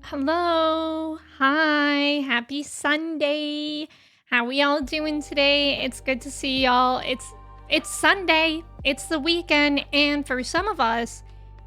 Hello. Hi. Happy Sunday. How we all doing today? It's good to see y'all. It's Sunday. It's the weekend, and for some of us,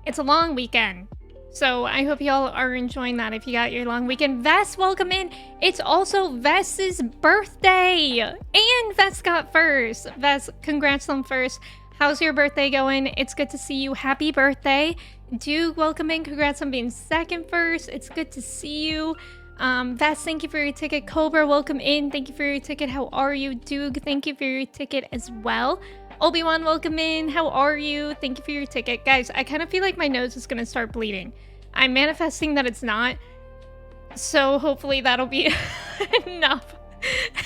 it's a long weekend. So I hope y'all are enjoying that if you got your long weekend. Vess, welcome in. It's also Vess's birthday. And Vess got first. Vess, congrats on first. How's your birthday going? It's good to see you. Happy birthday. Duke, welcome in. Congrats on being second first. It's good to see you. Vess, thank you for your ticket. Cobra, welcome in. Thank you for your ticket. How are you? Duke, thank you for your ticket as well. Obi-Wan, welcome in. How are you? Thank you for your ticket. Guys, I kind of feel like my nose is going to start bleeding. I'm manifesting that it's not. So hopefully that'll be enough.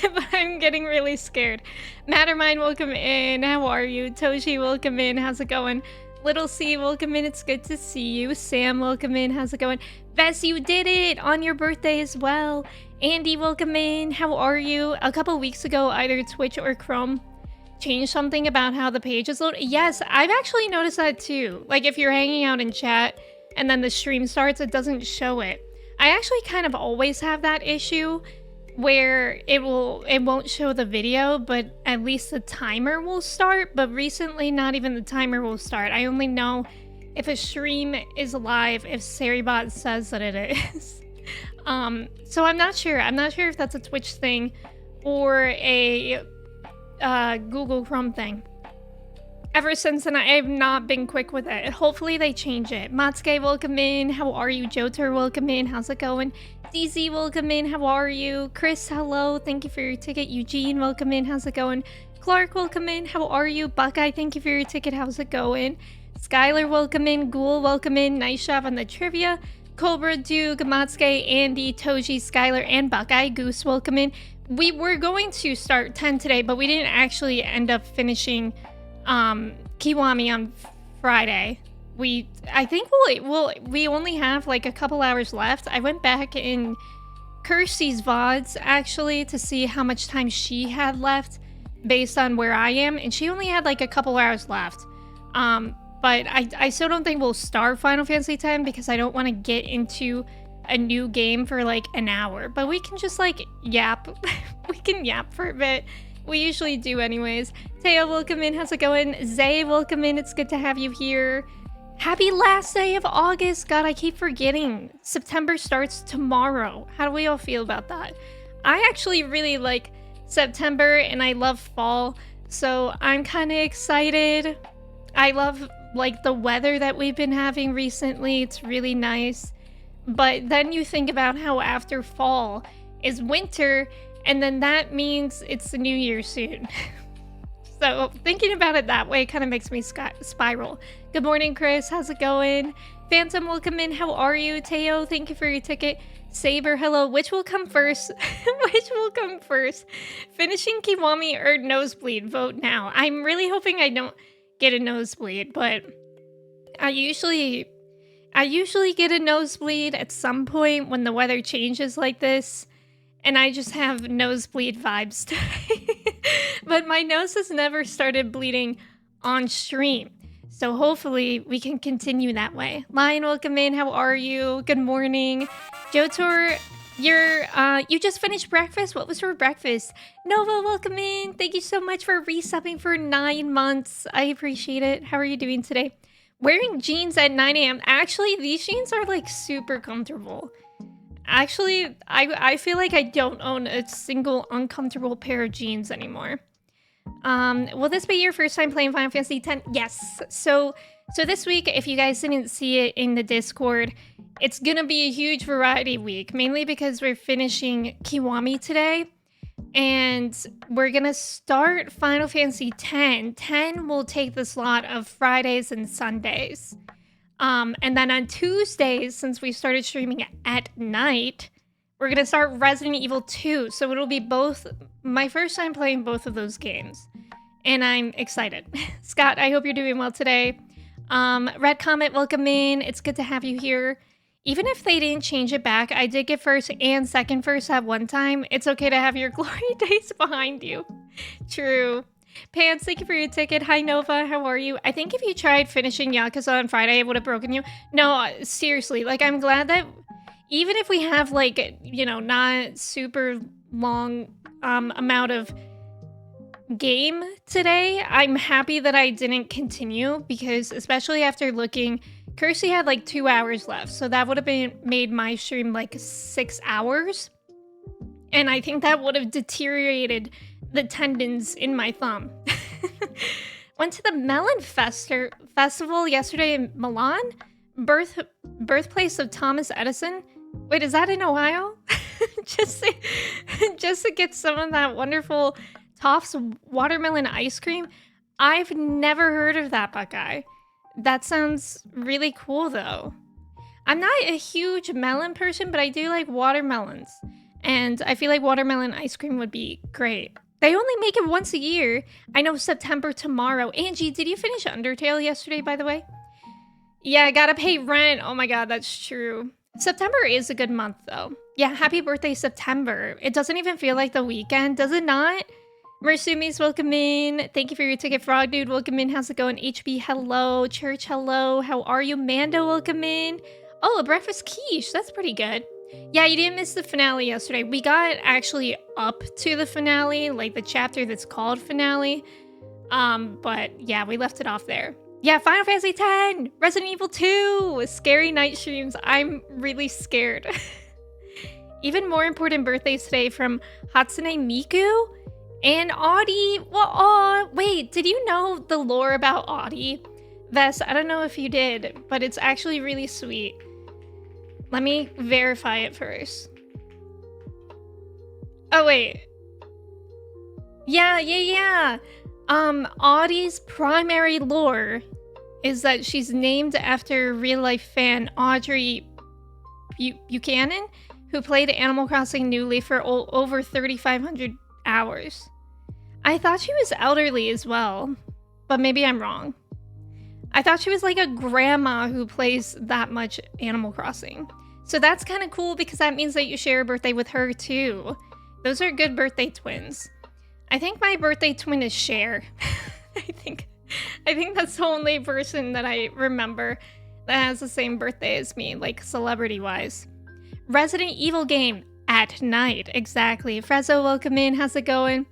But I'm getting really scared. Mattermind, welcome in. How are you? Toshi, welcome in. How's it going? Little C, welcome in. It's good to see you. Sam, welcome in. How's it going? Vess, you did it on your birthday as well. Andy, welcome in. How are you? A couple weeks ago, either Twitch or Chrome changed something about how the pages load. Yes, I've actually noticed that too. Like if you're hanging out in chat and then the stream starts, it doesn't show it. I actually kind of always have that issue where it won't show the video, but at least the timer will start. But recently, not even the timer will start. I only know if a stream is live if Seribot says that it is. So I'm not sure. I'm not sure if that's a Twitch thing or a Google Chrome thing. Ever since then, I have not been quick with it. Hopefully they change it. Matsuke, welcome in. How are you? Joter, welcome in. How's it going? DZ, welcome in. How are you? Chris, hello. Thank you for your ticket. Eugene, welcome in. How's it going? Clark, welcome in. How are you? Buckeye, thank you for your ticket. How's it going? Skylar, welcome in. Ghoul, welcome in. Nice job on the trivia. Cobra, Duke, Matsuke, Andy, Toji, Skylar, and Buckeye. Goose, welcome in. We were going to start 10 today, but we didn't actually end up finishing Kiwami on Friday. I think we only have like a couple hours left. I went back in Kirsty's VODs actually to see how much time she had left based on where I am, and she only had like a couple hours left. But I still don't think we'll start Final Fantasy X because I don't want to get into a new game for like an hour. But we can just like yap. We can yap for a bit. We usually do anyways. Teo, welcome in. How's it going? Zay, welcome in. It's good to have you here. Happy last day of August. God, I keep forgetting. September starts tomorrow. How do we all feel about that? I actually really like September and I love fall. So I'm kind of excited. I love like the weather that we've been having recently. It's really nice. But then you think about how after fall is winter, and then that means it's the new year soon. So thinking about it that way kind of makes me spiral. Good morning, Chris. How's it going? Phantom, welcome in. How are you? Teo, thank you for your ticket. Saber, hello. Which will come first? Which will come first? Finishing Kiwami or nosebleed? Vote now. I'm really hoping I don't get a nosebleed, but I usually get a nosebleed at some point when the weather changes like this. And I just have nosebleed vibes today. But my nose has never started bleeding on stream. So hopefully we can continue that way. Lion, welcome in. How are you? Good morning. Jotor, you just finished breakfast? What was for breakfast? Nova, welcome in. Thank you so much for resubbing for 9 months. I appreciate it. How are you doing today? Wearing jeans at 9 a.m. Actually, these jeans are like super comfortable. Actually, I feel like I don't own a single uncomfortable pair of jeans anymore. Will this be your first time playing Final Fantasy X? Yes. So this week, if you guys didn't see it in the Discord, it's gonna be a huge variety week, mainly because we're finishing Kiwami today. And we're gonna start Final Fantasy X. 10 will take the slot of Fridays and Sundays. And then on Tuesdays, since we started streaming at night, we're going to start Resident Evil 2. So it'll be my first time playing both of those games. And I'm excited. Scott, I hope you're doing well today. Red Comet, welcome in. It's good to have you here. Even if they didn't change it back, I did get first and second first at one time. It's okay to have your glory days behind you. True. Pants, thank you for your ticket. Hi, Nova. How are you? I think if you tried finishing Yakuza on Friday, it would have broken you. No, seriously. Like, I'm glad that even if we have like, not super long amount of game today, I'm happy that I didn't continue because especially after looking, Kirsty had like 2 hours left. So that would have made my stream like 6 hours. And I think that would have deteriorated the tendons in my thumb. Went to the Melon Festival yesterday in Milan, birthplace of Thomas Edison. Wait, is that in Ohio? just to get some of that wonderful Toff's watermelon ice cream. I've never heard of that, Buckeye. That sounds really cool, though. I'm not a huge melon person, but I do like watermelons. And I feel like watermelon ice cream would be great. They only make it once a year. I know September tomorrow. Angie, did you finish Undertale yesterday, by the way? Yeah, I gotta pay rent. Oh my god, that's true. September is a good month, though. Yeah, happy birthday, September. It doesn't even feel like the weekend, does it not? Mersumis, welcome in. Thank you for your ticket, Frog Dude. Welcome in. How's it going? HB, hello. Church, hello. How are you? Mando, welcome in. Oh, a breakfast quiche. That's pretty good. Yeah, you didn't miss the finale yesterday. We got actually up to the finale, like the chapter that's called finale. But yeah, we left it off there. Yeah, Final Fantasy X, Resident Evil 2, scary night streams. I'm really scared. Even more important birthdays today from Hatsune Miku and Audie. Well, wait, did you know the lore about Audie? Vess, I don't know if you did, but it's actually really sweet. Let me verify it first. Oh, wait. Yeah. Audie's primary lore is that she's named after real-life fan Audrey Buchanan, who played Animal Crossing New Leaf for over 3,500 hours. I thought she was elderly as well, but maybe I'm wrong. I thought she was like a grandma who plays that much Animal Crossing. So that's kind of cool because that means that you share a birthday with her too. Those are good birthday twins. I think my birthday twin is Cher. I think that's the only person that I remember that has the same birthday as me, like celebrity-wise. Resident Evil game at night, exactly. Frezzo, welcome in. How's it going?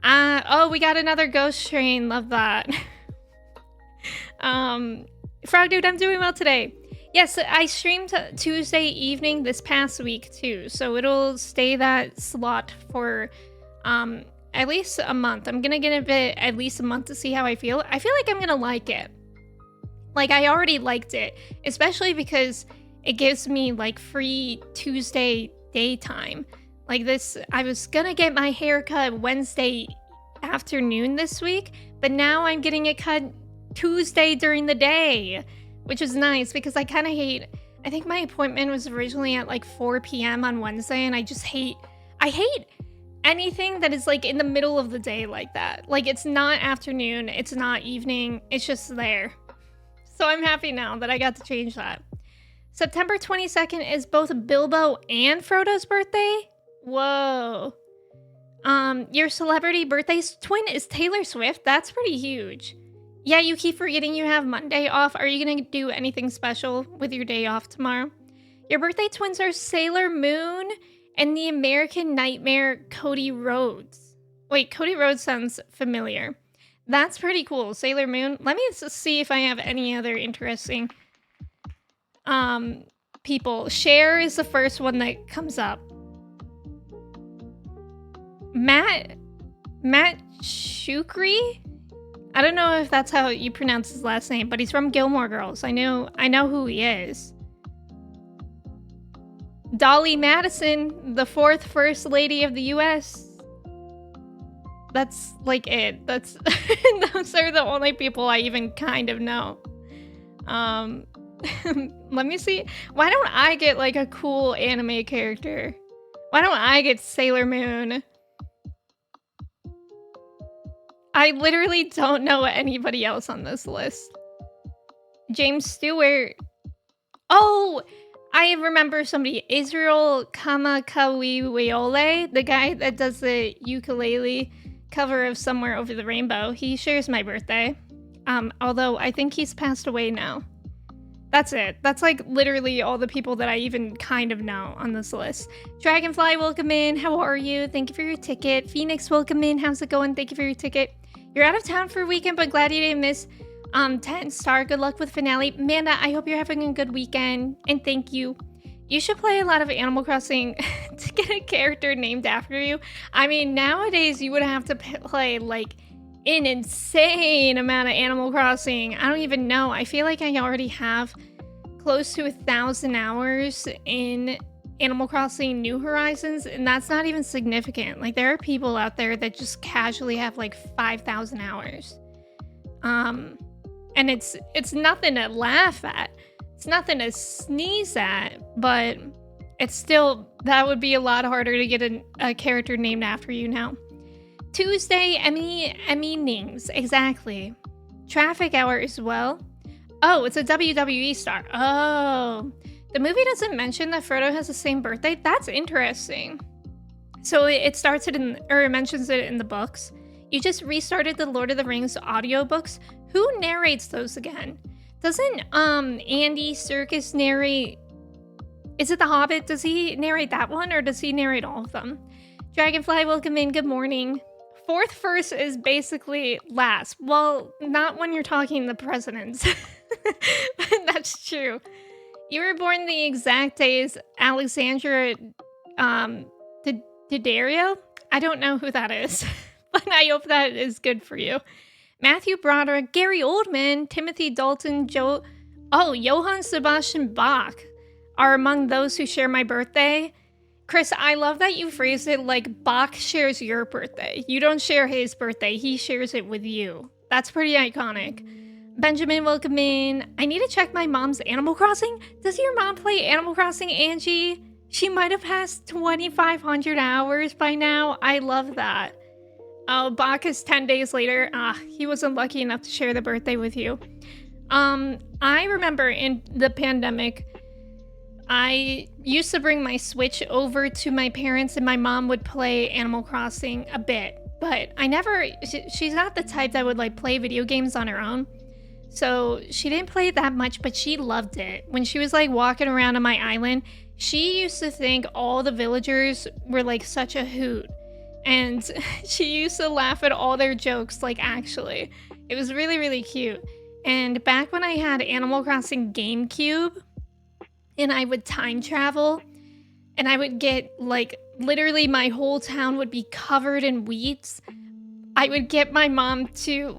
Oh, we got another ghost train. Love that. Frog Dude, I'm doing well today. Yes, I streamed Tuesday evening this past week too, so it'll stay that slot for at least a month. I'm gonna give it at least a month to see how I feel. I feel like I'm gonna like it. Like, I already liked it, especially because it gives me like free Tuesday daytime. Like this, I was gonna get my hair cut Wednesday afternoon this week, but now I'm getting it cut Tuesday during the day, which is nice because I kind of hate, I think my appointment was originally at like 4 p.m. on Wednesday, and I hate anything that is like in the middle of the day like that. Like, it's not afternoon, it's not evening, it's just there. So I'm happy now that I got to change that. September 22nd is both Bilbo and Frodo's birthday? Whoa. Your celebrity birthday twin is Taylor Swift? That's pretty huge. Yeah, you keep forgetting you have Monday off. Are you gonna do anything special with your day off tomorrow? Your birthday twins are Sailor Moon and the American Nightmare Cody Rhodes. Wait, Cody Rhodes sounds familiar. That's pretty cool. Sailor Moon. Let me see if I have any other interesting people. Cher is the first one that comes up. Matt Shukri? I don't know if that's how you pronounce his last name, but he's from Gilmore Girls. I know who he is. Dolly Madison, the 4th First Lady of the U.S. That's like it. That's those are the only people I even kind of know. Let me see. Why don't I get like a cool anime character? Why don't I get Sailor Moon? I literally don't know anybody else on this list. James Stewart. Oh, I remember somebody. Israel Kamakawiweole, the guy that does the ukulele cover of Somewhere Over the Rainbow. He shares my birthday. Although I think he's passed away now. That's it. That's like literally all the people that I even kind of know on this list. Dragonfly, welcome in. How are you? Thank you for your ticket. Phoenix, welcome in. How's it going? Thank you for your ticket. You're out of town for a weekend, but glad you didn't miss 10 star. Good luck with finale. Amanda, I hope you're having a good weekend, and thank you. You should play a lot of Animal Crossing to get a character named after you. I mean, nowadays you would have to play like an insane amount of Animal Crossing. I don't even know. I feel like I already have close to 1,000 hours in Animal Crossing New Horizons, and that's not even significant. Like, there are people out there that just casually have like 5,000 hours. And it's nothing to laugh at. It's nothing to sneeze at, but it's still, that would be a lot harder to get a character named after you now. Tuesday, Emmy names, exactly. Traffic Hour as well. Oh, it's a WWE star. Oh, the movie doesn't mention that Frodo has the same birthday. That's interesting. So it starts it in, or it mentions it in the books. You just restarted the Lord of the Rings audiobooks. Who narrates those again? Doesn't Andy Serkis narrate? Is it The Hobbit? Does he narrate that one, or does he narrate all of them? Dragonfly, welcome in. Good morning. Fourth verse is basically last. Well, not when you're talking the presidents. But that's true. You were born the exact days Alexandra Daddario? I don't know who that is, but I hope that is good for you. Matthew Broderick, Gary Oldman, Timothy Dalton, Johann Sebastian Bach are among those who share my birthday. Chris, I love that you phrased it like Bach shares your birthday. You don't share his birthday. He shares it with you. That's pretty iconic. Benjamin, welcome in. I need to check my mom's Animal Crossing. Does your mom play Animal Crossing, Angie? She might have passed 2,500 hours by now. I love that. Oh, Bach is 10 days later. He wasn't lucky enough to share the birthday with you. I remember in the pandemic, I used to bring my Switch over to my parents, and my mom would play Animal Crossing a bit, but she's not the type that would like play video games on her own. So she didn't play it that much, but she loved it. When she was like walking around on my island, she used to think all the villagers were like such a hoot. And she used to laugh at all their jokes, like actually. It was really, really cute. And back when I had Animal Crossing GameCube, and I would time travel, and I would get like literally my whole town would be covered in weeds. I would get my mom to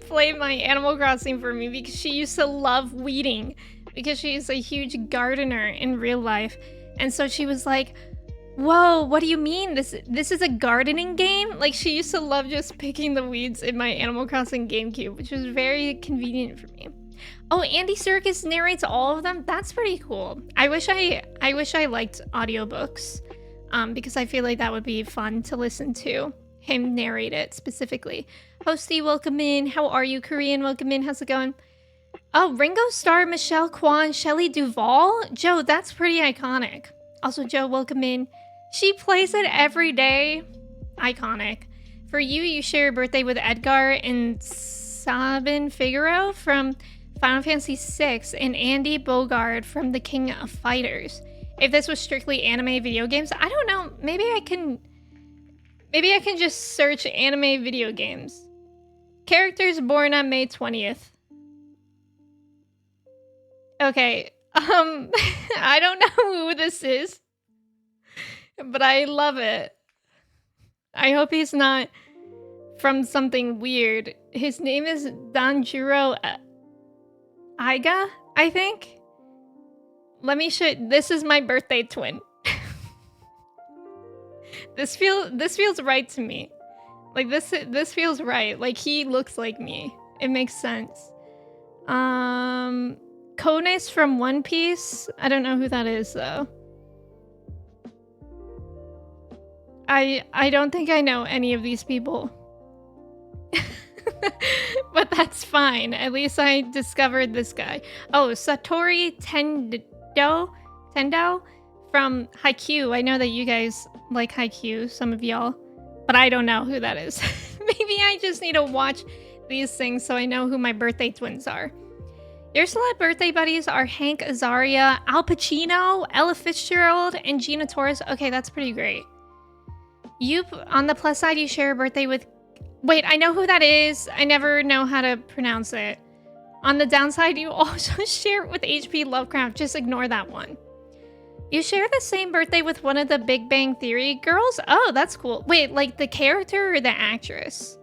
play my Animal Crossing for me because she used to love weeding because she's a huge gardener in real life. And so she was like, whoa, what do you mean? This is a gardening game? Like, she used to love just picking the weeds in my Animal Crossing GameCube, which was very convenient for me. Oh, Andy Serkis narrates all of them? That's pretty cool. I wish I liked audiobooks, because I feel like that would be fun to listen to. Him narrate it specifically. Hosty, welcome in. How are you? Korean, welcome in. How's it going? Oh, Ringo Starr, Michelle Kwan, Shelley Duvall? Joe, that's pretty iconic. Also, Joe, welcome in. She plays it every day. Iconic. For you, you share your birthday with Edgar and Sabin Figaro from Final Fantasy VI and Andy Bogard from The King of Fighters. If this was strictly anime video games, I don't know. Maybe I can just search anime video games. Characters born on May 20th. Okay. I don't know who this is, but I love it. I hope he's not from something weird. His name is Danjuro Aiga, I think. Let me show. This is my birthday twin. This feels right to me. Like this feels right. Like he looks like me. It makes sense. Konis from One Piece. I don't know who that is though. I don't think I know any of these people. But that's fine. At least I discovered this guy. Oh, Satori Tendo from Haikyuu. I know that you guys like Haikyuu, some of y'all, but I don't know who that is. Maybe I just need to watch these things so I know who my birthday twins are. Their celeb birthday buddies are Hank Azaria, Al Pacino, Ella Fitzgerald, and Gina Torres. Okay, that's pretty great. On the plus side, you share a birthday with... Wait, I know who that is. I never know how to pronounce it. On the downside, you also share it with H.P. Lovecraft. Just ignore that one. You share the same birthday with one of the Big Bang Theory girls? Oh, that's cool. Wait, like the character or the actress?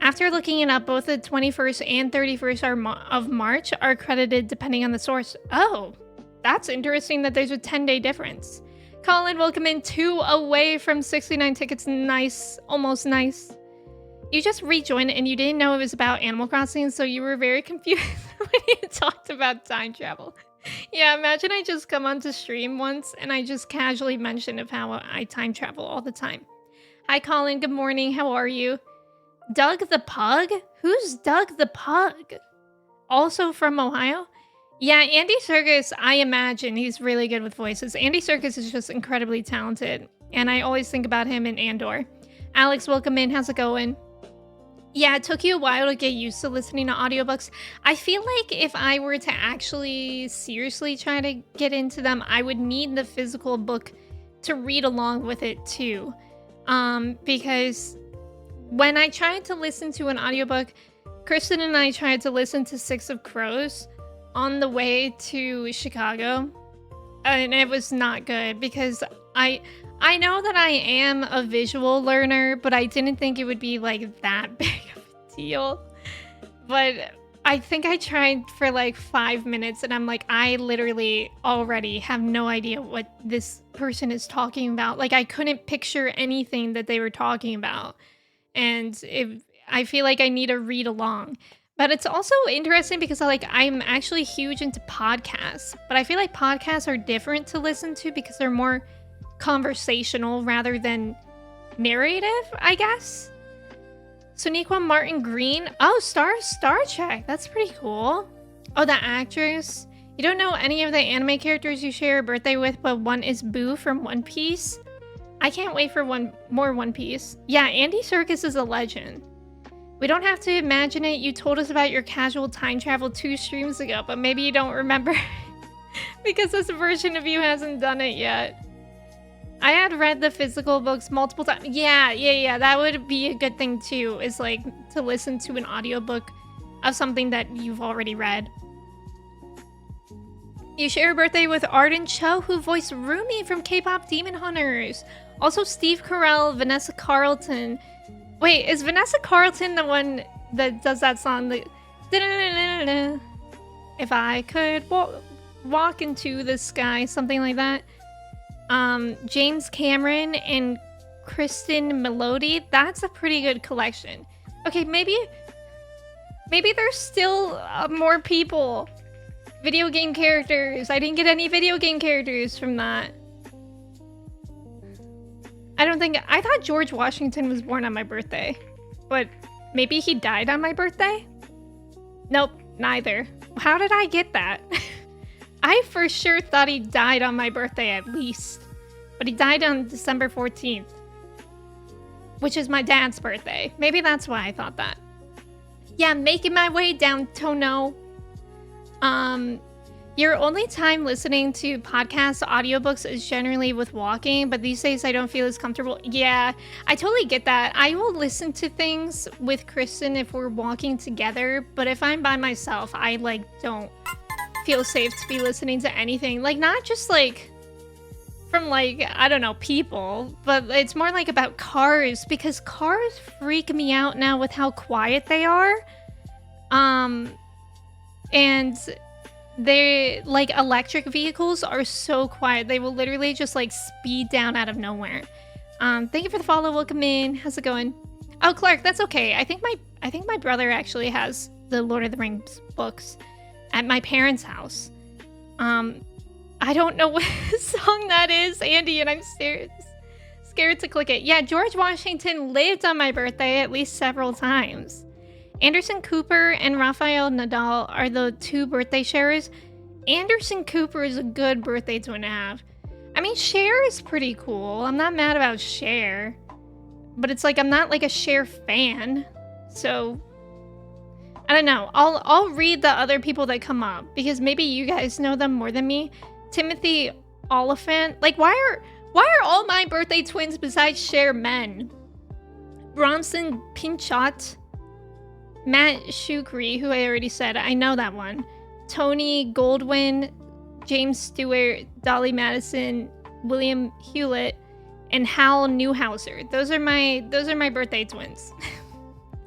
After looking it up, both the 21st and 31st of March are credited depending on the source. Oh, that's interesting that there's a 10-day difference. Colin, welcome in. 2 away from 69 tickets. Nice. Almost nice. You just rejoined and you didn't know it was about Animal Crossing, so you were very confused when you talked about time travel. Yeah, imagine I just come onto stream once and I just casually mention of how I time travel all the time. Hi, Colin. Good morning. How are you? Doug the Pug? Who's Doug the Pug? Also from Ohio? Yeah, Andy Serkis, I imagine he's really good with voices. Andy Serkis is just incredibly talented, and I always think about him in Andor. Alex, welcome in. How's it going? Yeah, it took you a while to get used to listening to audiobooks. I feel like if I were to actually seriously try to get into them, I would need the physical book to read along with it too. Because when I tried to listen to an audiobook, Kristen and I tried to listen to Six of Crows on the way to Chicago, and it was not good because I know that I am a visual learner, but I didn't think it would be like that big of a deal. But I think I tried for like 5 minutes and I'm like, I literally already have no idea what this person is talking about. Like I couldn't picture anything that they were talking about. And I feel like I need to read along. But it's also interesting because I'm actually huge into podcasts, but I feel like podcasts are different to listen to because they're more conversational rather than narrative, I guess. Sonequa Martin Green. Oh, Star Trek. That's pretty cool. Oh, the actress. You don't know any of the anime characters you share a birthday with, but one is Boo from One Piece. I can't wait for more One Piece. Yeah, Andy Serkis is a legend. We don't have to imagine it. You told us about your casual time travel 2 streams ago, but maybe you don't remember because this version of you hasn't done it yet. I had read the physical books multiple times. Yeah. That would be a good thing too, is like to listen to an audiobook of something that you've already read. You share a birthday with Arden Cho, who voiced Rumi from K-pop Demon Hunters. Also Steve Carell, Vanessa Carlton. Wait, is Vanessa Carlton the one that does that song? If I could walk into the sky, something like that. James Cameron and Kristen Melody. That's a pretty good collection. Okay, maybe there's still more people. Video game characters. I didn't get any video game characters from that. I thought George Washington was born on my birthday, but maybe he died on my birthday? Nope, neither. How did I get that? I for sure thought he died on my birthday at least, but he died on December 14th, which is my dad's birthday. Maybe that's why I thought that. Yeah, making my way down Tono. Your only time listening to podcasts, audiobooks is generally with walking, but these days I don't feel as comfortable. Yeah, I totally get that. I will listen to things with Kristen if we're walking together, but if I'm by myself, I don't feel safe to be listening to anything. Not just from I don't know, people, but it's more about cars, because cars freak me out now with how quiet they are. And they electric vehicles are so quiet. They will literally just speed down out of nowhere. Thank you for the follow. Welcome in. How's it going? Oh, Clark, that's okay. I think my brother actually has the Lord of the Rings books at my parents' house. I don't know what song that is, Andy, and I'm scared to click it. Yeah, George Washington lived on my birthday at least several times. Anderson Cooper and Rafael Nadal are the 2 birthday sharers. Anderson Cooper is a good birthday twin to have. I mean, Cher is pretty cool. I'm not mad about Cher. But it's I'm not a Cher fan. So I don't know. I'll read the other people that come up because maybe you guys know them more than me. Timothy Oliphant. Like, why are all my birthday twins besides Cher men? Bronson Pinchot. Matt Shukri, who I already said. I know that one. Tony Goldwyn. James Stewart. Dolly Madison. William Hewlett. And Hal Newhouser. Those are my birthday twins.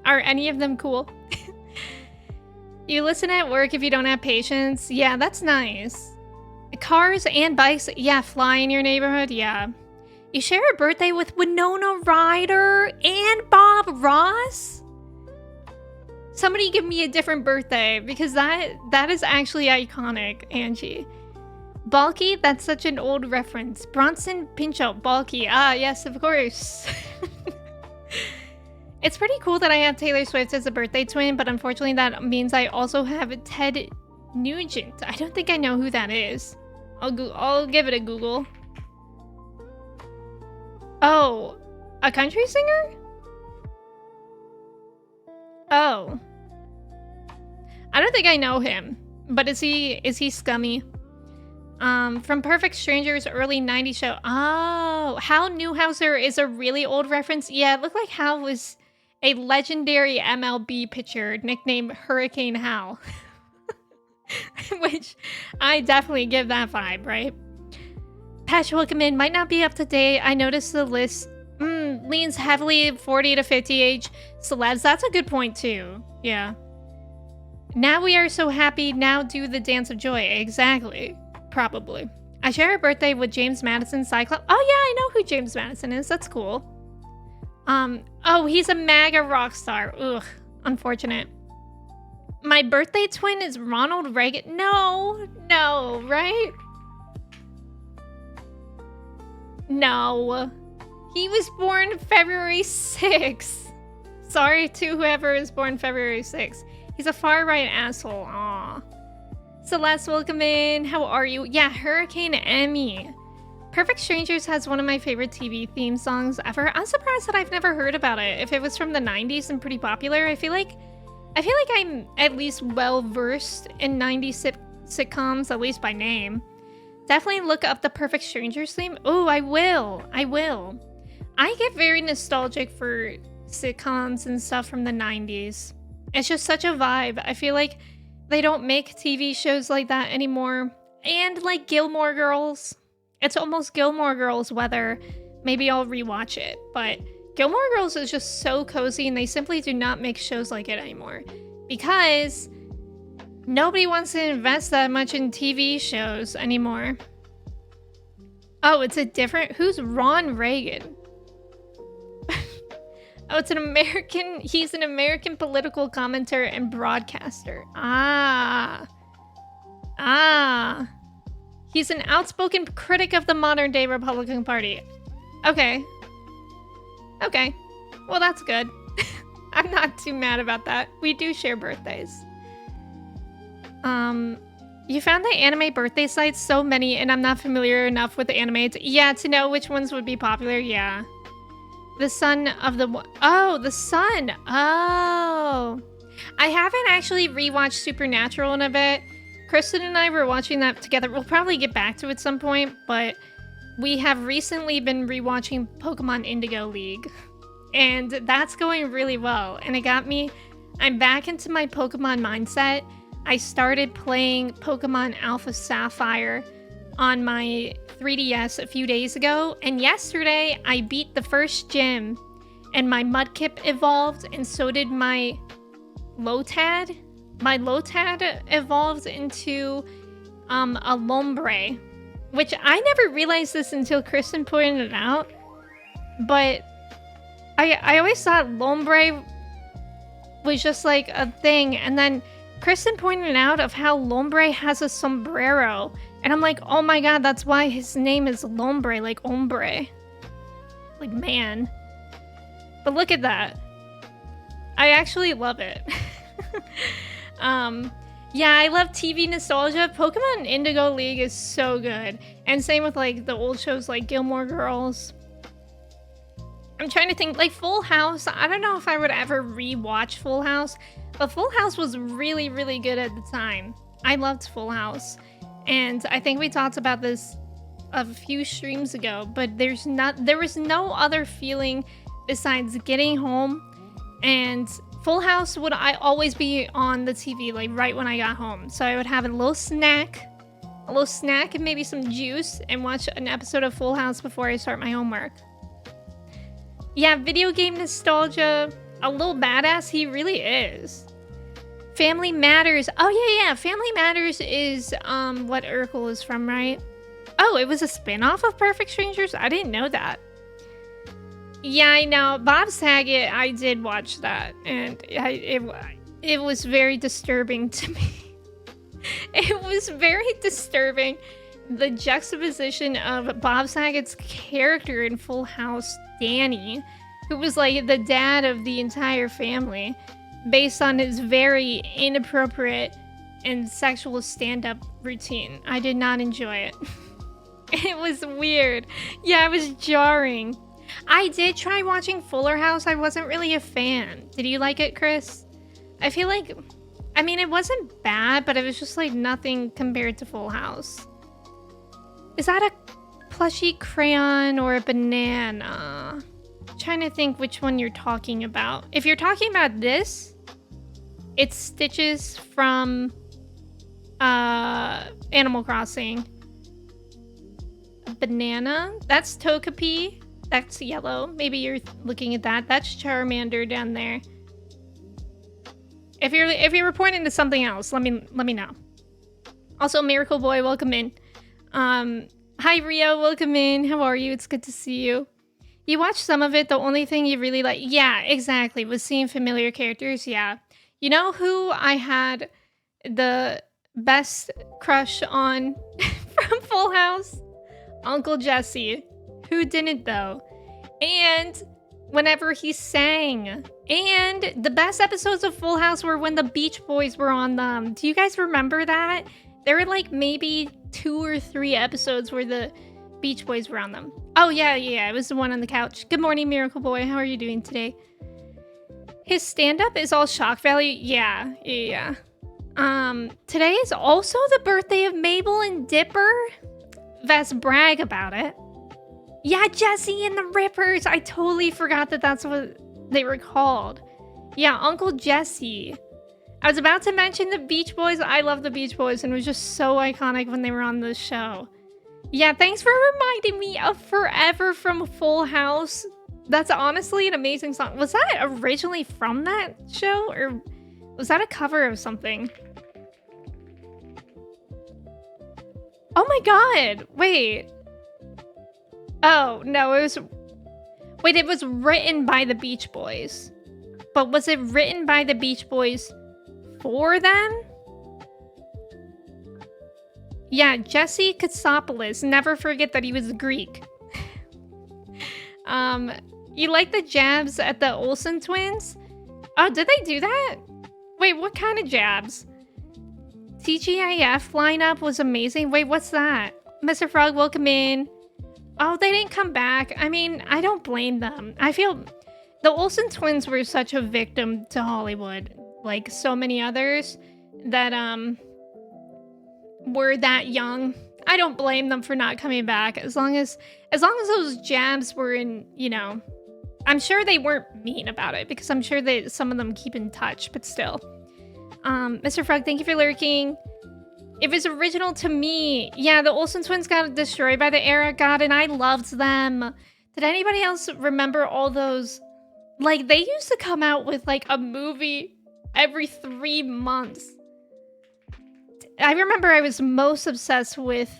Are any of them cool? You listen at work if you don't have patience. Yeah, that's nice. Cars and bikes. Yeah, fly in your neighborhood. Yeah. You share a birthday with Winona Ryder and Bob Ross? Somebody give me a different birthday because that is actually iconic, Angie. Balky, that's such an old reference. Bronson Pinchot, Balky. Ah, yes, of course. It's pretty cool that I have Taylor Swift as a birthday twin, but unfortunately that means I also have Ted Nugent. I don't think I know who that is. I'll give it a Google. Oh, a country singer? Oh. I don't think I know him, but is he scummy? From Perfect Strangers early 90s show. Oh, Hal Newhouser is a really old reference. Yeah, it looked like Hal was a legendary MLB pitcher nicknamed Hurricane Hal. Which I definitely give that vibe, right? Patch welcome in. Might not be up to date. I noticed the list leans heavily 40 to 50 age celebs. That's a good point too. Yeah. Now we are so happy. Now do the dance of joy. Exactly. Probably. I share a birthday with James Madison Cyclops. Oh yeah, I know who James Madison is. That's cool. Oh, he's a MAGA rock star. Ugh, unfortunate. My birthday twin is Ronald Reagan. No, right? No. He was born February 6th. Sorry to whoever is born February 6th. He's a far-right asshole. Aw. Celeste, welcome in. How are you? Yeah, Hurricane Emme. Perfect Strangers has one of my favorite TV theme songs ever. I'm surprised that I've never heard about it. If it was from the 90s and pretty popular, I feel like I'm at least well-versed in 90s sitcoms, at least by name. Definitely look up the Perfect Strangers theme. Oh, I will. I get very nostalgic for sitcoms and stuff from the 90s. It's just such a vibe. I feel like they don't make TV shows like that anymore. And like Gilmore Girls. It's almost Gilmore Girls weather. Maybe I'll rewatch it. But Gilmore Girls is just so cozy and they simply do not make shows like it anymore. Because nobody wants to invest that much in TV shows anymore. Oh, it's a different... Who's Ron Reagan? Oh, it's an American... He's an American political commentator and broadcaster. Ah. He's an outspoken critic of the modern-day Republican Party. Okay. Well, that's good. I'm not too mad about that. We do share birthdays. You found the anime birthday sites? So many, and I'm not familiar enough with the anime. Yeah, to know which ones would be popular. Yeah. The son of the... Oh, the son. Oh. I haven't actually rewatched Supernatural in a bit. Kristen and I were watching that together. We'll probably get back to it at some point, but we have recently been rewatching Pokemon Indigo League. And that's going really well. And it got me... I'm back into my Pokemon mindset. I started playing Pokemon Alpha Sapphire on my 3DS a few days ago. And yesterday, I beat the first gym. And my Mudkip evolved, and so did my Lotad. My Lotad evolved into a Lombre, which I never realized this until Kristen pointed it out. But I always thought Lombre was just like a thing, and then Kristen pointed out of how Lombre has a sombrero, and I'm like, oh my god, that's why his name is Lombre, like ombre, like man. But look at that. I actually love it. Yeah, I love TV nostalgia. Pokemon Indigo League is so good. And same with like the old shows like Gilmore Girls. I'm trying to think, like Full House. I don't know if I would ever rewatch Full House, but Full House was really, really good at the time. I loved Full House. And I think we talked about this a few streams ago, but there was no other feeling besides getting home, and Full House would always be on the TV like right when I got home. So I would have a little snack and maybe some juice and watch an episode of Full House before I start my homework. Yeah, video game nostalgia, a little badass he really is. Family Matters. Oh yeah, Family Matters is what Urkel is from, right? Oh, it was a spin-off of Perfect Strangers? I didn't know that. Yeah, I know. Bob Saget, I did watch that, and it was very disturbing to me. It was very disturbing. The juxtaposition of Bob Saget's character in Full House, Danny, who was like the dad of the entire family, based on his very inappropriate and sexual stand-up routine. I did not enjoy it. It was weird. Yeah, it was jarring. I did try watching Fuller House. I wasn't really a fan. Did you like it, Chris? I feel like, I mean, it wasn't bad, but it was just like nothing compared to Full House. Is that a plushy crayon or a banana? I'm trying to think which one you're talking about. If you're talking about this, it's Stitches from Animal Crossing. A banana? That's Togepi. That's yellow. Maybe you're looking at that. That's Charmander down there. If you're pointing to something else, let me know. Also, Miracle Boy, welcome in. Hi Rio, welcome in. How are you? It's good to see you. You watched some of it. The only thing you really like, yeah, exactly, was seeing familiar characters. Yeah, you know who I had the best crush on from Full House? Uncle Jesse. Who didn't though? And whenever he sang. And the best episodes of Full House were when the Beach Boys were on them. Do you guys remember that? There were like maybe 2 or 3 episodes where the Beach Boys were on them. Oh yeah, it was the one on the couch. Good morning, Miracle Boy. How are you doing today? His stand-up is all shock value. Yeah. Today is also the birthday of Mabel and Dipper. Let's brag about it. Yeah, Jesse and the Rippers. I totally forgot that that's what they were called. Yeah, Uncle Jesse. I was about to mention the Beach Boys. I love the Beach Boys, and it was just so iconic when they were on the show. Yeah, thanks for reminding me of Forever from Full House. That's honestly an amazing song. Was that originally from that show, or was that a cover of something? Oh my god, wait. Oh, no, it was... Wait, it was written by the Beach Boys. But was it written by the Beach Boys for them? Yeah, Jesse Katsopoulos. Never forget that he was Greek. You like the jabs at the Olsen twins? Oh, did they do that? Wait, what kind of jabs? TGIF lineup was amazing. Wait, what's that? Mr. Frog, welcome in. Oh, they didn't come back. I mean, I don't blame them. I feel the Olsen twins were such a victim to Hollywood, like so many others that were that young. I don't blame them for not coming back as long as those jabs were in, you know, I'm sure they weren't mean about it because I'm sure that some of them keep in touch, but still. Mr. Frog, thank you for lurking. It was original to me. Yeah, the Olsen twins got destroyed by the era god, and I loved them. Did anybody else remember all those? Like, they used to come out with, like, a movie every 3 months. I remember I was most obsessed with,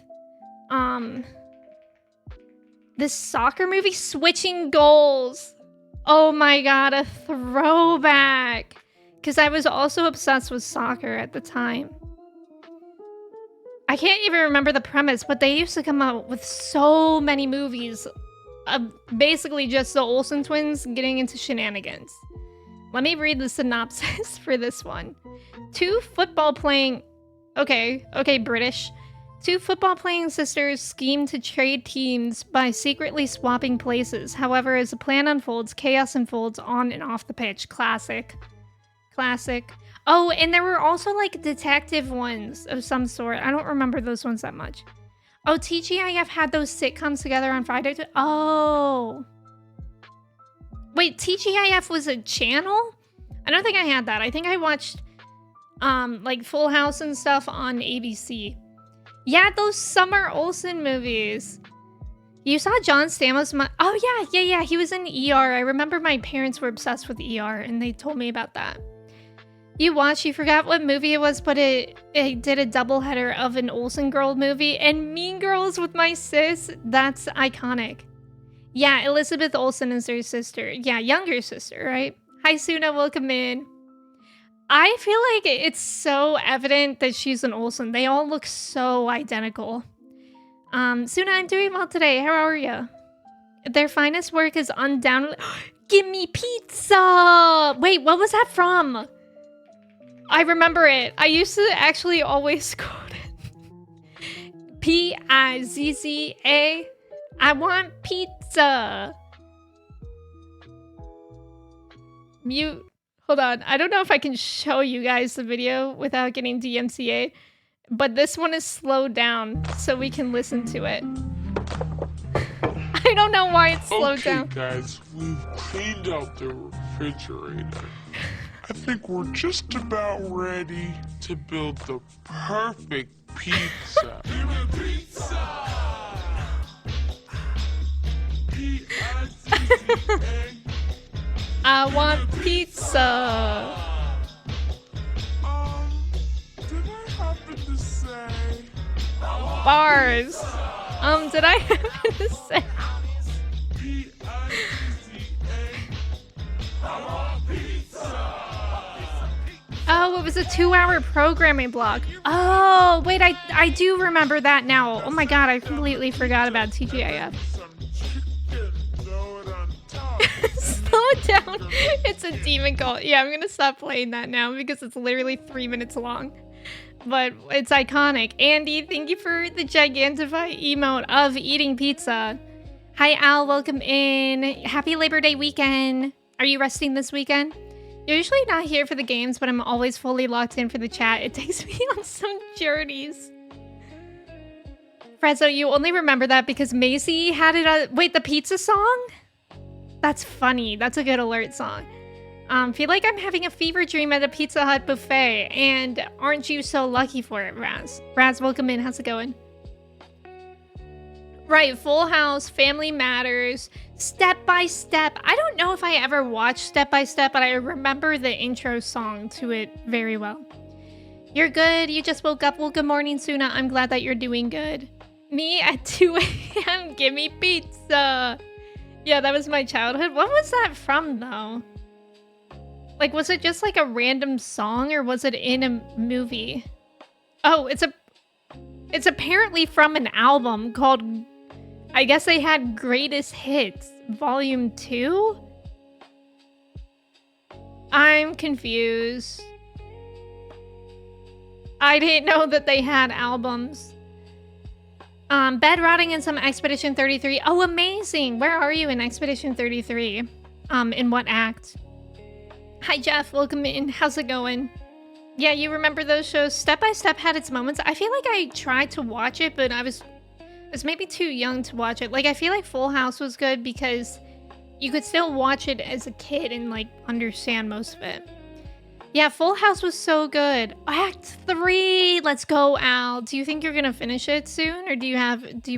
this soccer movie, Switching Goals. Oh my god, a throwback. Because I was also obsessed with soccer at the time. I can't even remember the premise, but they used to come out with so many movies. Basically just the Olsen twins getting into shenanigans. Let me read the synopsis for this one. 2 football playing... Okay, British. Two football-playing sisters scheme to trade teams by secretly swapping places. However, as the plan unfolds, chaos unfolds on and off the pitch. Classic. Classic. Oh, and there were also, like, detective ones of some sort. I don't remember those ones that much. Oh, TGIF had those sitcoms together on Friday. Oh. Wait, TGIF was a channel? I don't think I had that. I think I watched, like, Full House and stuff on ABC. Yeah, those summer Olsen movies. You saw John Stamos? Oh, yeah. He was in ER. I remember my parents were obsessed with ER, and they told me about that. You forgot what movie it was, but it did a doubleheader of an Olsen Girl movie and Mean Girls with my sis. That's iconic. Yeah, Elizabeth Olsen is her sister. Yeah, younger sister, right? Hi, Suna. Welcome in. I feel like it's so evident that she's an Olsen. They all look so identical. Suna, I'm doing well today. How are you? Their finest work is undoubtedly... Give me pizza! Wait, what was that from? I remember it. I used to actually always quote it. P-I-Z-Z-A. I want pizza. Mute. Hold on. I don't know if I can show you guys the video without getting DMCA, but this one is slowed down so we can listen to it. I don't know why it's slowed down. Okay, guys, we've cleaned out the refrigerator. I think we're just about ready to build the perfect pizza. Pizza! P-I-Z-Z-A. I want pizza. Did I happen to say? Bars. Did I happen to say? Oh, it was a 2-hour programming block. Oh, wait, I do remember that now. Oh my god, I completely forgot about TGIF. Slow it down. It's a demon call. Yeah, I'm gonna stop playing that now because it's literally 3 minutes long. But it's iconic. Andy, thank you for the Gigantify emote of eating pizza. Hi, Al. Welcome in. Happy Labor Day weekend. Are you resting this weekend? You're usually not here for the games, but I'm always fully locked in for the chat. It takes me on some journeys. Frezzo, you only remember that because Macy had it on... Wait, the pizza song? That's funny. That's a good alert song. Feel like I'm having a fever dream at a Pizza Hut buffet, and aren't you so lucky for it, Raz? Raz, welcome in. How's it going? Right, Full House, Family Matters, Step by Step. I don't know if I ever watched Step by Step, but I remember the intro song to it very well. You're good. You just woke up. Well, good morning, Suna. I'm glad that you're doing good. Me at 2 a.m. Give me pizza. Yeah, that was my childhood. What was that from, though? Like, was it just like a random song, or was it in a movie? Oh, it's apparently from an album called, I guess they had Greatest Hits, Volume 2? I'm confused. I didn't know that they had albums. Bed rotting in some Expedition 33. Oh, amazing! Where are you in Expedition 33? In what act? Hi, Jeff. Welcome in. How's it going? Yeah, you remember those shows? Step by Step had its moments. I feel like I tried to watch it, but I was maybe too young to watch it. Like, I feel like Full House was good because you could still watch it as a kid and, like, understand most of it. Yeah, Full House was so good. Act 3! Let's go, Al. Do you think you're gonna finish it soon? Or do you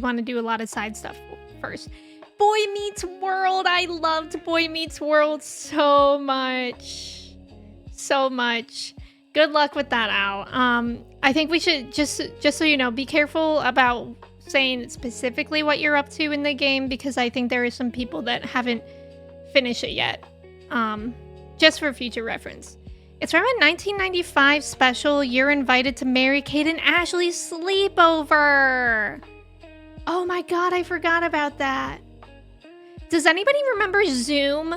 want to do a lot of side stuff first? Boy Meets World! I loved Boy Meets World so much. So much. Good luck with that, Al. I think we should, just so you know, be careful about saying specifically what you're up to in the game, because I think there are some people that haven't finished it yet. Just for future reference. It's from a 1995 special, You're Invited to Mary Kate and Ashley's Sleepover. Oh my god, I forgot about that. Does anybody remember Zoom?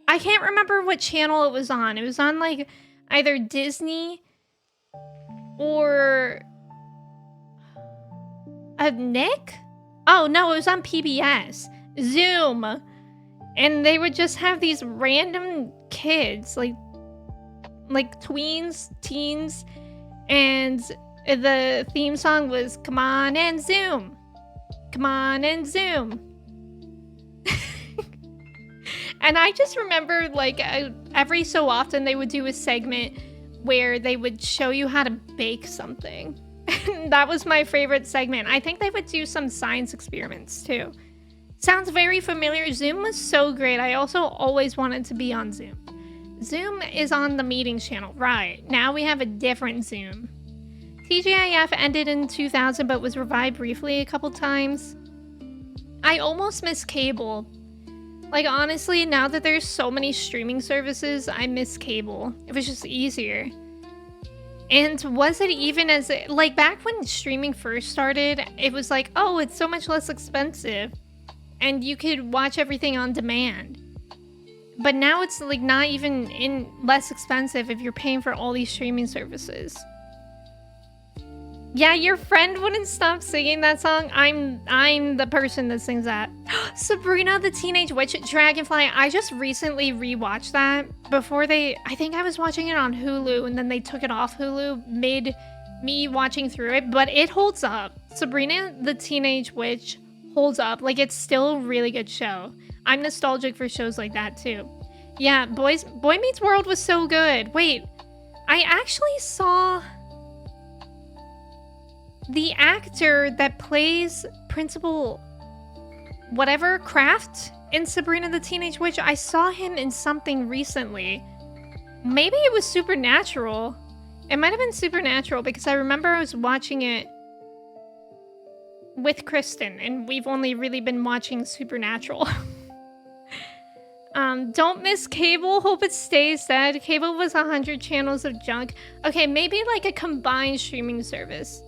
I can't remember what channel it was on. It was on, like, either Disney or... Nick? Oh, no, it was on PBS. Zoom. And they would just have these random kids, like tweens, teens, and the theme song was "Come on and Zoom, come on and Zoom." And I just remember, like, every so often they would do a segment where they would show you how to bake something. That was my favorite segment. I think they would do some science experiments too. Sounds very familiar. Zoom was so great. I also always wanted to be on Zoom. Zoom is on the meetings channel. Right. Now we have a different Zoom. TGIF ended in 2000 but was revived briefly a couple times. I almost miss cable. Like, honestly, now that there's so many streaming services, I miss cable. It was just easier. And was it even as... Like, back when streaming first started, it was like, oh, it's so much less expensive. And you could watch everything on demand. But now it's, like, not even less expensive if you're paying for all these streaming services. Yeah, your friend wouldn't stop singing that song. I'm the person that sings that. Sabrina the Teenage Witch Dragonfly. I just recently rewatched that before I think I was watching it on Hulu and then they took it off Hulu mid me watching through it, but it holds up. Sabrina the Teenage Witch holds up. Like, it's still a really good show. I'm nostalgic for shows like that too. Yeah, Boy Meets World was so good. Wait, I actually saw the actor that plays Principal whatever Kraft in Sabrina the Teenage Witch. I saw him in something recently. Maybe it was Supernatural. It might have been Supernatural because I remember I was watching it with Kristen and we've only really been watching Supernatural. Don't miss cable. Hope it stays dead. Cable was 100 channels of junk. Okay, maybe like a combined streaming service.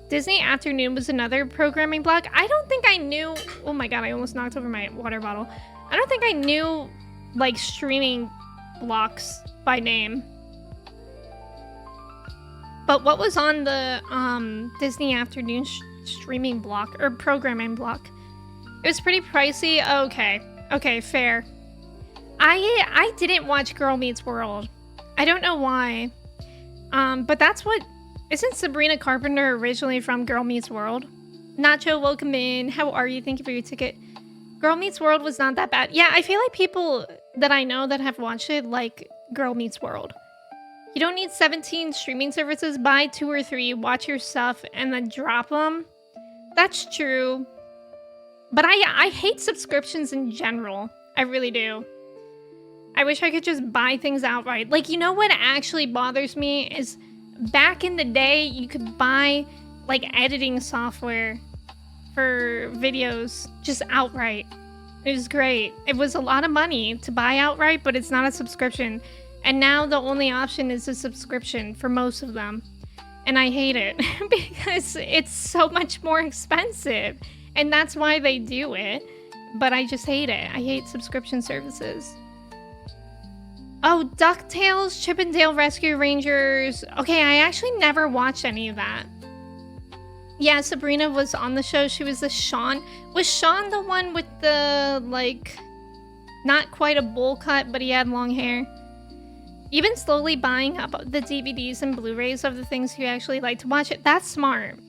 Disney Afternoon was another programming block. I don't think I knew... Oh my god, I almost knocked over my water bottle. I don't think I knew, like, streaming blocks by name. But what was on the Disney Afternoon streaming block, or programming block? It was pretty pricey. Okay. Okay, fair. I didn't watch Girl Meets World. I don't know why. But that's what... Isn't Sabrina Carpenter originally from Girl Meets World? Nacho, welcome in. How are you? Thank you for your ticket. Girl Meets World was not that bad. Yeah, I feel like people that I know that have watched it like Girl Meets World. You don't need 17 streaming services. Buy 2 or 3, watch your stuff, and then drop them. That's true. But I hate subscriptions in general. I really do. I wish I could just buy things outright. Like, you know what actually bothers me is... Back in the day, you could buy, like, editing software for videos just outright. It was great. It was a lot of money to buy outright, but it's not a subscription. And now the only option is a subscription for most of them. And I hate it because it's so much more expensive. And that's why they do it. But I just hate it. I hate subscription services. Oh, DuckTales, Chip and Dale Rescue Rangers. Okay, I actually never watched any of that. Yeah, Sabrina was on the show. She was the Sean. Was Sean the one with the, like, not quite a bowl cut, but he had long hair? You've been slowly buying up the DVDs and Blu-rays of the things you actually like to watch. That's smart.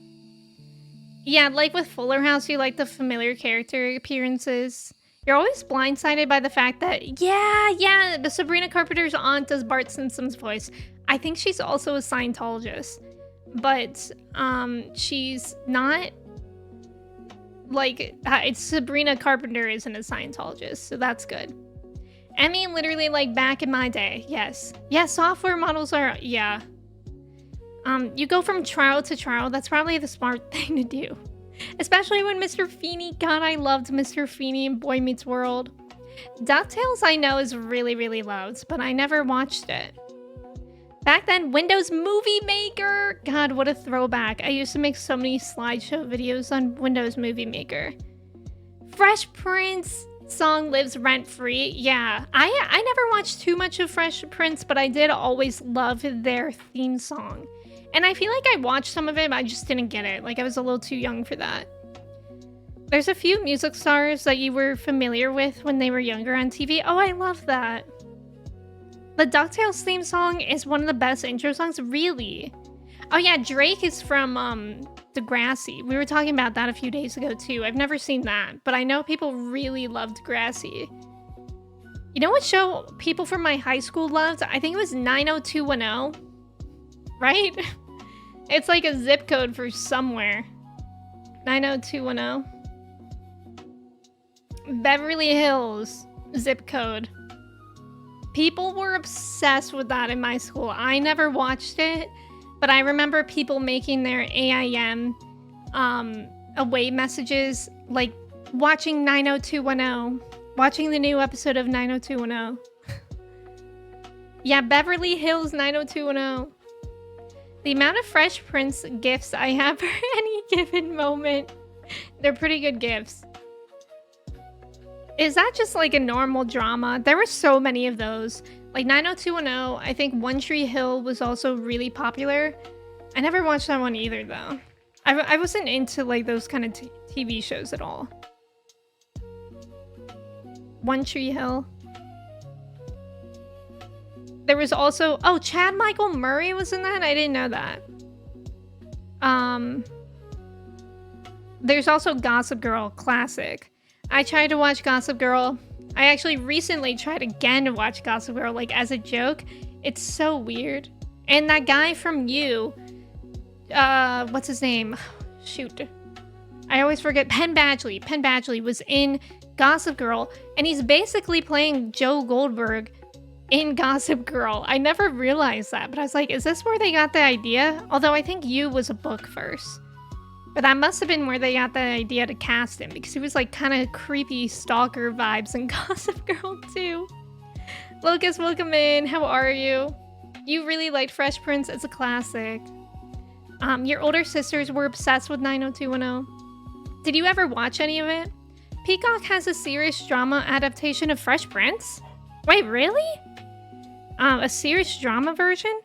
Yeah, like with Fuller House, you like the familiar character appearances. You're always blindsided by the fact that, yeah, the Sabrina Carpenter's aunt does Bart Simpson's voice. I think she's also a Scientologist. But, she's not, like, it's Sabrina Carpenter isn't a Scientologist, so that's good. Emme, literally, like, back in my day, yes. Yeah, software models are, yeah. You go from trial to trial, that's probably the smart thing to do. Especially when Mr. Feeney, God, I loved Mr. Feeney in Boy Meets World. DuckTales I know is really, really loved, but I never watched it. Back then, Windows Movie Maker. God, what a throwback. I used to make so many slideshow videos on Windows Movie Maker. Fresh Prince song lives rent-free. Yeah, I never watched too much of Fresh Prince, but I did always love their theme song. And I feel like I watched some of it, but I just didn't get it. Like, I was a little too young for that. There's a few music stars that you were familiar with when they were younger on TV. Oh, I love that. The DuckTales theme song is one of the best intro songs. Really? Oh yeah, Drake is from Degrassi. We were talking about that a few days ago too. I've never seen that, but I know people really loved Degrassi. You know what show people from my high school loved? I think it was 90210. Right? It's like a zip code for somewhere. 90210. Beverly Hills zip code. People were obsessed with that in my school. I never watched it, but I remember people making their AIM away messages, like watching 90210, watching the new episode of 90210. Yeah, Beverly Hills 90210. The amount of Fresh Prince gifts I have for any given moment, they're pretty good gifts. Is that just like a normal drama? There were so many of those. Like 90210, I think One Tree Hill was also really popular. I never watched that one either though. I wasn't into like those kind of TV shows at all. One Tree Hill. There was also, oh, Chad Michael Murray was in that? I didn't know that. There's also Gossip Girl, classic. I tried to watch Gossip Girl. I actually recently tried again to watch Gossip Girl, like as a joke. It's so weird. And that guy from You, what's his name? Shoot. I always forget. Penn Badgley. Penn Badgley was in Gossip Girl, and he's basically playing Joe Goldberg in Gossip Girl. I never realized that, but I was like, is this where they got the idea? Although I think You was a book first. But that must have been where they got the idea to cast him, because he was like kind of creepy stalker vibes in Gossip Girl too. Lucas, welcome in. How are you? You really liked Fresh Prince. It's a classic. Your older sisters were obsessed with 90210. Did you ever watch any of it? Peacock has a serious drama adaptation of Fresh Prince? Wait, really? A serious drama version?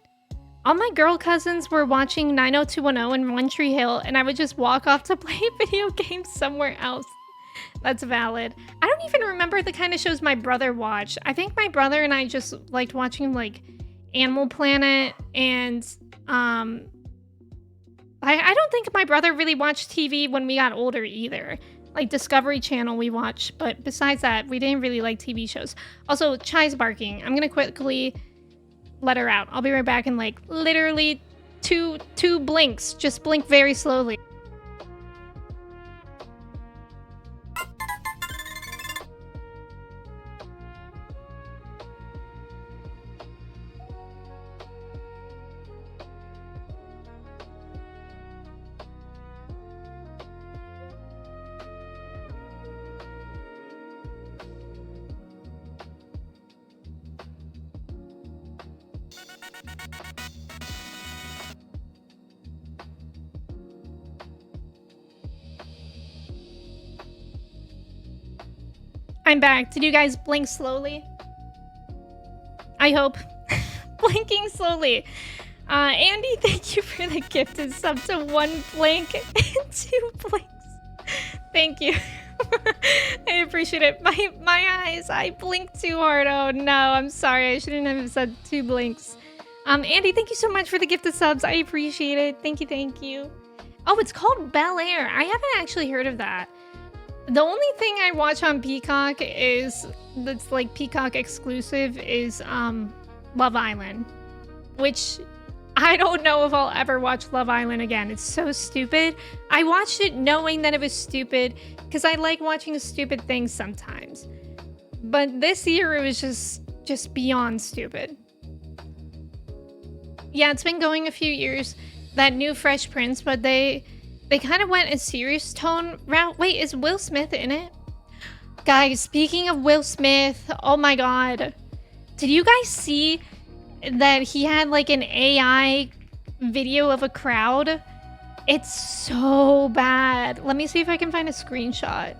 All my girl cousins were watching 90210 and One Tree Hill, and I would just walk off to play video games somewhere else. That's valid. I don't even remember the kind of shows my brother watched. I think my brother and I just liked watching like Animal Planet, and I don't think my brother really watched TV when we got older either. Like Discovery Channel we watched, but besides that, we didn't really like TV shows. Also, Chai's barking. I'm gonna quickly let her out. I'll be right back in like literally two blinks. Just blink very slowly. I'm back. Did you guys blink slowly? I hope. Blinking slowly. Andy, thank you for the gifted sub to 1 blink and 2 blinks. Thank you. I appreciate it. My eyes, I blinked too hard. Oh no, I'm sorry. I shouldn't have said 2 blinks. Andy, thank you so much for the gifted subs. I appreciate it. Thank you, thank you. Oh, it's called Bel Air. I haven't actually heard of that. The only thing I watch on Peacock that's like Peacock exclusive is Love Island, which I don't know if I'll ever watch Love Island again. It's so stupid. I watched it knowing that it was stupid because I like watching stupid things sometimes. But this year it was just beyond stupid. Yeah, it's been going a few years, that new Fresh Prince, but they kind of went a serious tone route. Wait, is Will Smith in it? Guys, speaking of Will Smith, oh my god. Did you guys see that he had like an AI video of a crowd? It's so bad. Let me see if I can find a screenshot.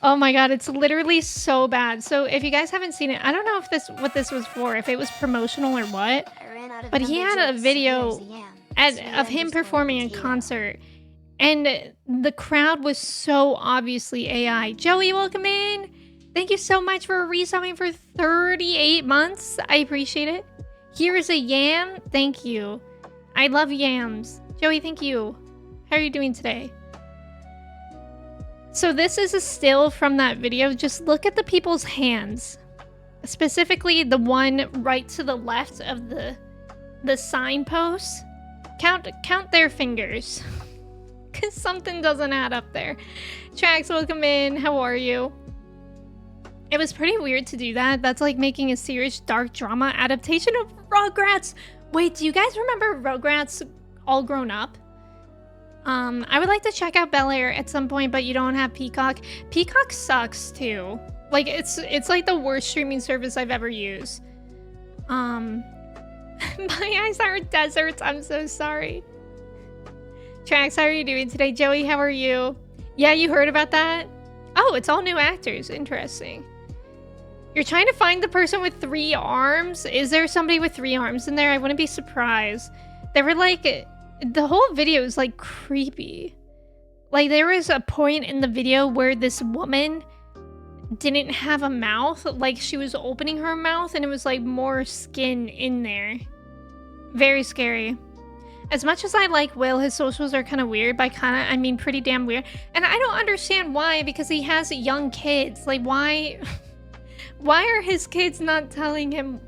Oh my god, it's literally so bad. So if you guys haven't seen it, I don't know if what this was for, if it was promotional or what, but he had a video of him performing a concert, and the crowd was so obviously AI. Joey, welcome in. Thank you so much for resubbing for 38 months. I appreciate it. Here is a yam. Thank you. I love yams. Joey, thank you. How are you doing today? So this is a still from that video. Just look at the people's hands. Specifically the one right to the left of the signpost. Count their fingers. Because something doesn't add up there. Trax, welcome in. How are you? It was pretty weird to do that. That's like making a serious dark drama adaptation of Rugrats. Wait, do you guys remember Rugrats All Grown Up? I would like to check out Bel Air at some point, but you don't have Peacock. Peacock sucks too. Like it's like the worst streaming service I've ever used. My eyes are deserts. I'm so sorry. Trax, how are you doing today? Joey, how are you? Yeah, you heard about that? Oh, it's all new actors. Interesting. You're trying to find the person with 3 arms? Is there somebody with 3 arms in there? I wouldn't be surprised. They were like, the whole video is like creepy. Like there was a point in the video where this woman didn't have a mouth. Like she was opening her mouth and it was like more skin in there. Very scary. As much as I like Will, his socials are kind of weird. By kind of, I mean pretty damn weird. And I don't understand why, because he has young kids. Like why are his kids not telling him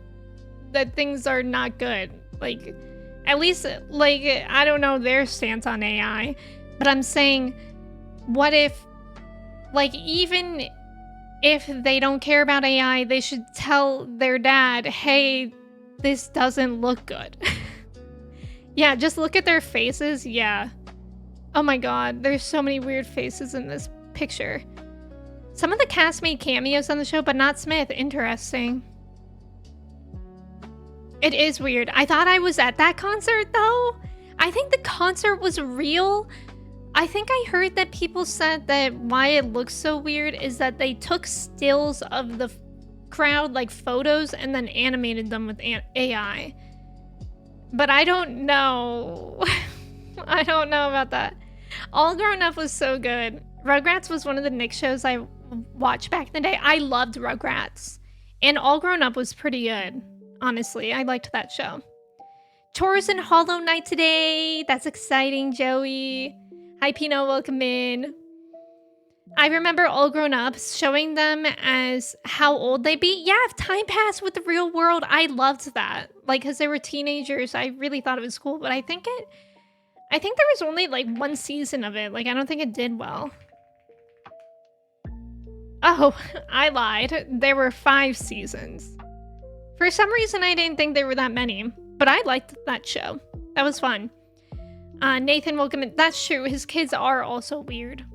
that things are not good? Like, at least, like, I don't know their stance on AI, but I'm saying, what if, like, even if they don't care about AI, they should tell their dad, hey, this doesn't look good. Yeah, just look at their faces. Yeah. Oh my god, there's so many weird faces in this picture. Some of the cast made cameos on the show, but not Smith. Interesting. It is weird. I thought I was at that concert, though. I think the concert was real. I think I heard that people said that why it looks so weird is that they took stills of the crowd, like photos, and then animated them with AI. But I don't know. I don't know about that. All Grown Up was so good. Rugrats was one of the Nick shows I watched back in the day. I loved Rugrats. And All Grown Up was pretty good. Honestly, I liked that show. Chores and Hollow Knight today. That's exciting, Joey. Hi, Pino. Welcome in. I remember All Grown Up showing them as how old they'd be. Yeah, if time passed with the real world, I loved that. Like, because they were teenagers, I really thought it was cool. But I think there was only like 1 season of it. Like, I don't think it did well. Oh, I lied. There were 5 seasons. For some reason, I didn't think there were that many, but I liked that show. That was fun. Nathan, welcome in. That's true. His kids are also weird.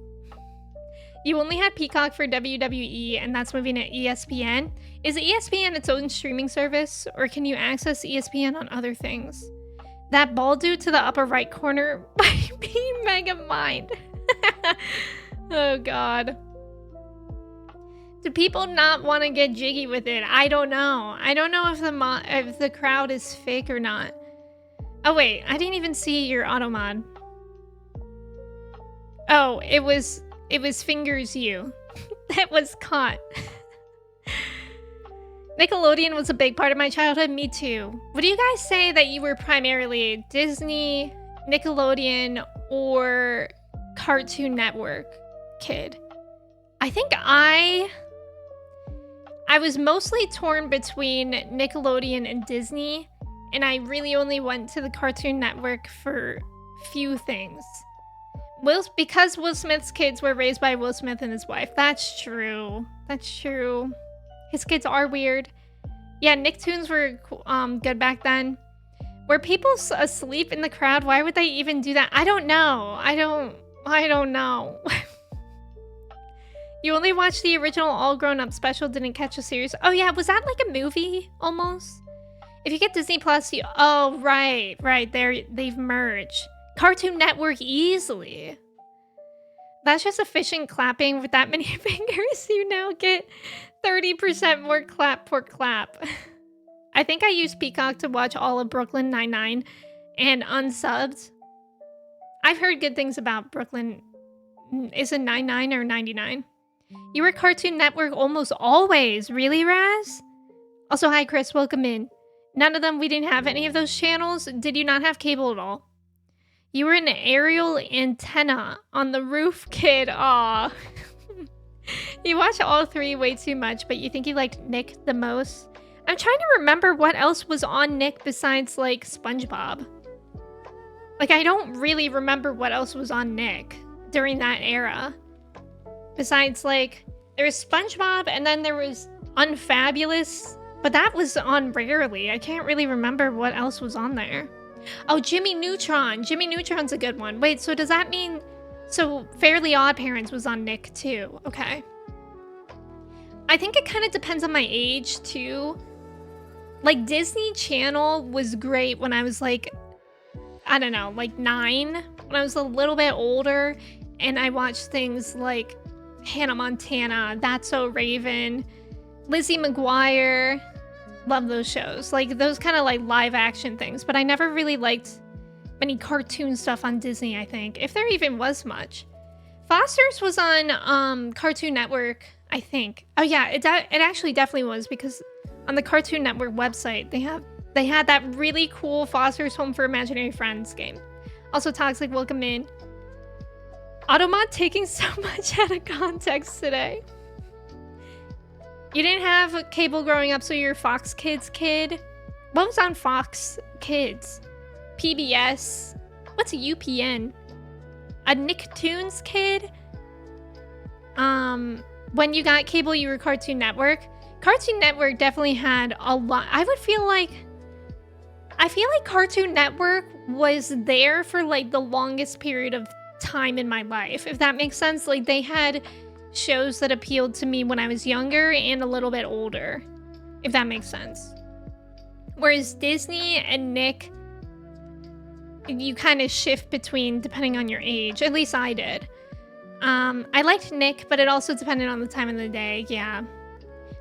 You only had Peacock for WWE, and that's moving to ESPN. Is ESPN its own streaming service, or can you access ESPN on other things? That bald dude to the upper right corner might be Megamind. Oh, God. Do people not want to get jiggy with it? I don't know. I don't know if the crowd is fake or not. Oh, wait. I didn't even see your auto mod. Oh, it was Fingers You. That was caught. Nickelodeon was a big part of my childhood. Me too. Would you guys say that you were primarily Disney, Nickelodeon, or Cartoon Network kid? I think I was mostly torn between Nickelodeon and Disney, and I really only went to the Cartoon Network for few things. Because Will Smith's kids were raised by Will Smith and his wife. That's true. That's true. His kids are weird. Yeah, Nicktoons were good back then. Were people asleep in the crowd? Why would they even do that? I don't know. I don't know. You only watched the original All Grown Up special, didn't catch a series. Oh yeah, was that like a movie almost? If you get Disney Plus, oh right, they've merged. Cartoon Network easily. That's just efficient clapping with that many fingers. You now get 30% more clap for clap. I think I used Peacock to watch all of Brooklyn Nine-Nine and unsubbed. I've heard good things about Brooklyn. Is it 99 or 99? You were Cartoon Network almost always. Really, Raz? Also, hi, Chris. Welcome in. None of them, we didn't have any of those channels. Did you not have cable at all? You were an aerial antenna on the roof, kid. Aw. You watch all three way too much, but you think you liked Nick the most? I'm trying to remember what else was on Nick besides, like, SpongeBob. Like, I don't really remember what else was on Nick during that era. Besides, like, there was SpongeBob, and then there was Unfabulous, but that was on rarely. I can't really remember what else was on there. Oh, Jimmy Neutron. Jimmy Neutron's a good one. Wait, so does that mean... So, Fairly Odd Parents was on Nick, too. Okay. I think it kind of depends on my age, too. Like, Disney Channel was great when I was, like... I don't know, like 9. When I was a little bit older, and I watched things like Hannah Montana, That's So Raven, Lizzie McGuire. Love those shows. Like, those kind of like live action things. But I never really liked many cartoon stuff on Disney, I think. If there even was much. Foster's was on Cartoon Network, I think. Oh yeah, it actually definitely was, because on the Cartoon Network website, they had that really cool Foster's Home for Imaginary Friends game. Also, Toxic, welcome in. Automod taking so much out of context today. You didn't have cable growing up, so you're a Fox Kids kid? What was on Fox Kids? PBS? What's a UPN? A Nicktoons kid? When you got cable, you were Cartoon Network. Cartoon Network definitely had a lot. I feel like Cartoon Network was there for like the longest period of time in my life, if that makes sense. Like, they had shows that appealed to me when I was younger and a little bit older, if that makes sense. Whereas Disney and Nick, you kind of shift between depending on your age. At least I did. I liked Nick, but it also depended on the time of the day. Yeah.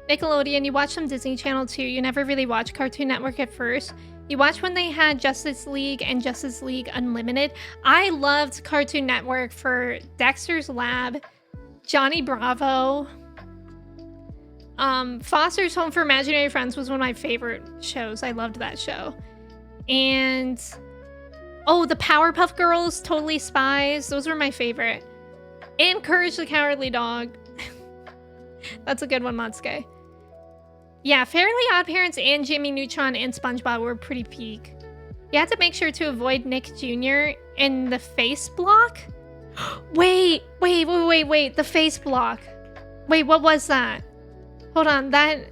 Nickelodeon, you watched some Disney Channel too. You never really watched Cartoon Network at first. You watched when they had Justice League and Justice League Unlimited. I loved Cartoon Network for Dexter's Lab, Johnny Bravo. Foster's Home for Imaginary Friends was one of my favorite shows. I loved that show. And oh, the Powerpuff Girls, Totally Spies. Those were my favorite. And Courage the Cowardly Dog. That's a good one, Matsuke. Yeah, Fairly Odd Parents and Jimmy Neutron and SpongeBob were pretty peak. You had to make sure to avoid Nick Jr. and the face block. Wait. The face block. Wait, what was that? Hold on, that...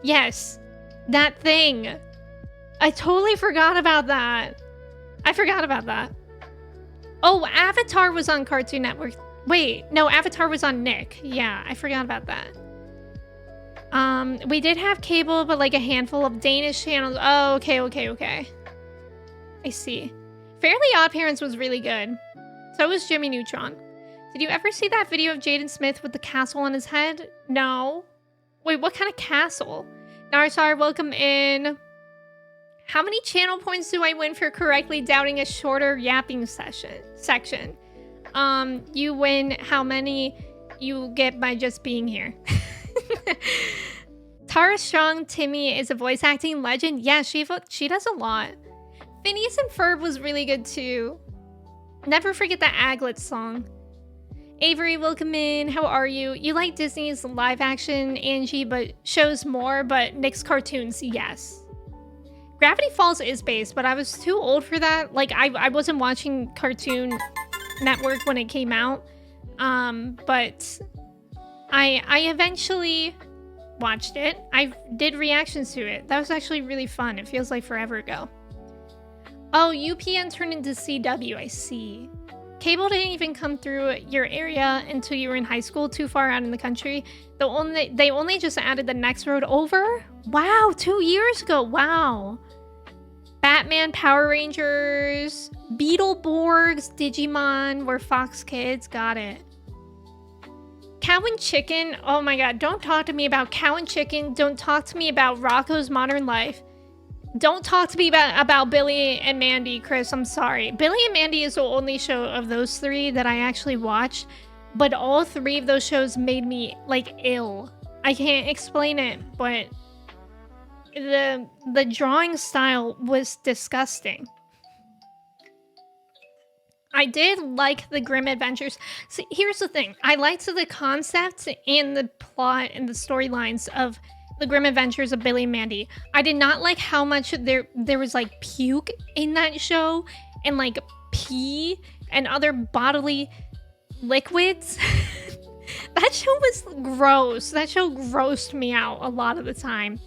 Yes, that thing. I totally forgot about that. Oh, Avatar was on Cartoon Network. Wait, no, Avatar was on Nick. Yeah, I forgot about that. We did have cable, but like a handful of Danish channels. Oh, okay. I see. Fairly Odd Parents was really good. So was Jimmy Neutron. Did you ever see that video of Jaden Smith with the castle on his head? No. Wait, what kind of castle? Narsar, welcome in. How many channel points do I win for correctly doubting a shorter yapping section? You win how many you get by just being here. Tara Strong Timmy is a voice acting legend. Yeah, she does a lot. Phineas and Ferb was really good too. Never forget the Aglet song. Avery, welcome in. How are you? You like Disney's live action, Angie, but shows more, but Nick's cartoons, yes. Gravity Falls is based, but I was too old for that. Like, I wasn't watching Cartoon Network when it came out. But I eventually watched it. I did reactions to it. That was actually really fun. It feels like forever ago. Oh, UPN turned into CW, I see. Cable didn't even come through your area until you were in high school, too far out in the country. They only just added the next road over? Wow, 2 years ago. Wow. Batman, Power Rangers, Beetleborgs, Digimon were Fox Kids. Got it. Cow and Chicken. Oh my god, don't talk to me about Cow and Chicken. Don't talk to me about Rocco's Modern Life. Don't talk to me about Billy and Mandy, Chris. I'm sorry. Billy and Mandy is the only show of those three that I actually watched, but all three of those shows made me, like, ill. I can't explain it, but the drawing style was disgusting. I did like the Grim Adventures. See, here's the thing. I liked the concept and the plot and the storylines of the Grim Adventures of Billy and Mandy. I did not like how much there was like puke in that show and like pee and other bodily liquids. That show was gross. That show grossed me out a lot of the time.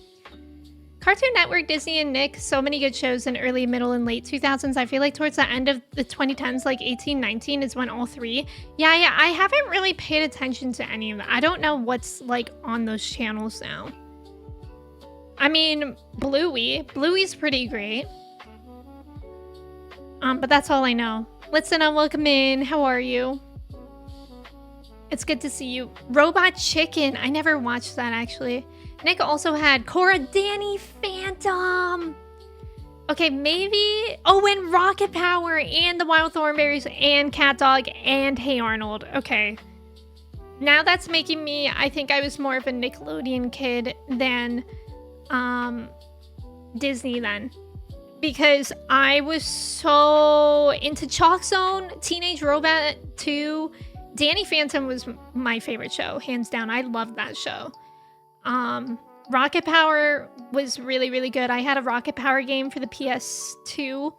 Cartoon Network, Disney, and Nick, so many good shows in early, middle, and late 2000s. I feel like towards the end of the 2010s, like 18, 19 is when all three. Yeah, I haven't really paid attention to any of that. I don't know what's like on those channels now. I mean, Bluey's pretty great. But that's all I know. Listen, welcome in. How are you? It's good to see you. Robot Chicken. I never watched that, actually. Nick also had Cora, Danny, Phantom. Okay, maybe... Oh, and Rocket Power, and the Wild Thornberrys, and Cat Dog, and Hey Arnold. Okay. Now that's making me... I think I was more of a Nickelodeon kid than Disney then. Because I was so into Chalk Zone, Teenage Robot 2. Danny Phantom was my favorite show, hands down. I loved that show. Rocket Power was really, really good. I had a Rocket Power game for the PS2.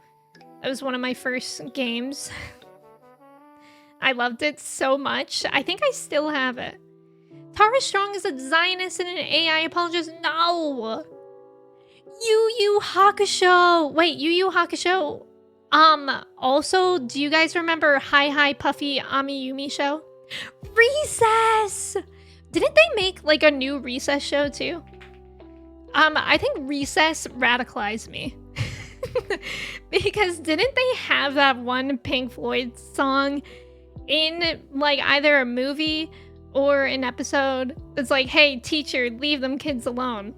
That was one of my first games. I loved it so much. I think I still have it. Tara Strong is a Zionist and an AI apologist. No! Yu Yu Hakusho! Wait, Yu Yu Hakusho? Also, do you guys remember Hi Hi Puffy Amiyumi show? Recess! Didn't they make like a new Recess show too? I think Recess radicalized me. Because didn't they have that one Pink Floyd song in like either a movie or an episode that's like, hey teacher, leave them kids alone?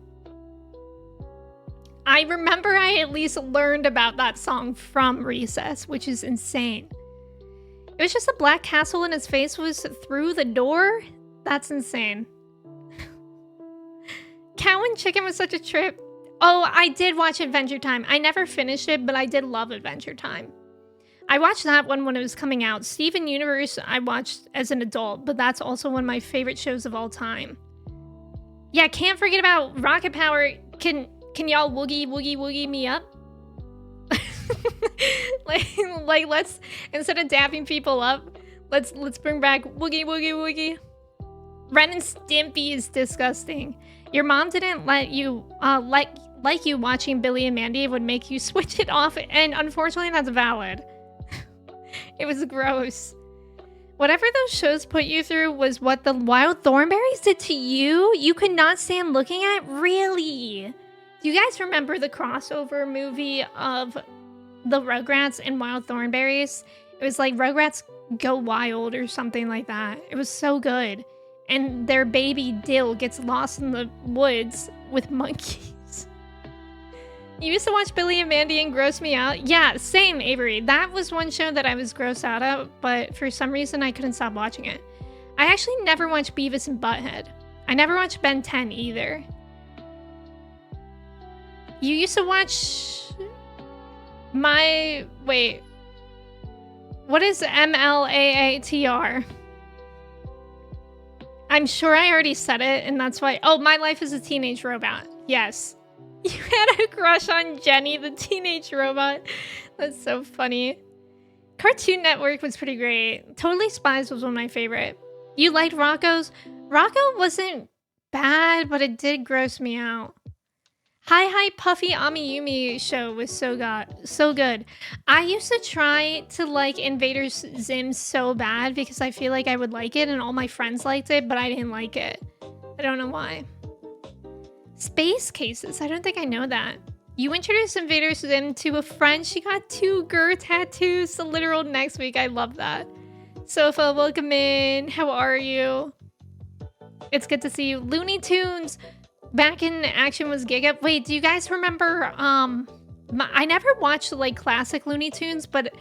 I remember I at least learned about that song from Recess, which is insane. It was just a black castle and his face was through the door? That's insane. Cow and Chicken was such a trip. Oh, I did watch Adventure Time. I never finished it, but I did love Adventure Time. I watched that one when it was coming out. Steven Universe I watched as an adult, but that's also one of my favorite shows of all time. Yeah, can't forget about Rocket Power. Can y'all woogie me up? like let's, instead of dapping people up, let's bring back woogie. Ren and Stimpy is disgusting. Your mom didn't let you like you watching Billy and Mandy would make you switch it off, and unfortunately that's valid. It was gross. Whatever those shows put you through was what the Wild Thornberrys did to you? You could not stand looking at? Really? Do you guys remember the crossover movie of the Rugrats and Wild Thornberrys? It was like Rugrats Go Wild or something like that. It was so good. And their baby Dill gets lost in the woods with monkeys. You used to watch Billy and Mandy and gross me out? Yeah, same, Avery. That was one show that I was grossed out of, but for some reason I couldn't stop watching it. I actually never watched Beavis and Butthead. I never watched Ben 10 either. You used to watch wait. What is MLAATR? I'm sure I already said it, and that's why. Oh, My Life as a Teenage Robot. Yes. You had a crush on Jenny, the teenage robot. That's so funny. Cartoon Network was pretty great. Totally Spies was one of my favorite. You liked Rocco's? Rocco wasn't bad, but it did gross me out. Hi Hi Puffy Amiyumi show was so good. I used to try to like Invader Zim so bad because I feel like I would like it and all my friends liked it, but I didn't like it. I don't know why. Space Cases. I don't think I know that. You introduced Invader Zim to a friend. She got 2 Gur tattoos. The literal next week. I love that. Sofa, welcome in. How are you? It's good to see you. Looney Tunes back in action was Giga. Wait, do you guys remember? I never watched like classic Looney Tunes, but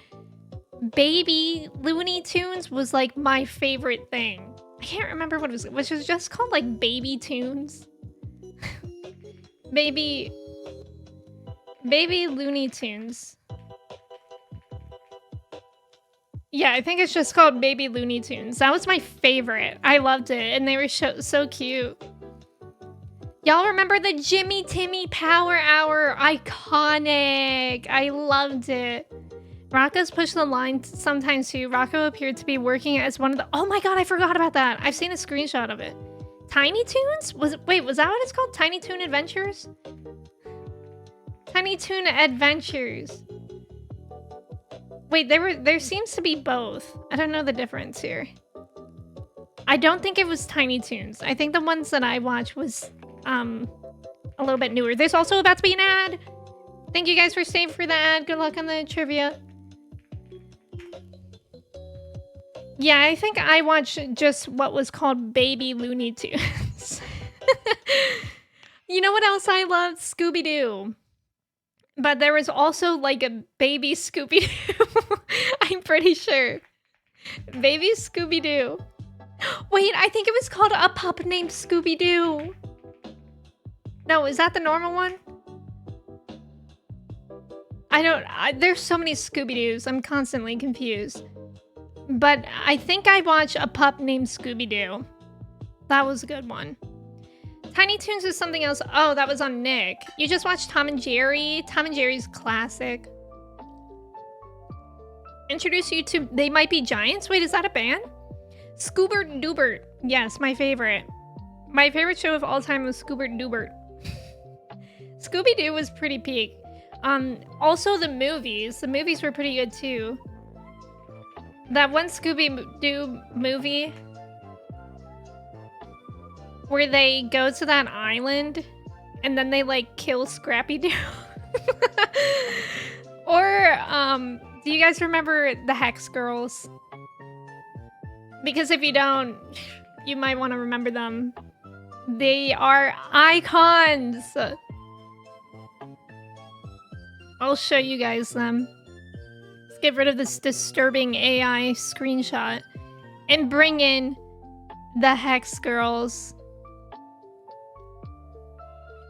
Baby Looney Tunes was like my favorite thing. I can't remember what it was, which was just called like Baby Tunes. Baby Looney Tunes. Yeah, I think it's just called Baby Looney Tunes. That was my favorite. I loved it, and they were so cute. Y'all remember the Jimmy Timmy Power Hour? Iconic. I loved it. Rocco's pushed the line sometimes too. Rocco appeared to be working as one of the... Oh my god, I forgot about that. I've seen a screenshot of it. Tiny Toons? Wait, was that what it's called? Tiny Toon Adventures? Tiny Toon Adventures. Wait, there seems to be both. I don't know the difference here. I don't think it was Tiny Toons. I think the ones that I watched was a little bit newer. There's also about to be an ad. Thank you guys for staying for the ad. Good luck on the trivia. Yeah, I think I watched just what was called Baby Looney Tunes. You know what else I loved? Scooby-Doo. But there was also like a baby Scooby-Doo. I'm pretty sure. Baby Scooby-Doo. Wait, I think it was called A Pup Named Scooby-Doo. No, is that the normal one? There's so many Scooby-Doos. I'm constantly confused. But I think I watched A Pup Named Scooby-Doo. That was a good one. Tiny Toons is something else. Oh, that was on Nick. You just watched Tom and Jerry. Tom and Jerry's classic. Introduce you to They Might Be Giants. Wait, is that a band? Scoobert Doobert. Yes, my favorite. My favorite show of all time was Scoobert Doobert. Scooby-Doo was pretty peak. Also the movies. The movies were pretty good too. That one Scooby-Doo movie where they go to that island and then they like kill Scrappy-Doo. Or do you guys remember the Hex Girls? Because if you don't, you might want to remember them. They are icons. I'll show you guys them. Let's get rid of this disturbing AI screenshot and bring in the Hex Girls.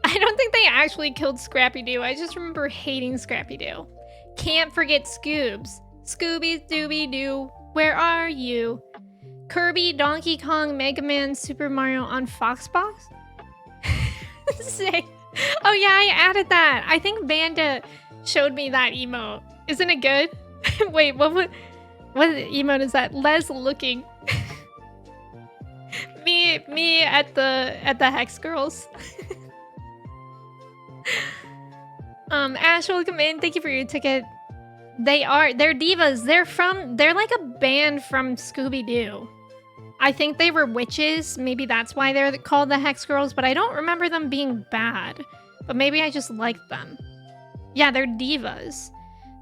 I don't think they actually killed Scrappy-Doo. I just remember hating Scrappy-Doo. Can't forget Scoobs. Scooby-Dooby-Doo, where are you? Kirby, Donkey Kong, Mega Man, Super Mario on Foxbox? Oh yeah, I added that. I think Vanda showed me that emote. Isn't it good? Wait, what emote is that? Les looking. me at the Hex Girls. Ash, welcome in. Thank you for your ticket. They're divas. They're like a band from Scooby-Doo. I think they were witches. Maybe that's why they're called the Hex Girls, but I don't remember them being bad. But maybe I just liked them. Yeah, they're divas.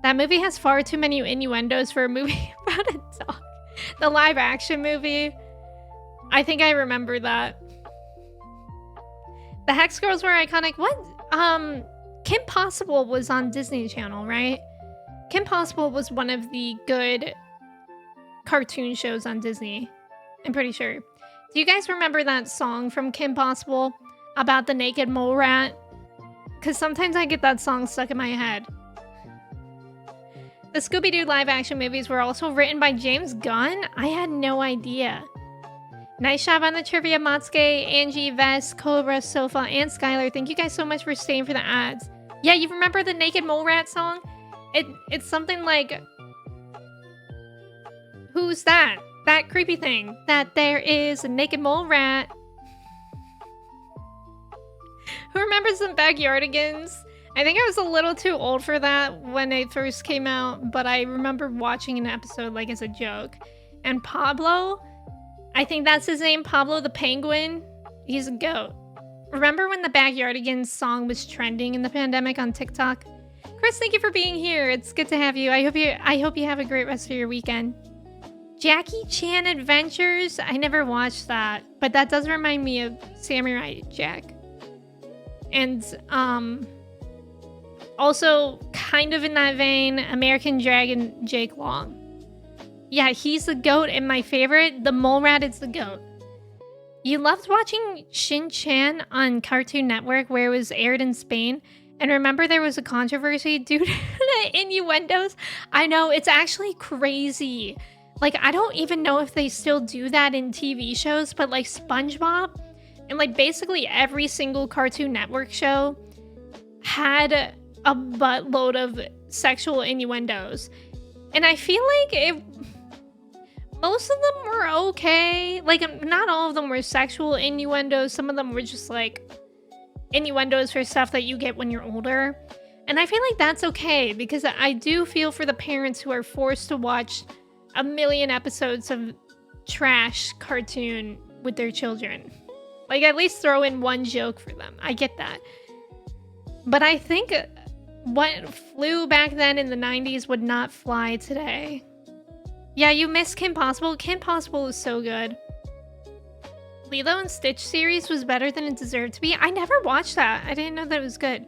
That movie has far too many innuendos for a movie about a dog. The live action movie. I think I remember that. The Hex Girls were iconic. What? Kim Possible was on Disney Channel, right? Kim Possible was one of the good cartoon shows on Disney. I'm pretty sure. Do you guys remember that song from Kim Possible about the naked mole rat? Because sometimes I get that song stuck in my head. The Scooby-Doo live-action movies were also written by James Gunn? I had no idea. Nice job on the trivia, Matsuke, Angie, Vest, Cobra, Sofa, and Skylar. Thank you guys so much for staying for the ads. Yeah, you remember the Naked Mole Rat song? It's something like... Who's that? That creepy thing. That there is a naked mole rat. Who remembers the Backyardigans? I think I was a little too old for that when it first came out, but I remember watching an episode like as a joke. And Pablo, I think that's his name, Pablo the Penguin. He's a goat. Remember when the Backyardigans song was trending in the pandemic on TikTok? Chris, thank you for being here. It's good to have you. I hope you have a great rest of your weekend. Jackie Chan Adventures? I never watched that, but that does remind me of Samurai Jack. And also kind of in that vein, American Dragon Jake Long. Yeah, he's the goat, and my favorite, the mole rat, is the goat. You loved watching Shin-Chan on Cartoon Network where it was aired in Spain. And remember there was a controversy due to the innuendos? I know, it's actually crazy. Like, I don't even know if they still do that in TV shows, but like SpongeBob and like basically every single Cartoon Network show had a buttload of sexual innuendos. And I feel like most of them were okay. Like, not all of them were sexual innuendos. Some of them were just like innuendos for stuff that you get when you're older. And I feel like that's okay because I do feel for the parents who are forced to watch a million episodes of trash cartoon with their children. Like, at least throw in one joke for them. I get that. But I think what flew back then in the 90s would not fly today. Yeah, you missed Kim Possible. Kim Possible was so good. Lilo and Stitch series was better than it deserved to be. I never watched that. I didn't know that it was good.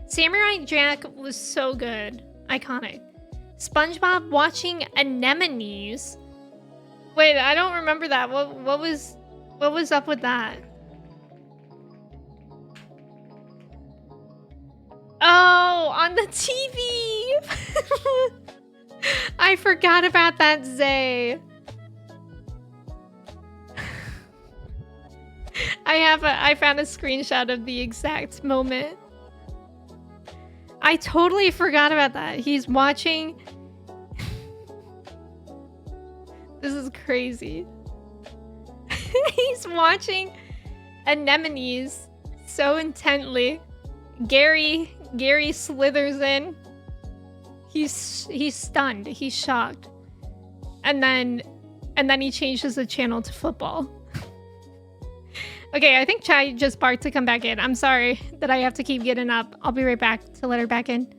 Samurai Jack was so good. Iconic. SpongeBob watching anemones. Wait, I don't remember that. What was up with that? Oh, on the TV. I forgot about that, Zay. I found a screenshot of the exact moment. I totally forgot about that. He's watching. This is crazy. He's watching anemones so intently. Gary slithers in. He's stunned. He's shocked. And then he changes the channel to football. Okay, I think Chai just barked to come back in. I'm sorry that I have to keep getting up. I'll be right back to let her back in.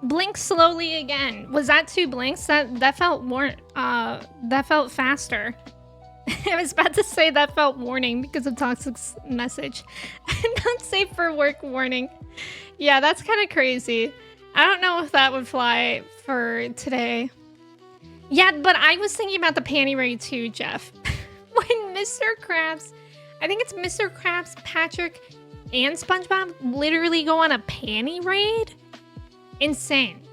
Blink slowly again. Was that 2 blinks? That felt more that felt faster. I was about to say that felt warning because of Toxic's message. Not safe for work warning. Yeah, that's kind of crazy. I don't know if that would fly for today. Yeah, but I was thinking about the panty raid too, Jeff. When Mr. Krabs, I think it's Mr. Krabs, Patrick, and SpongeBob literally go on a panty raid. Insane.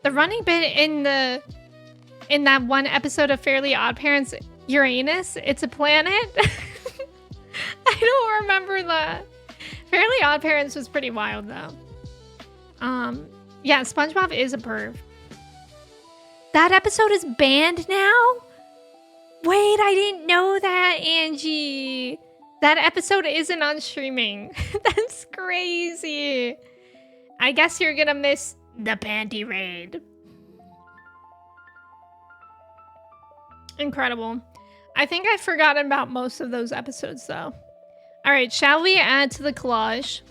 The running bit in that one episode of Fairly Odd Parents, Uranus, it's a planet. I don't remember that. Fairly Odd Parents was pretty wild though. Yeah, SpongeBob is a perv. That episode is banned now? Wait, I didn't know that, Angie. That episode isn't on streaming. That's crazy. I guess you're gonna miss the panty raid. Incredible. I think I've forgotten about most of those episodes though. Alright, shall we add to the collage?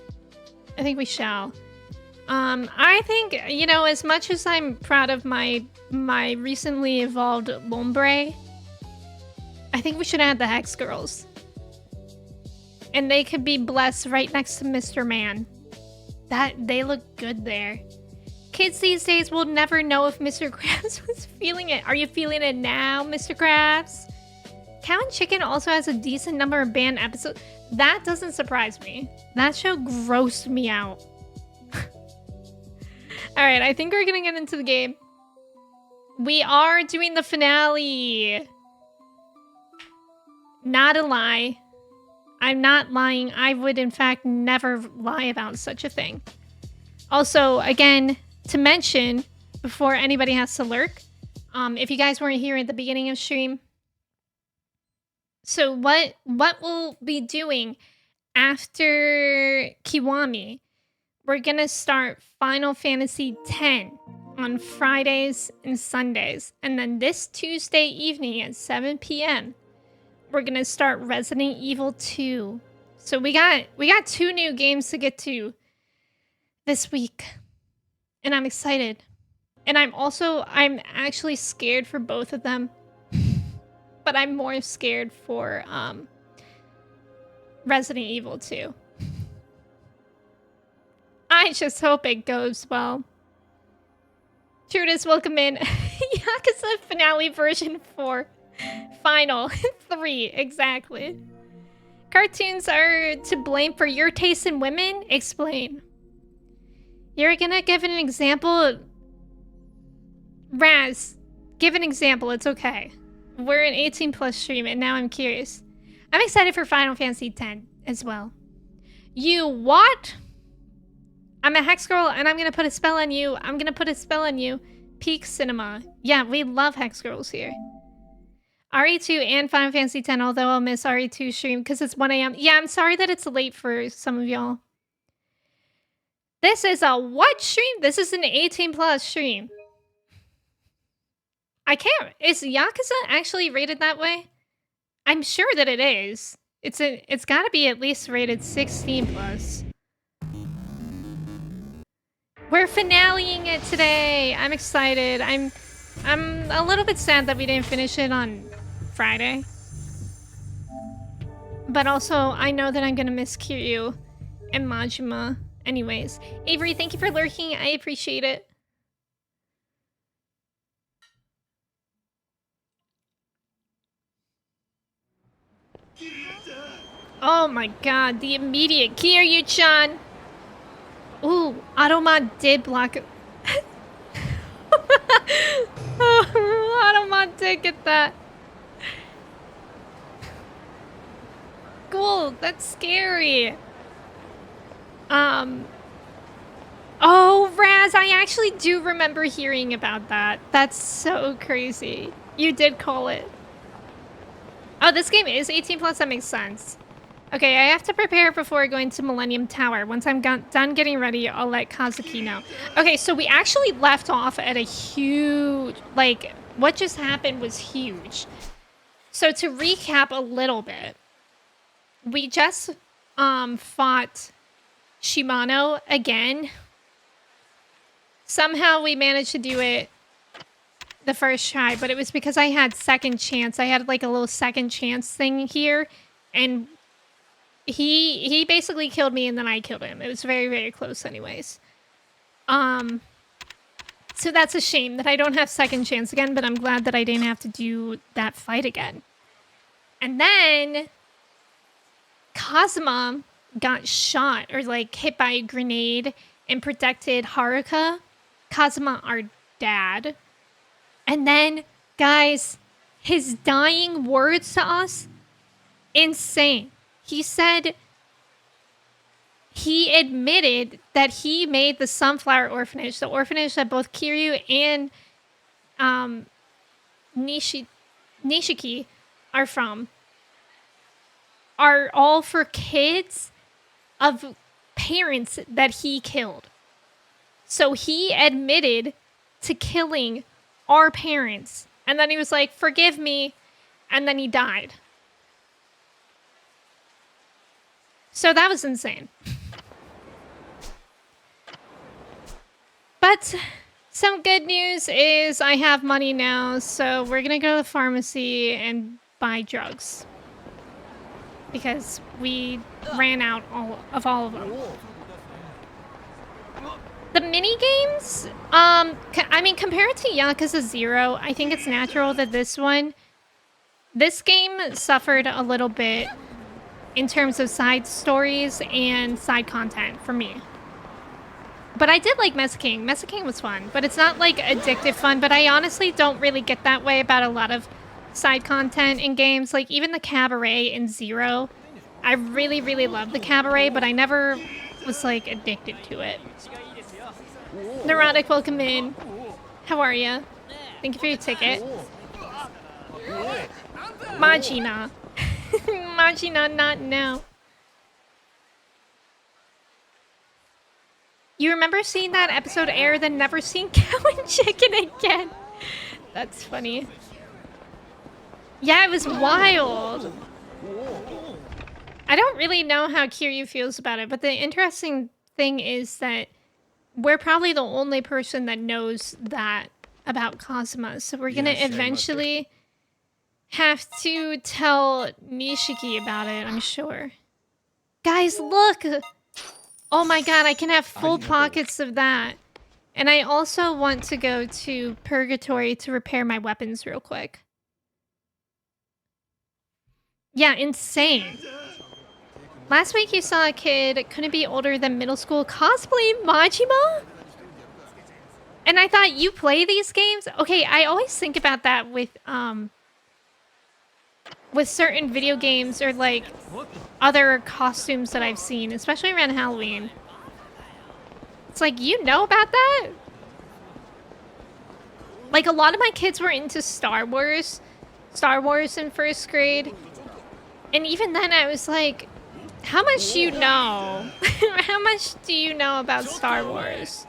I think we shall. I think, you know, as much as I'm proud of my recently evolved Lombre, I think we should add the Hex Girls. And they could be blessed right next to Mr. Man. They look good there. Kids these days will never know if Mr. Krabs was feeling it. Are you feeling it now, Mr. Krabs? Cow and Chicken also has a decent number of banned episodes. That doesn't surprise me. That show grossed me out. Alright, I think we're gonna get into the game. We are doing the finale. Not a lie. I'm not lying. I would, in fact, never lie about such a thing. Also, again, to mention, before anybody has to lurk, if you guys weren't here at the beginning of stream, so what we'll be doing after Kiwami, we're gonna start Final Fantasy X on Fridays and Sundays, and then this Tuesday evening at 7 p.m. we're gonna start Resident Evil 2. So we got 2 new games to get to this week, and I'm excited. And I'm actually scared for both of them, but I'm more scared for Resident Evil 2. I just hope it goes well. Trudas, welcome in. Yakuza Finale version 4. Final 3, exactly. Cartoons are to blame for your taste in women? Explain. You're gonna give an example? Raz, give an example, it's okay. We're an 18 plus stream and now I'm curious. I'm excited for Final Fantasy X as well. You what? I'm a hex girl and I'm gonna put a spell on you. I'm gonna put a spell on you. Peak Cinema. Yeah, we love hex girls here. RE2 and Final Fantasy X, although I'll miss RE2 stream because it's 1 a.m. Yeah, I'm sorry that it's late for some of y'all. This is a what stream? This is an 18 plus stream. I can't. Is Yakuza actually rated that way? I'm sure that it is. It's got to be at least rated 16 plus. We're finaleing it today. I'm excited. I'm a little bit sad that we didn't finish it on Friday. But also, I know that I'm gonna miss Kiryu and Majima. Anyways, Avery, thank you for lurking. I appreciate it. Oh my god, the immediate Kiryu-chan. Ooh, Aroma did block it. Aroma did get that. Cool, that's scary. Oh, Raz, I actually do remember hearing about that. That's so crazy. You did call it. Oh, this game is 18 plus, that makes sense. Okay, I have to prepare before going to Millennium Tower. Once I'm done getting ready, I'll let Kazuki know. Okay, so we actually left off at a huge, like, what just happened was huge. So to recap a little bit, we just fought Shimano again. Somehow we managed to do it the first try, but it was because I had second chance. I had like a little second chance thing here, and he basically killed me and then I killed him. It was very, very close anyways. So that's a shame that I don't have second chance again, but I'm glad that I didn't have to do that fight again. And then Kazuma got shot or like hit by a grenade and protected Haruka, Kazuma, our dad. And then, guys, his dying words to us, insane. He said he admitted that he made the Sunflower Orphanage, the orphanage that both Kiryu and Nishiki are from, are all for kids of parents that he killed. So he admitted to killing our parents. And then he was like, forgive me. And then he died. So that was insane. But some good news is I have money now, so we're gonna go to the pharmacy and buy drugs. Because we ran out of all of them. The mini games, I mean, compared to Yakuza 0, I think it's natural that this game suffered a little bit in terms of side stories and side content for me. But I did like Mesa King. Mesa King was fun, but it's not like addictive fun, but I honestly don't really get that way about a lot of side content in games, like even the cabaret in Zero. I really, really love the cabaret, but I never was like addicted to it. Neurotic, welcome in. How are you? Thank you for your ticket. Majina. Majina, not now. You remember seeing that episode air, then never seeing Cow and Chicken again? That's funny. Yeah, it was wild. I don't really know how Kiryu feels about it, but the interesting thing is that we're probably the only person that knows that about Kazuma. So we're gonna eventually have to tell Nishiki about it, I'm sure. Guys, look! Oh my god, I can have full pockets of that. And I also want to go to Purgatory to repair my weapons real quick. Yeah, insane. Last week you saw a kid couldn't be older than middle school cosplay Majima? And I thought, you play these games? Okay, I always think about that with certain video games or like other costumes that I've seen, especially around Halloween. It's like, you know about that? Like, a lot of my kids were into Star Wars in first grade. And even then I was like, how much do you know? How much do you know about Star Wars?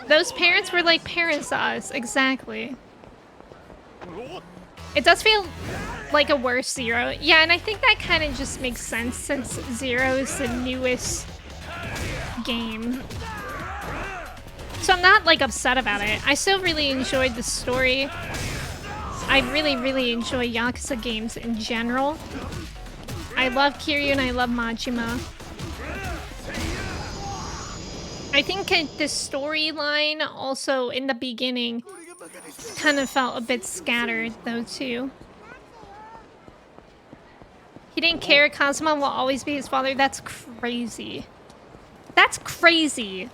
Those parents were like parents to us, exactly. It does feel like a worse Zero. Yeah, and I think that kind of just makes sense since Zero is the newest game. So I'm not like upset about it. I still really enjoyed the story. I really, really enjoy Yakuza games in general. I love Kiryu and I love Majima. I think the storyline also in the beginning kind of felt a bit scattered though too. He didn't care. Kazuma will always be his father. That's crazy. That's crazy.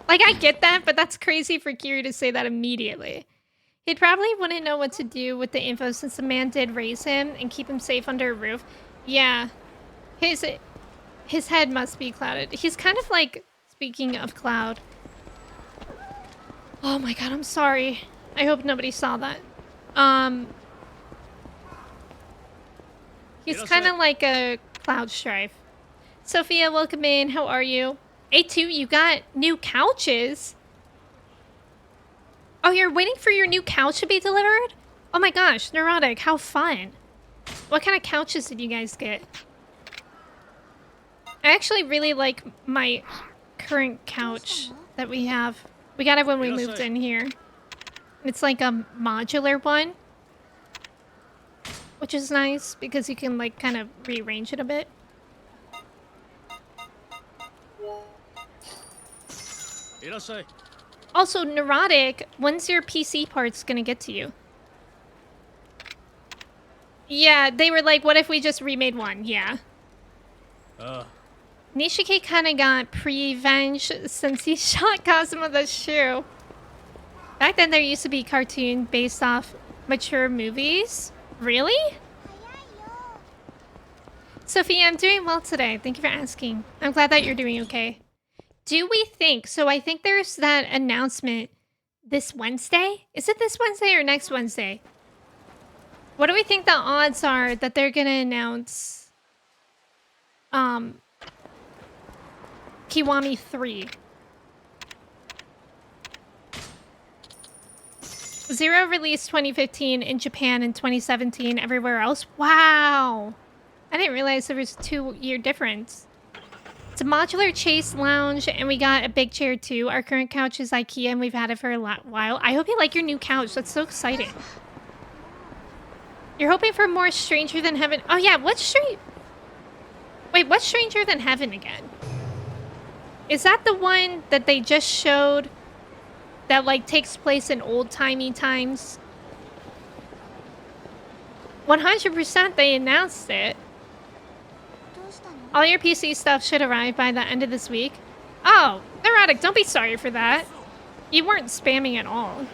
Like, I get that, but that's crazy for Kiryu to say that immediately. He probably wouldn't know what to do with the info since the man did raise him and keep him safe under a roof. Yeah. His head must be clouded. He's kind of like, speaking of Cloud. Oh my god, I'm sorry. I hope nobody saw that. He's kind of like a Cloud Strife. Sophia, welcome in. How are you? A2, you got new couches? Oh, you're waiting for your new couch to be delivered? Oh my gosh, Neurotic, how fun. What kind of couches did you guys get? I actually really like my current couch that we have. We got it when we moved in here. It's like a modular one, which is nice because you can like kind of rearrange it a bit. Also, Neurotic, when's your PC parts gonna get to you? Yeah, they were like, what if we just remade one? Yeah. Nishiki kind of got pre-venge since he shot Kazuma the shoe. Back then, there used to be cartoon based off mature movies. Really? Sophia, I'm doing well today. Thank you for asking. I'm glad that you're doing okay. Do we think... So I think there's that announcement this Wednesday. Is it this Wednesday or next Wednesday? What do we think the odds are that they're going to announce... Kiwami 3? Zero released 2015 in Japan and 2017 everywhere else. Wow! I didn't realize there was a 2-year difference. It's a modular chase lounge, and we got a big chair too. Our current couch is IKEA, and we've had it for a while. I hope you like your new couch. That's so exciting. You're hoping for more Stranger Than Heaven. Oh yeah, what's Stranger Than Heaven again? Is that the one that they just showed that like takes place in old-timey times? 100% they announced it. All your PC stuff should arrive by the end of this week. Oh, Neurotic, don't be sorry for that. You weren't spamming at all.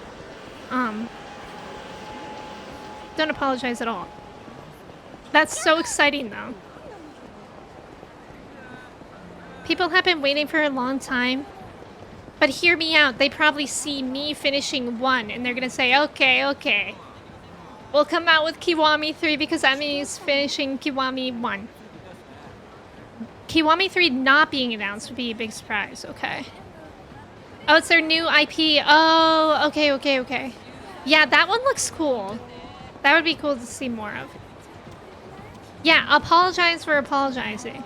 Don't apologize at all. That's so exciting, though. People have been waiting for a long time. But hear me out. They probably see me finishing 1, and they're gonna say, okay. We'll come out with Kiwami 3 because Emmy's finishing Kiwami 1. Kiwami 3 not being announced would be a big surprise. Okay. Oh, it's their new IP. Oh, okay. Yeah, that one looks cool. That would be cool to see more of. Yeah, apologize for apologizing.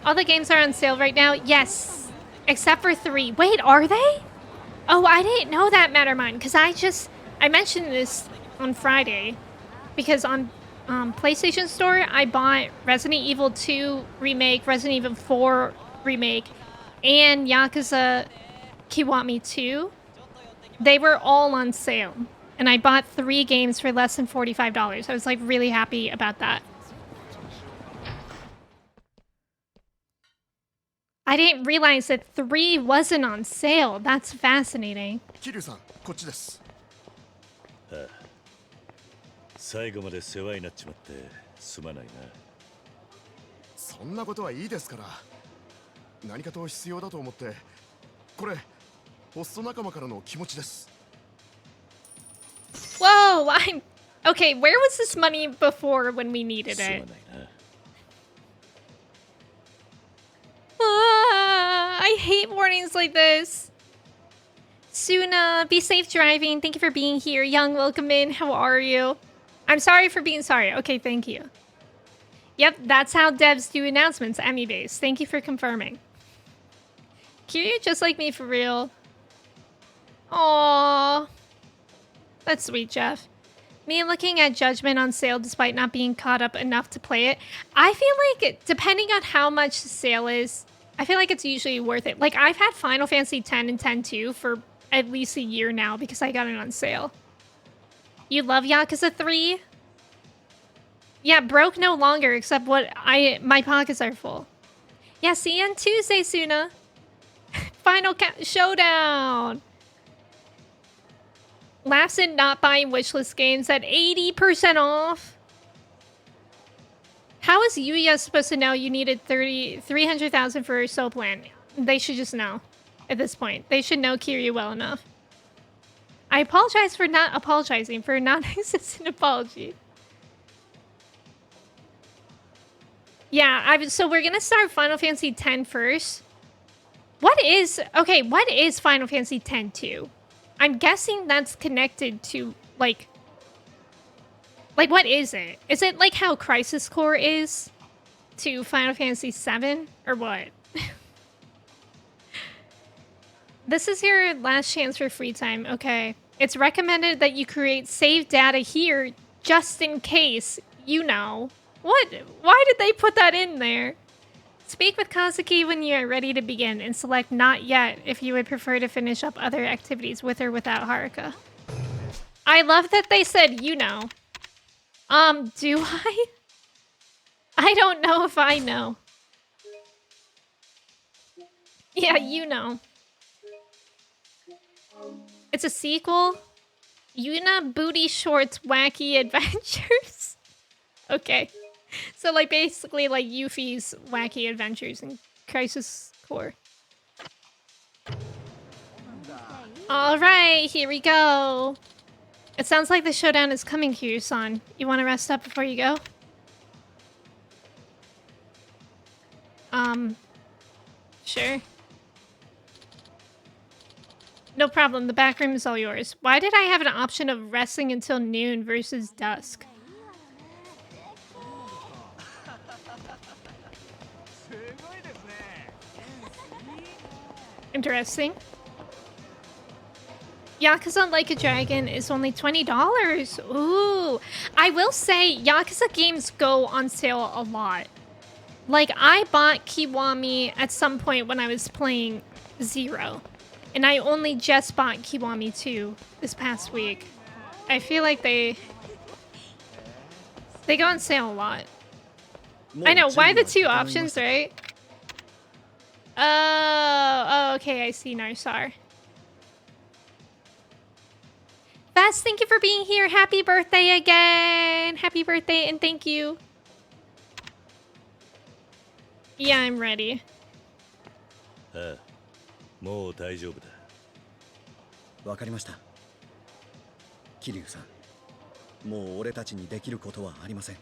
All the games are on sale right now. Yes, except for 3. Wait, are they? Oh, I didn't know that, Mattermind, because I mentioned this on Friday because on PlayStation Store, I bought Resident Evil 2 Remake, Resident Evil 4 Remake, and Yakuza Kiwami 2. They were all on sale, and I bought 3 games for less than $45. I was like really happy about that. I didn't realize that 3 wasn't on sale. That's fascinating. Kiryu-san, こっちです。最後まで世話になっちまってすまないな。そんなことはいいですから。何かと必要だと思って。これ、ホスト仲間からの気持ちです。 Whoa, okay, where was this money before when we needed it? I hate warnings like this. Suna, be safe driving. Thank you for being here. Young, welcome in. How are you? I'm sorry for being sorry. Okay, thank you. Yep, that's how devs do announcements, Emmy base. Thank you for confirming. Kiryu just like me for real. Aww. That's sweet, Jeff. Me looking at Judgment on sale despite not being caught up enough to play it. I feel like, depending on how much the sale is, I feel like it's usually worth it. Like, I've had Final Fantasy X and X-2 for at least a year now because I got it on sale. You love Yakuza 3? Yeah, broke no longer, except my pockets are full. Yeah, see you on Tuesday, Suna. Final showdown. Laughs at not buying wishlist games at 80% off. How is Yuya supposed to know you needed 300,000 for a soul plan? They should just know at this point. They should know Kiryu well enough. I apologize for not apologizing for a non-existent apology. Yeah, so we're gonna start Final Fantasy X first. What is Final Fantasy X-2? I'm guessing that's connected to, like, what is it? Is it like how Crisis Core is to Final Fantasy VII, or what? This is your last chance for free time. Okay. It's recommended that you create save data here just in case, you know. What? Why did they put that in there? Speak with Kazuki when you are ready to begin and select not yet if you would prefer to finish up other activities with or without Haruka. I love that they said, you know. Do I? I don't know if I know. Yeah, you know. It's a sequel? Yuna Booty Shorts Wacky Adventures? Okay. So, like, basically, like, Yuffie's Wacky Adventures in Crisis Core. Alright, here we go. It sounds like the showdown is coming, Kiryu-san. You want to rest up before you go? Sure. No problem, the back room is all yours. Why did I have an option of resting until noon versus dusk? Interesting. Yakuza Like a Dragon is only $20. Ooh. I will say, Yakuza games go on sale a lot. Like, I bought Kiwami at some point when I was playing 0. And I only just bought Kiwami 2 this past week. I feel like they go on sale a lot. I know, why the 2 options, right? Oh, okay, I see Narsar. Bess, thank you for being here. Happy birthday again. Happy birthday and thank you. Yeah, I'm ready. ああ、もう大丈夫だ。わかりました。桐生さん、もう俺たちにできることはありません。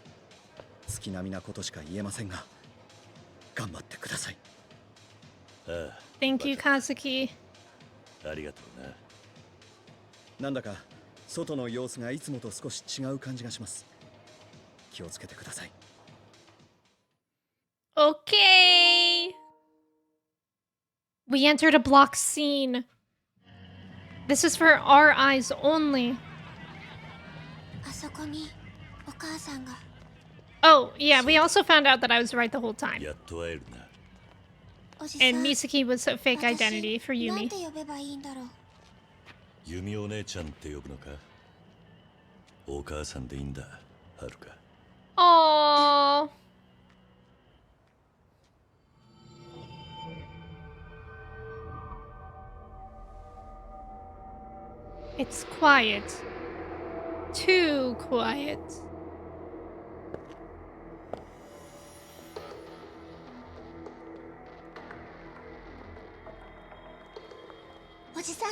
月並みなことしか言えませんが、頑張ってください。ああ、Thank you, Kazuki. ありがとうな。なんだか外の様子がいつもと少し違う感じがします。気をつけてください。Okay. We entered a block scene. This is for our eyes only. あそこにお母さんが。 Oh, yeah, we also found out that I was right the whole time. やっと会えるな。おじさん And Nishiki was a fake identity for 私なん Yumi. て呼べばいいんだろう。ユミお姉ちゃんって呼ぶのか。お母さんでいいんだ、はるか。Aww. It's quiet. Too quiet.おじさん、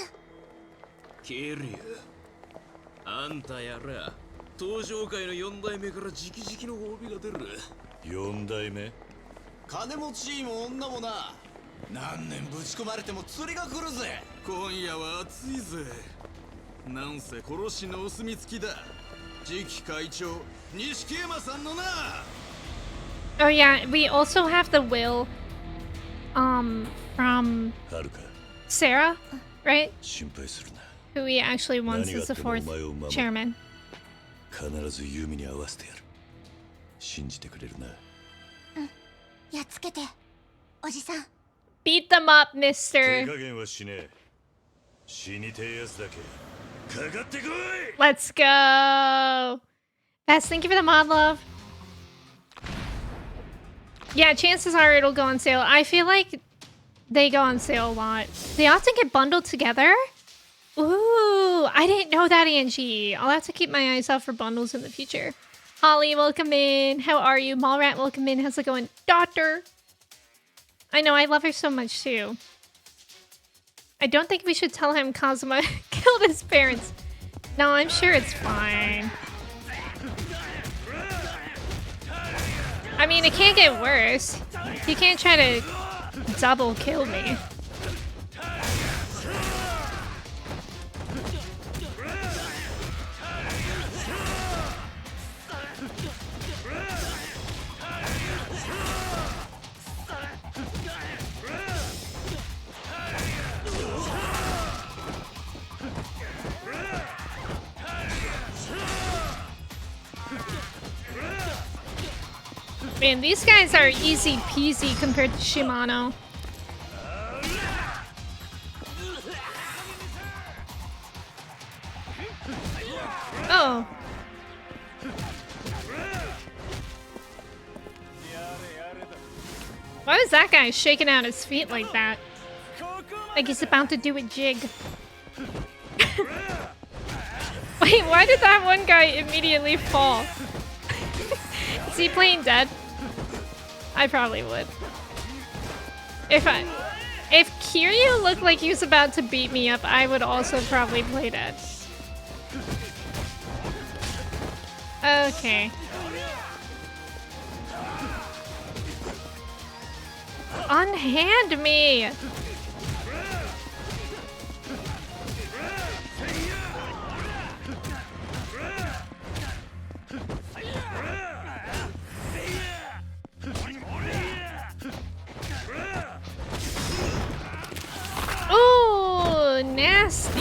ケリュあんたやら登場界の4代目から直々の褒美が出る。4代目。金持ちも女もな、何年ぶち込まれても釣りが来るぜ。今夜は暑いぜ。なんせ殺しのお墨付きだ。次期会長錦山さんのな。 Oh yeah, we also have the will from はるか、 Sarah, right? 心配するな。 Who he actually wants as the fourth chairman. 必ずユミに合わせてやる。信じてくれるな。やっつけて、おじさん。 Beat them up, 手 mister. 加減はしねえ。死にてえやつだけかかってこい。 Let's go. Best, thank you for the mod love. Yeah, chances are it'll go on sale. I feel like they go on sale a lot. They often get bundled together. Ooh, I didn't know that, Angie. I'll have to keep my eyes out for bundles in the future. Holly, welcome in. How are you? Mallrat, welcome in. How's it going? Daughter. I know, I love her so much too. I don't think we should tell him Kazuma killed his parents. No, I'm sure it's fine. I mean, it can't get worse. He can't try to double kill me. Man, these guys are easy peasy compared to Shimano. Oh. Why is that guy shaking out his feet like that? Like he's about to do a jig. Wait, why did that one guy immediately fall? Is he playing dead? I probably would. If Kiryu looked like he was about to beat me up, I would also probably play dead. Okay. Unhand me! Oh, nasty.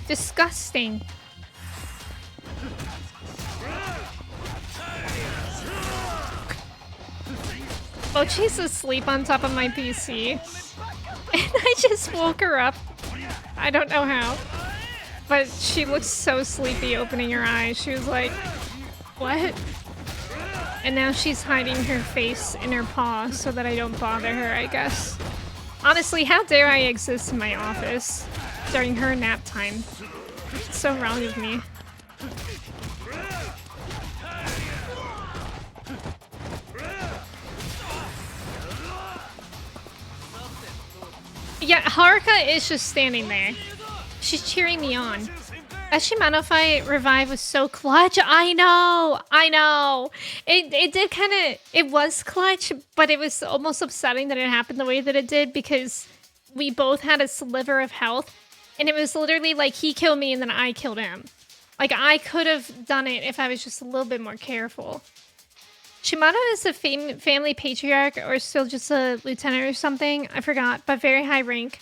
Disgusting. Oh, she's asleep on top of my PC. And I just woke her up. I don't know how. But she looks so sleepy opening her eyes. She was like, what? And now she's hiding her face in her paw so that I don't bother her, I guess. Honestly, how dare I exist in my office during her nap time? It's so wrong of me. Yeah, Haruka is just standing there. She's cheering me on. That Shimano fight revive was so clutch. I know. It did kind of, it was clutch, but it was almost upsetting that it happened the way that it did because we both had a sliver of health, and it was literally like he killed me and then I killed him. Like I could have done it if I was just a little bit more careful. Shimano is a family patriarch or still just a lieutenant or something. I forgot, but very high rank.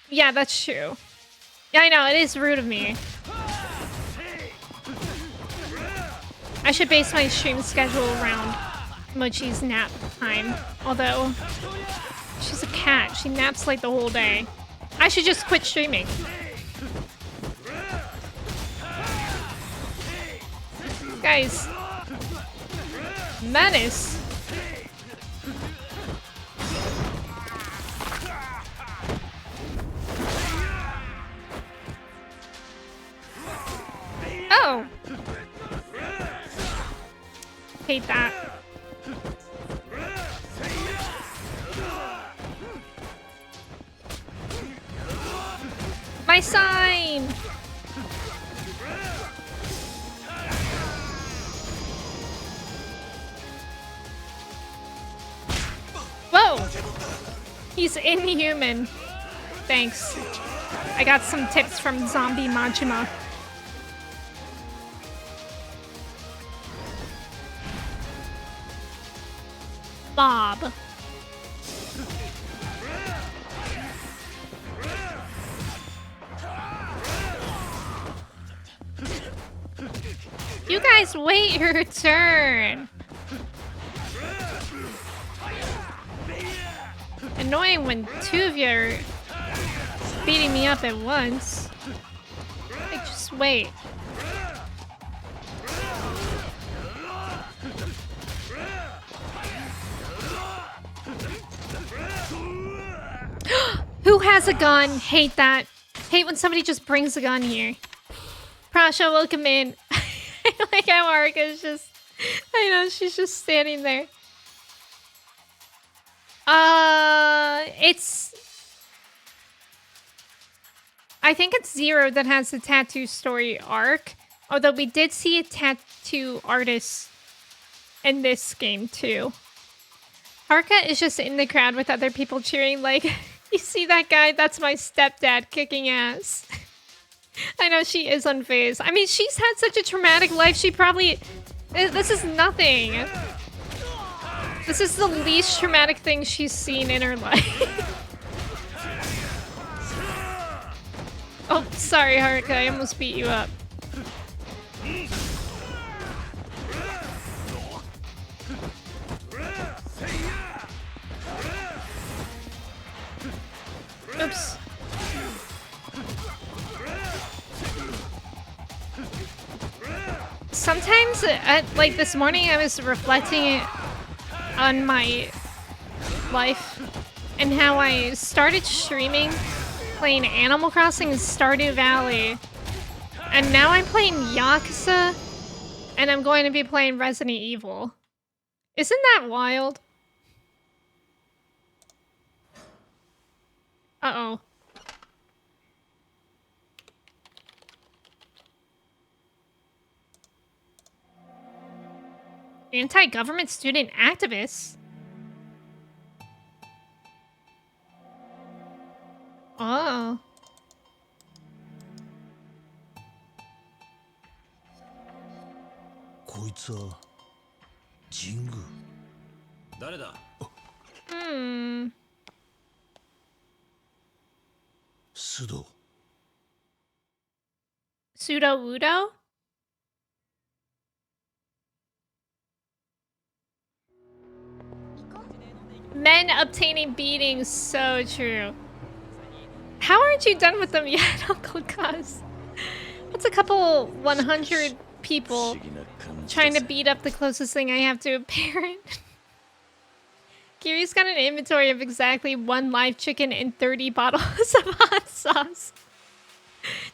Yeah, that's true. Yeah, I know, it is rude of me. I should base my stream schedule around Mochi's nap time. Although, she's a cat. She naps like the whole day. I should just quit streaming. Guys. Menace. Oh. Hate that. My sign! Whoa! He's inhuman. Thanks. I got some tips from Zombie Majima. Bob. You guys wait your turn. Annoying when two of you are beating me up at once. Like, just wait. Who has a gun? Hate that. Hate when somebody just brings a gun here. Prasha, welcome in. I like how Arka's just... I know, she's just standing there. It's... I think it's Zero that has the tattoo story arc. Although we did see a tattoo artist in this game too. Haruka is just in the crowd with other people cheering like, you see that guy? That's my stepdad kicking ass. I know she is unfazed. I mean, she's had such a traumatic life. She probably... This is nothing. This is the least traumatic thing she's seen in her life. Oh, sorry, Haruka. I almost beat you up. Oops. Sometimes, like this morning, I was reflecting on my life and how I started streaming, playing Animal Crossing in Stardew Valley, and now I'm playing Yakuza, and I'm going to be playing Resident Evil. Isn't that wild? Uh-oh. Anti-government student activists? Oh. Hmm. Pseudo-wudo? Men obtaining beatings, so true. How aren't you done with them yet, Uncle Cuz? That's a couple 100 people trying to beat up the closest thing I have to a parent. Kiri's got an inventory of exactly 1 live chicken and 30 bottles of hot sauce.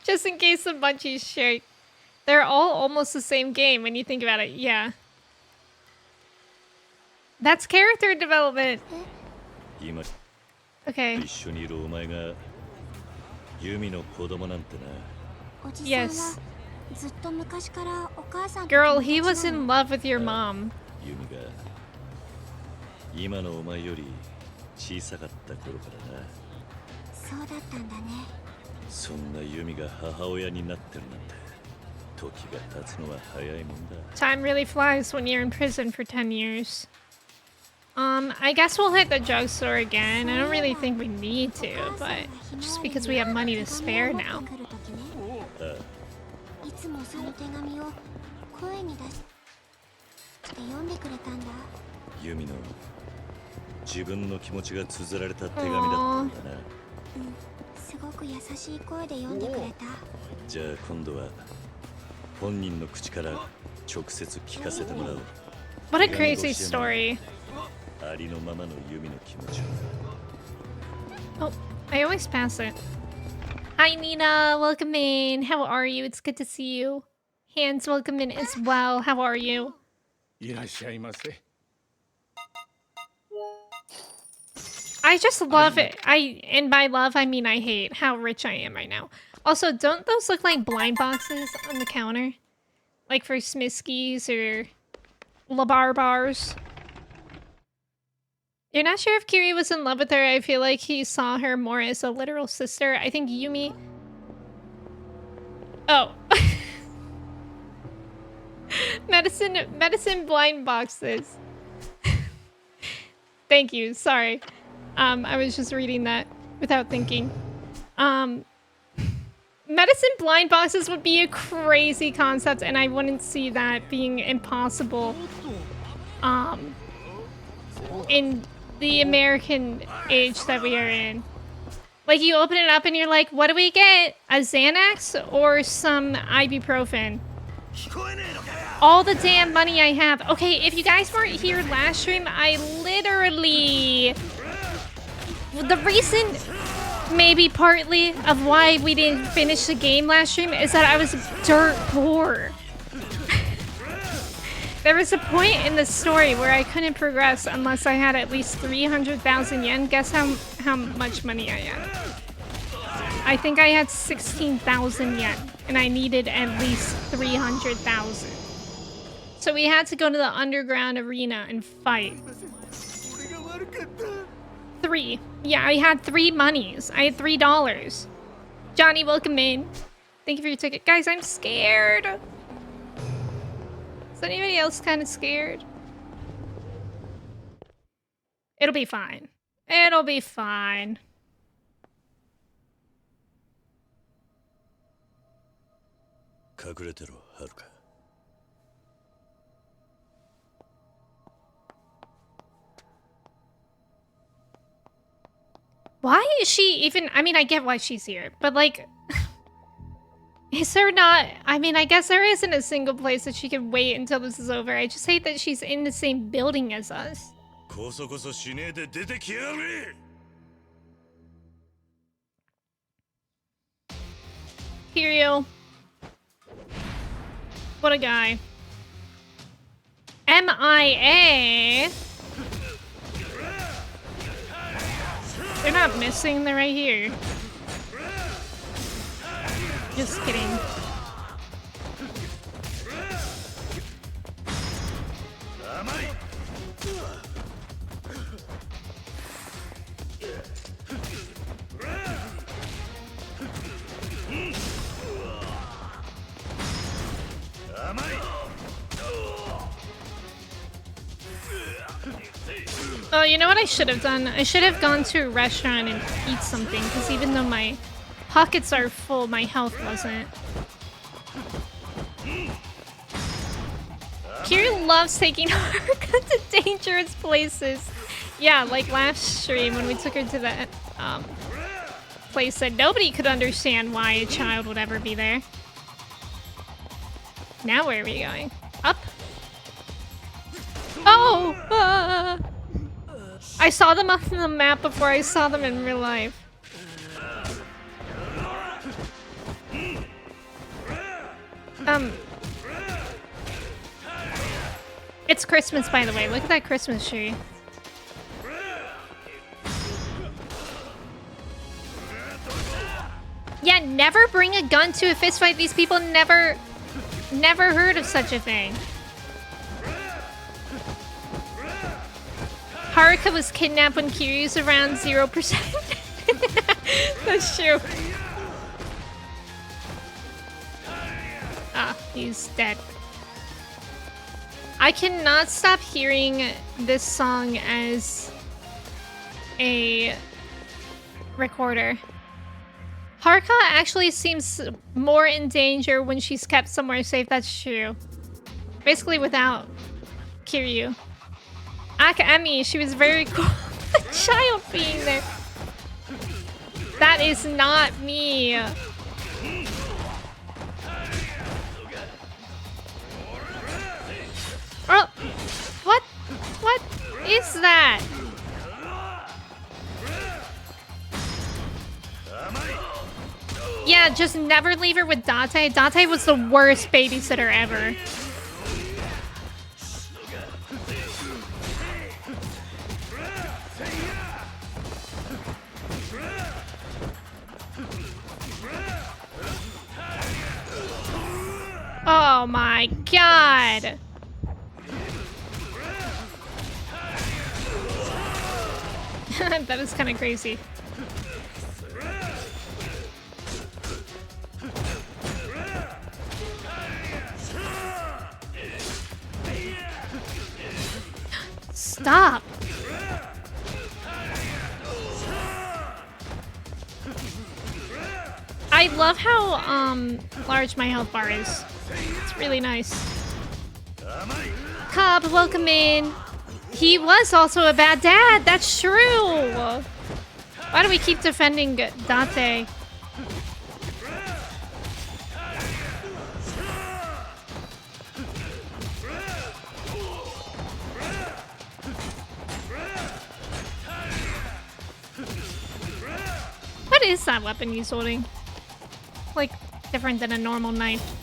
Just in case the bungees shake. They're all almost the same game when you think about it. Yeah. That's character development. 今 Okay. 一緒にいるお前がユミの子供なんてな。おじさん Yes. はずっと昔からお母さんと Girl, 友 he 達 was なの in love with your mom. ユミが今のお前より小さかった頃からな。そうだったんだね。そんなユミが母親になってるなんて時が経つのは早いもんだ。 Time really flies when you're in prison for 10 years. I guess we'll hit the drugstore again. I don't really think we need to, but just because we have money to spare now. いつもその手紙を声に出して読んでくれたんだ。ユミの自分の気持ちが綴られた手紙だったんだな。すごく優しい声で読んでくれた。じゃあ今度は本人の口から直接聞かせてもらおう。 What a crazy story. ありのままのユミの気持ちを。 Oh, I always pass it. Hi, Nina. Welcome in. How are you? It's good to see you. Hands, welcome in as well. How are you? いらっしゃいませ。 I just love it. And by love, I mean I hate how rich I am right now. Also, don't those look like blind boxes on the counter? Like for Smiskies or Labar bars? You're not sure if Kiri was in love with her. I feel like he saw her more as a literal sister. I think Yumi... Oh. Medicine blind boxes. Thank you. Sorry. I was just reading that without thinking. Medicine blind boxes would be a crazy concept, and I wouldn't see that being impossible. In the American age that we are in. Like, you open it up and you're like, what do we get? A Xanax or some ibuprofen? All the damn money I have. Okay, if you guys weren't here last stream, I literally... The reason, maybe partly, of why we didn't finish the game last stream is that I was dirt poor. There was a point in the story where I couldn't progress unless I had at least 300,000 yen. Guess how much money I had? I think I had 16,000 yen, and I needed at least 300,000. So we had to go to the underground arena and fight. 3. Yeah, I had 3 monies. I had $3. Johnny, welcome in. Thank you for your ticket. Guys, I'm scared. Is anybody else kind of scared? It'll be fine. It'll be fine. Why is she even... I mean, I get why she's here, but like... Is there not... I mean, I guess there isn't a single place that she can wait until this is over. I just hate that she's in the same building as us. Kiryu. What a guy. MIA? They're not missing, they're right here. Just kidding. Oh, you know what I should have done? I should have gone to a restaurant and eat something, because even though my pockets are full, my health wasn't. Kiri loves taking Haruka to dangerous places. Yeah, like last stream when we took her to that place that nobody could understand why a child would ever be there. Now where are we going? Up? Oh! I saw them on the map before I saw them in real life. It's Christmas, by the way. Look at that Christmas tree. Yeah, never bring a gun to a fistfight. These people never heard of such a thing. Haruka was kidnapped when Kiryu's around 0%. That's true. Ah, he's dead. I cannot stop hearing this song as a recorder. Haruka actually seems more in danger when she's kept somewhere safe, that's true. Basically without Kiryu. Emme, she was very cool. The child being there. That is not me. Oh, what? What is that? Yeah, just never leave her with Date. Date was the worst babysitter ever. Oh my god. That is kind of crazy. Stop. I love how large my health bar is. It's really nice. Cobb, welcome in. He was also a bad dad. That's true. Why do we keep defending Date? What is that weapon he's holding? Like, different than a normal knife.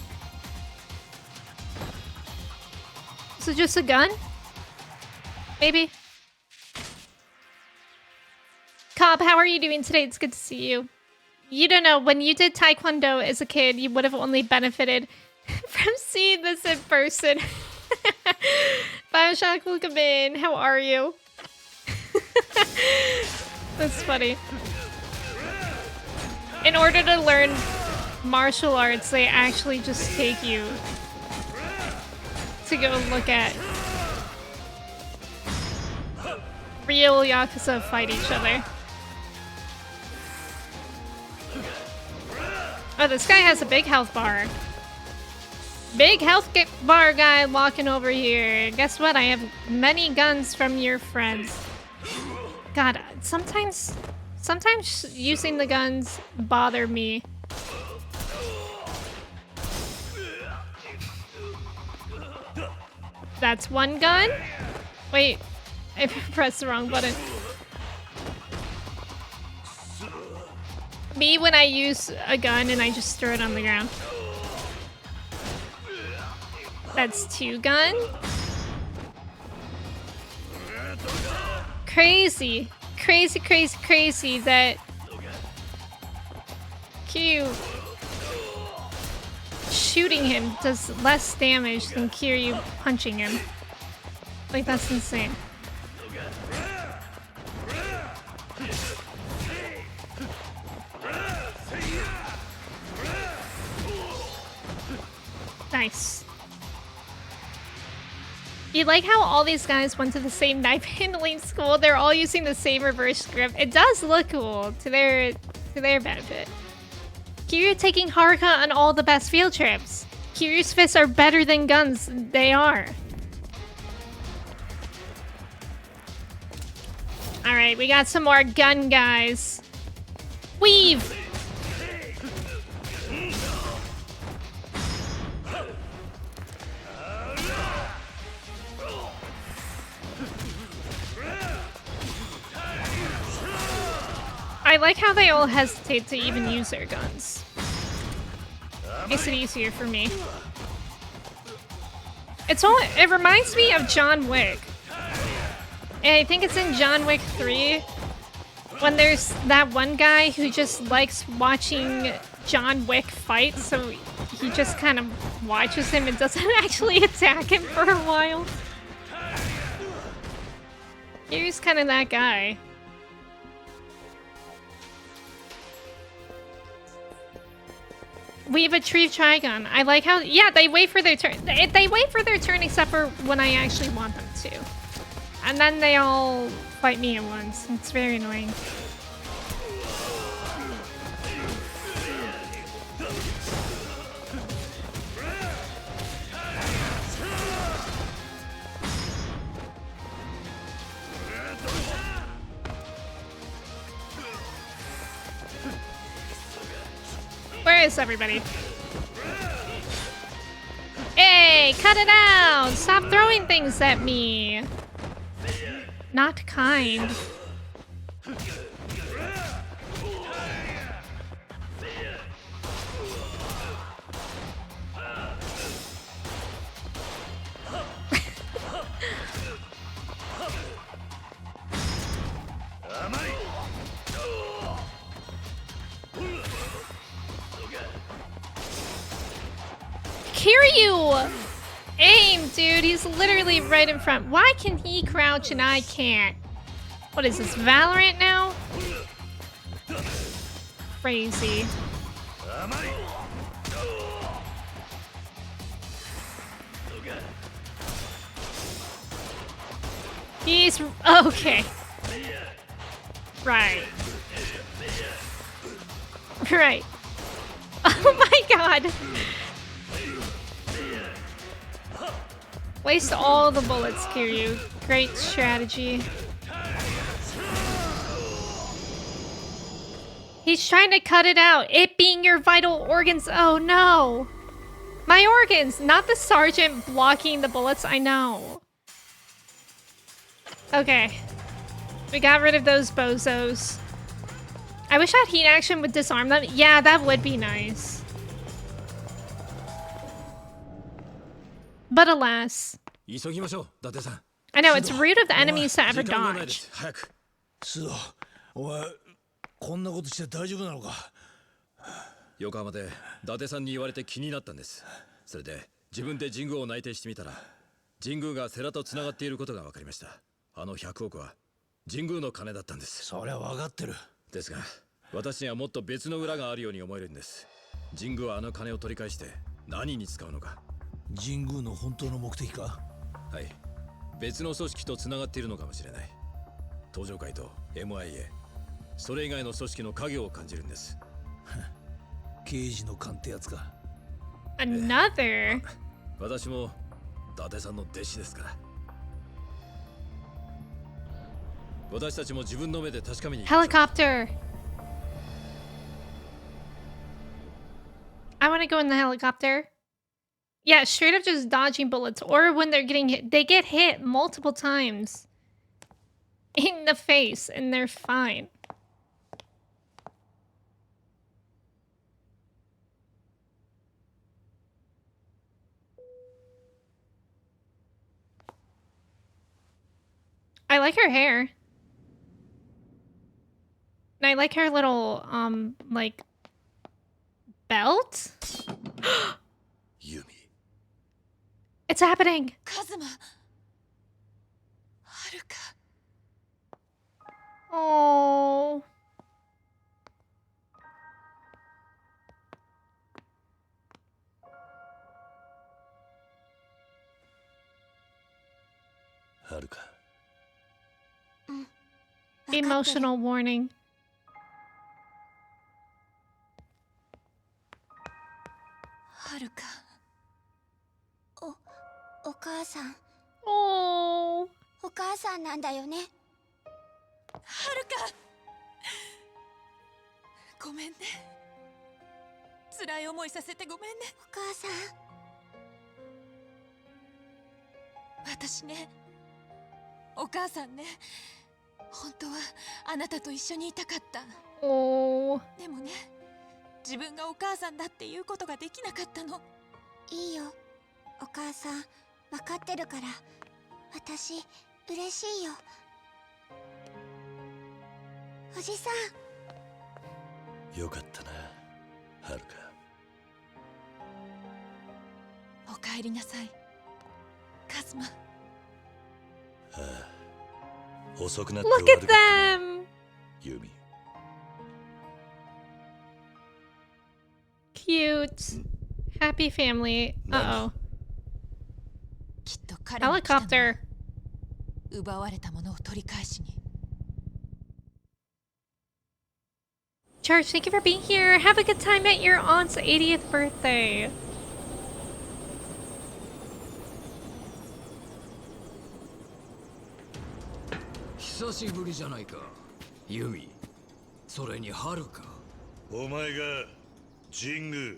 Is it just a gun? Maybe? Cobb, how are you doing today? It's good to see you. You don't know, when you did Taekwondo as a kid, you would have only benefited from seeing this in person. Bioshock, welcome in. How are you? That's funny. In order to learn martial arts, they actually just take you to go look at real Yakuza fight each other. Oh, this guy has a big health bar. Big health bar guy walking over here. Guess what? I have many guns from your friends. God, sometimes using the guns bother me. That's one gun? Wait, I pressed the wrong button. Me when I use a gun and I just throw it on the ground. That's two gun? Crazy. Crazy that Kiryu shooting him does less damage than Kiryu punching him. Like, that's insane. Nice. You like how all these guys went to the same knife handling school? They're all using the same reverse grip. It does look cool to their benefit. Kiryu taking Haruka on all the best field trips. Kiryu's fists are better than guns. They are. Alright, we got some more gun guys. Weave! I like how they all hesitate to even use their guns. Makes it easier for me. It reminds me of John Wick. And I think it's in John Wick 3 when there's that one guy who just likes watching John Wick fight, so he just kind of watches him and doesn't actually attack him for a while. He's kind of that guy. We've achieved Trigon. I like how, yeah, they wait for their turn. They wait for their turn except for when I actually want them to. And then they all fight me at once. It's very annoying. Where is everybody? Hey, cut it out! Stop throwing things at me! Not kind. Kiryu! Aim, dude. He's literally right in front. Why can he crouch and I can't? What is this, Valorant now? Crazy. He's... okay. Right. Right. Oh my god. Waste all the bullets, Kiryu. Great strategy. He's trying to cut it out. It being your vital organs. Oh no. My organs, not the sergeant blocking the bullets. I know. Okay. We got rid of those bozos. I wish that heat action would disarm them. Yeah, that would be nice. But alas. I know, it's rude of the enemies to ever dodge. 須藤、お前こんなことして大丈夫なのか。横浜で伊達さんに言われて気になったんです。それで自分で神宮を内定してみたら、神宮が世良とつながっていることが分かりました。あの100億は神宮の金だったんです。そりゃ分かってる。ですが、私にはもっと別の裏があるように思えるんです。神宮はあの金を取り返して何に使うのか。神宮の本当の目的か。はい、別の組織とつながっているのかもしれない。登場会と MIA、 それ以外の組織の影を感じるんです。刑事の勘ってやつか。Another。私も伊達さんの弟子ですから。私たちも自分の目で確かめに。Helicopter. I want to go in the helicopter. Yeah, straight up just dodging bullets, or when they're getting hit, they get hit multiple times in the face, and they're fine. I like her hair. And I like her little, like, belt? Yumi. It's happening! Kazuma! Haruka. Oh. Haruka. Emotional warning. Haruka. お母さん。お母さんなんだよね。はるか。ごめんね。辛い思いさせてごめんね。お母さん。私ね。お母さんね。本当はあなたと一緒にいたかった。おでもね、自分がお母さんだっていうことができなかったの。いいよ。お母さん、分かってるから私嬉しいよ。おじさん。よかったな、はるか。おかえりなさい、カズマ。ああ、遅くなって Look 悪 at かったな、 them! ユミ。 Cute. Happy family. Uh-oh. きっと彼に来たのは Helicopter. 奪われたものを取り返しに。 Charge, thank you for being here. Have a good time at your aunt's 80th birthday. 久しぶりじゃないか、ユミ。それにハルカ。お前が神宮。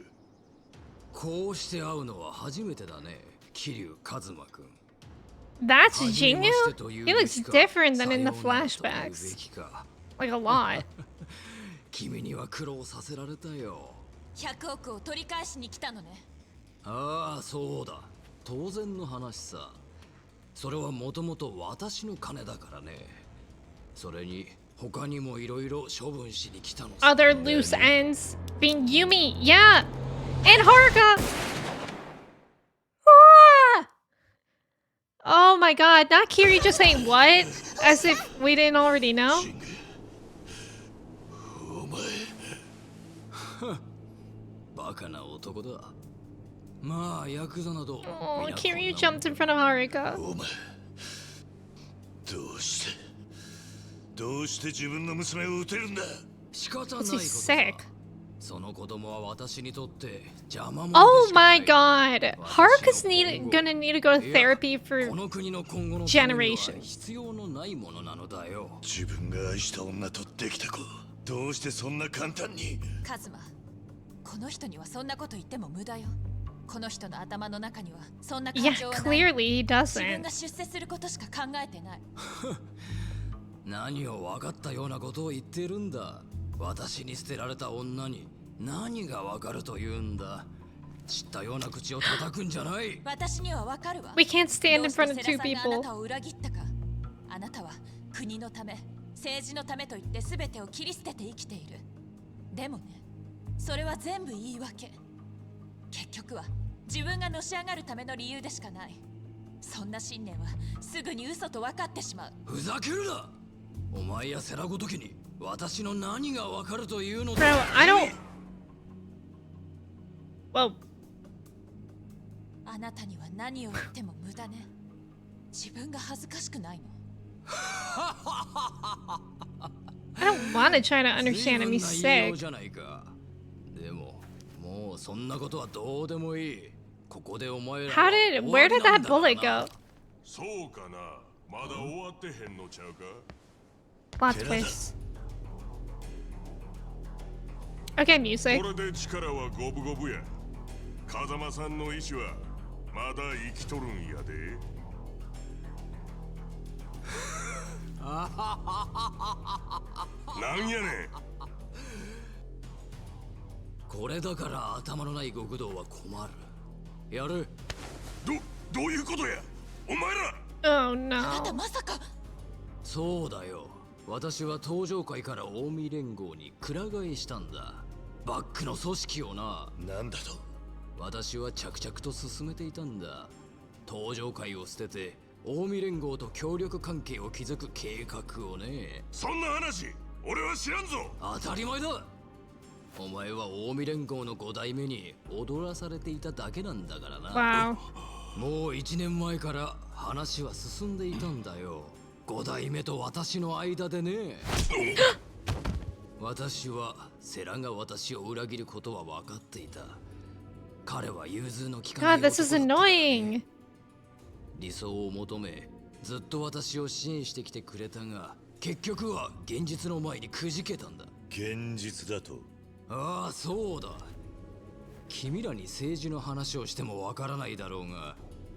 こうして会うのは初めてだね、桐生一馬君。 That's Jingu? He looks different than in the flashbacks. Like a lot. 君には苦労させられたよ。100億を取り返しに来たのね。ああ、そうだ。当然の話さ。それはもともと私の金だからね。それに他にもいろいろ処分しに来たのさ。 Other loose ends being Yumi. Yeah. And Haruka. Ah! Oh my god. Not Kiri just saying what? As if we didn't already know. お前。バカな男だ。まあ、ヤクザなど。Oh, Kiryu jumped in front of Haruka. お前。どうして自分の娘を撃てるんだ。仕方ないこと He's sick. その子供は私にとって邪魔者で Oh しかない my god. Haruka's gonna need to go to therapy for この国の今後の generations. 必要のないものなのだよ。自分が愛した女とできた子、どうしてそんな簡単に。カズマ、この人にはそんなこと言っても無駄よ。この人の頭の中にはそんな感 Yeah, 情はない。 clearly he 自分 doesn't. が出世することしか考えてない。何を分かったようなことを言ってるんだ。私に捨てられた女に何が分かるというんだ。知ったような口を叩くんじゃない。私にはわかるわ。 We can't stand in front of どうして two セラさんがあ people. なたを裏切ったか。あなたは国のため、政治のためと言って全てを切り捨てて生きている。でもね、それは全部言い訳。結局は自分がのし上がるための理由でしかない。そんな信念はすぐに嘘と分かってしまう。ふざけるな。お前や世良ごときに私の何が分かるというの Bro, だ。 I don't. Well, あなたには何を言っても無駄ね。自分が恥ずかしくないの。I don't want to try to understand him. He's 随分な言いよ sick. うじゃないか。でも、もうそんなことはどうでもいい。ここでお前ら How did, where did that bullet go? そうかな。まだ終わってへんのちゃうか。 Plot twist. Okay, music. これで力は五分五分や。風間さんの意志はまだ生きとるんやで。なんやねん。これだから頭のない極道は困る。やる。どういうことや。お前ら。Oh あなた no. まさか。そうだよ。私は登場界から近江連合にくら替えしたんだ。バックの組織をな。なんだと。私は着々と進めていたんだ。登場界を捨てて近江連合と協力関係を築く計画をね。そんな話俺は知らんぞ。当たり前だ。お前は近江連合の5代目に踊らされていただけなんだからな。 Wow. もう1年前から話は進んでいたんだよ。5代目と私の間でね。私はセラが私を裏切ることは分かっていた。彼は融通の利かない God, this is 男だった。 annoying. 理想を求めずっと私を支援してきてくれたが、結局は現実の前にくじけたんだ。現実だと。ああ、そうだ。君らに政治の話をしてもわからないだろうが、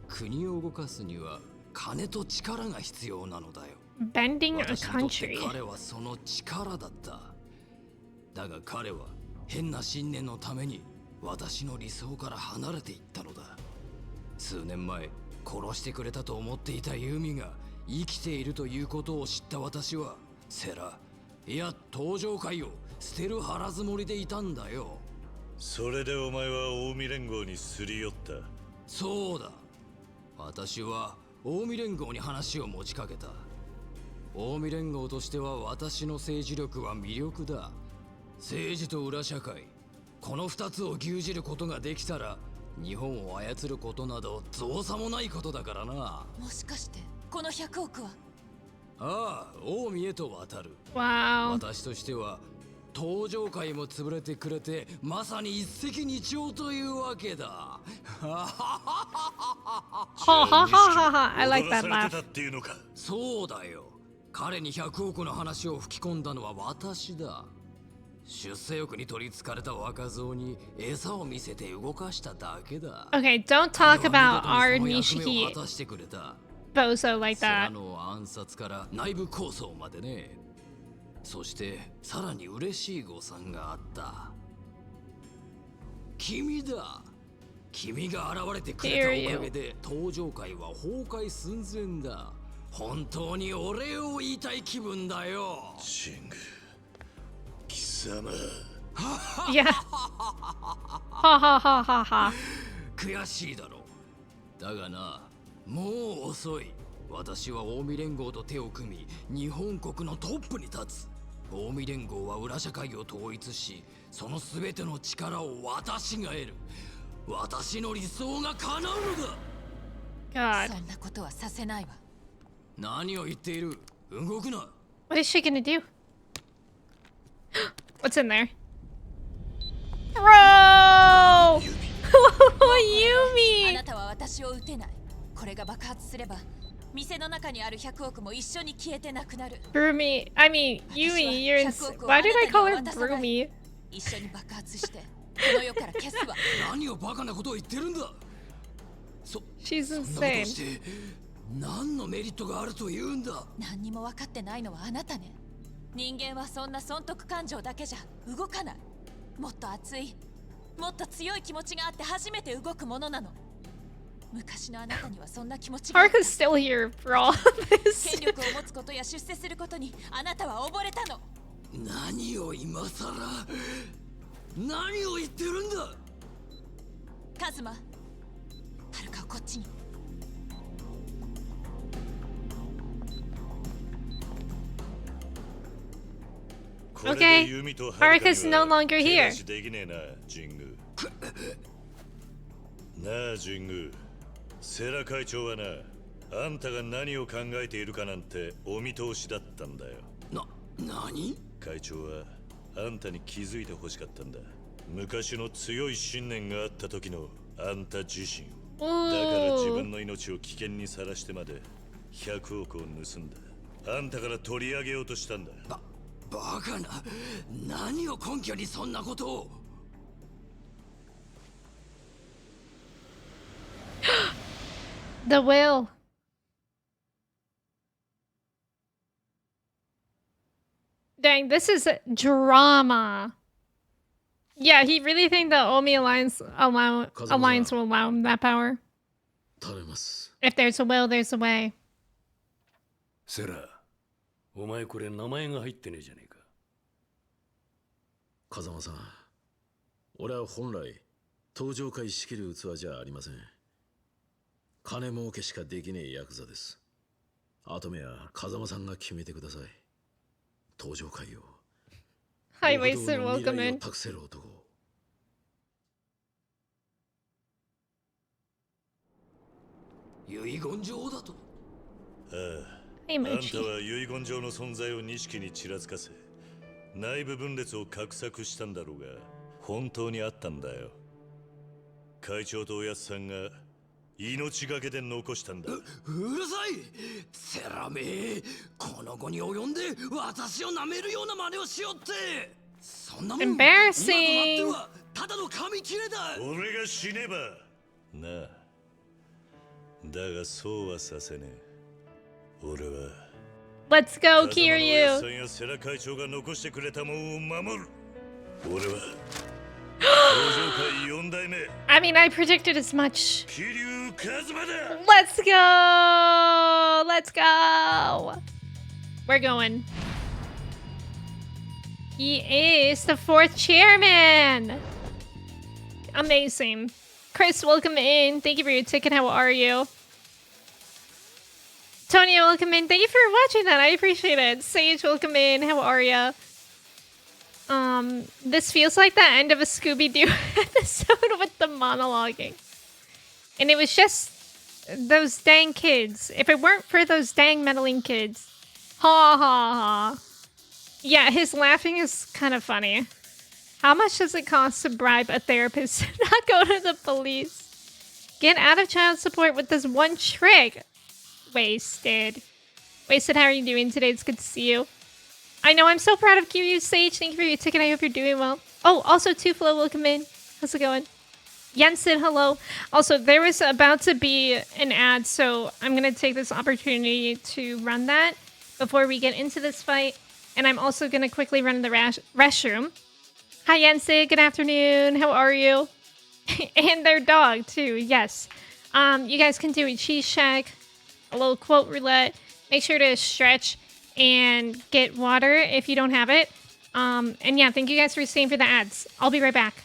国を動かすには金と力が必要なのだよ。 Bending a 私にとって country. 彼はその力だった。だが彼は変な信念のために私の理想から離れていったのだ。数年前、殺してくれたと思っていたユミが生きているということを知った私はセラ、いや登場会を捨てる腹積もりでいたんだよ。それでお前は近江連合にすり寄った。そうだ、私は近江連合に話を持ちかけた。近江連合としては私の政治力は魅力だ。政治と裏社会、この2つを牛耳ることができたら日本を操ることなど造作もないことだからな。もしかしてこの100億は？ああ、近江へと渡る。 Wow. 私としては登場会も潰れてくれてまさに一石二鳥というわけだ。Ha ha ha ha ha. I like that 踊らされて laugh. たっていうのか。そうだよ、彼に100億の話を吹き込んだのは私だ。出世欲に取りつかれた若造に餌を見せて動かしただけだ。 Okay, don't talk about our 彼は見事にその役目を Nishiki 果たしてくれた。 bozo like セラ that. の暗殺から内部抗争までね。そしてさらに嬉しい誤算があった。君だ。君が現れてくれたおかげで登場会は崩壊寸前だ。本当にお礼を言いたい気分だよ。シング、貴様。Yeah. Ha ha ha ha ha. 悔しいだろう。だがな、もう遅い。私は近江連合と手を組み日本国のトップに立つ。近江連合は裏社会を統一し、その全ての力を私が得る。私の理想が叶うのだ。 God. そんなことはさせないわ。何を言っている。動くな。 What is she gonna do? What's in there? Bro! あ Yumi! なたは私を撃てない。これが爆発すれば店の中にある100億も一緒に消えてなくなる。 Broomy. I mean, Yumi, you're why did I call her Broomy? 一緒に爆発してこの世から消すわ。何をバカなことを言ってるんだ。She's そんなことを insane. して何のメリットがあると言うんだ。何にも分かってないのはあなたね。人間はそんな損得感情だけじゃ動かない。もっと熱い、もっと強い気持ちがあって初めて動くものなの。昔のあなたにはそんな気持ちがあった。 Haruka's still here for all of this. 権力を持つことや出世することにあなたは溺れたの。何を今さら何を言ってるんだ。カズマ、はるかをこっちに。これで弓とはるかに Haruka's no は longer 手 here. 出しできねえな、神宮。なあ神宮、世良会長はな、あんたが何を考えているかなんてお見通しだったんだよ。何？会長はあんたに気づいてほしかったんだ。昔の強い信念があった時のあんた自身を。だから自分の命を危険にさらしてまで100億を盗んだ。あんたから取り上げようとしたんだ。バカな。何を根拠にそんなことを。The will. Dang, this is drama. Yeah, he really think the Omi Alliance will allow him that power. 頼みます。 If there's a will, there's a way. セラ、お前これ名前が入ってねえじゃねえか。風間さん、俺は本来登場会仕切る器じゃありません。金儲けしかできねえヤクザです。後目は風間さんが決めてください。登場会を。Hi, Wasted, welcome in. 託せる男。遺言状だと。ああ、Hey, あんた Mochi. は遺言状の存在を錦にちらつかせ、内部分裂を画策したんだろうが、本当にあったんだよ。会長とおやつさんが命がけで残したんだ。うるさい。セラめ、この後に及んで私を舐めるような真似をしよって。そんなもん Embarrassing. 今となってはただの紙切れだ。俺が死ねばなあ。だがそうはさせねえ。俺は Let's go, 風間のおやつ Kiryu. さんや世良会長が残してくれたものを守る。俺は I mean, I predicted as much. 桐生一馬だ Let's go! Let's go! We're going. He is the 4th chairman! Amazing. Chris, welcome in. Thank you for your ticket. How are you? Tony, welcome in. Thank you for watching that. I appreciate it. Sage, welcome in. How are you? This feels like the end of a Scooby-Doo episode with the monologuing. And it was just those dang kids. If it weren't for those dang meddling kids. Ha ha ha. Yeah, his laughing is kind of funny. How much does it cost to bribe a therapist to not go to the police? Get out of child support with this one trick. Wasted. Wasted, how are you doing today? It's good to see you. I know, I'm so proud of you, Sage. Thank you for your ticket. I hope you're doing well. Oh, also, Tuflo, welcome in. How's it going? Jensen, hello. Also, there was about to be an ad, so I'm going to take this opportunity to run that before we get into this fight. And I'm also going to quickly run the restroom. Hi, Jensen. Good afternoon. How are you? And their dog, too. Yes. You guys can do a cheese check, a little quote roulette. Make sure to stretch and get water if you don't have it. And yeah, thank you guys for staying for the ads. I'll be right back.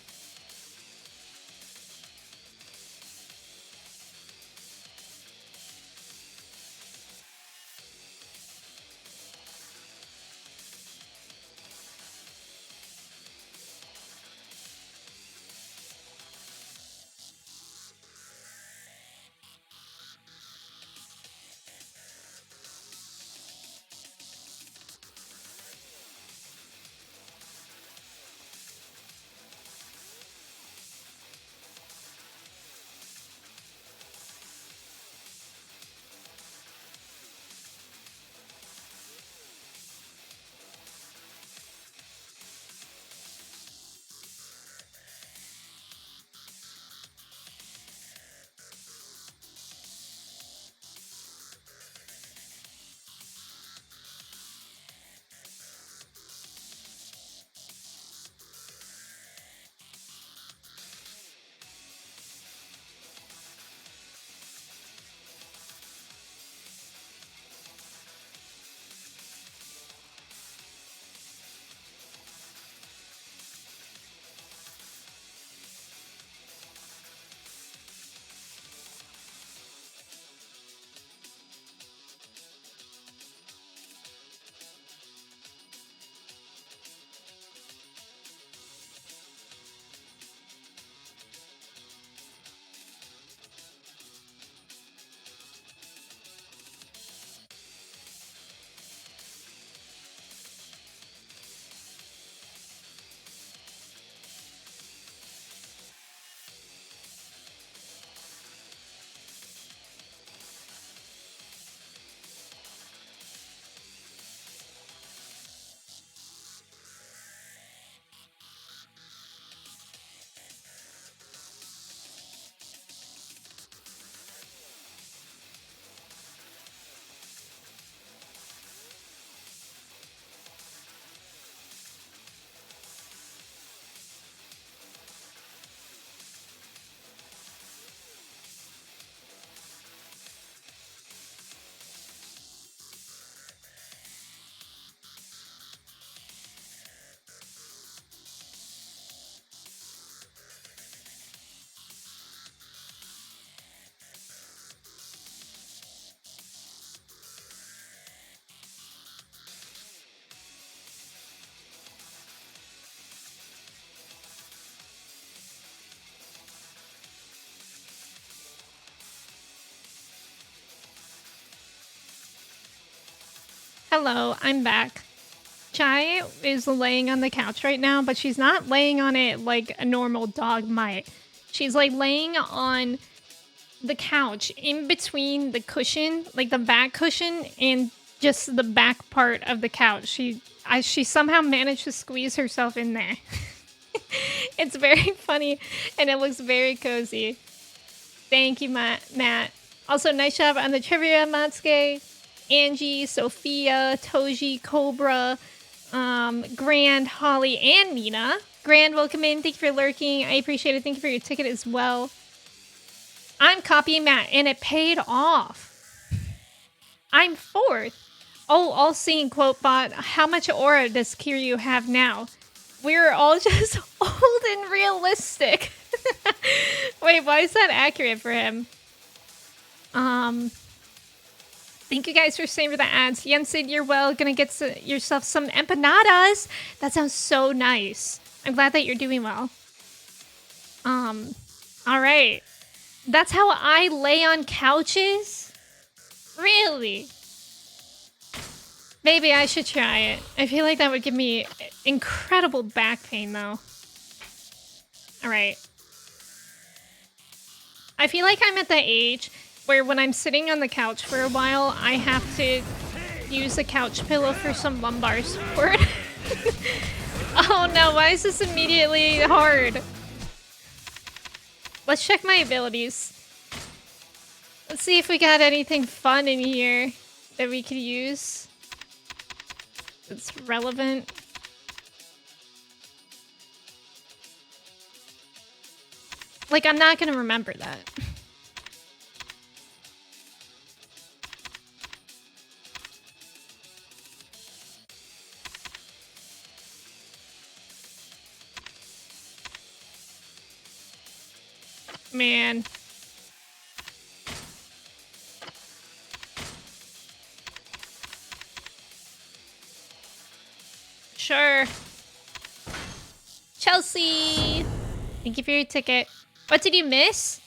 Hello, I'm back. Chai is laying on the couch right now, but she's not laying on it like a normal dog might. She's like laying on the couch in between the cushion, like the back cushion, and just the back part of the couch. She somehow managed to squeeze herself in there. It's very funny, and it looks very cozy. Thank you, Matt. Also, nice job on the trivia, Matsuke. Angie, Sophia, Toji, Cobra, Grand, Holly, and Nina. Grand, welcome in. Thank you for lurking. I appreciate it. Thank you for your ticket as well. I'm copying Matt, and it paid off. I'm 4th. Oh, all seeing quote bot. How much aura does Kiryu have now? We're all just old and realistic. Wait, why is that accurate for him? Thank you guys for staying for the ads. Jensen, you're gonna get yourself some empanadas. That sounds so nice. I'm glad that you're doing well. All right. That's how I lay on couches? Really? Maybe I should try it. I feel like that would give me incredible back pain, though. All right. I feel like I'm at the age where when I'm sitting on the couch for a while, I have to use a couch pillow for some lumbar support. Oh no, why is this immediately hard? Let's check my abilities. Let's see if we got anything fun in here that we could use. It's relevant. Like, I'm not gonna remember that. Man. Sure. Chelsea! Thank you for your ticket. What did you miss?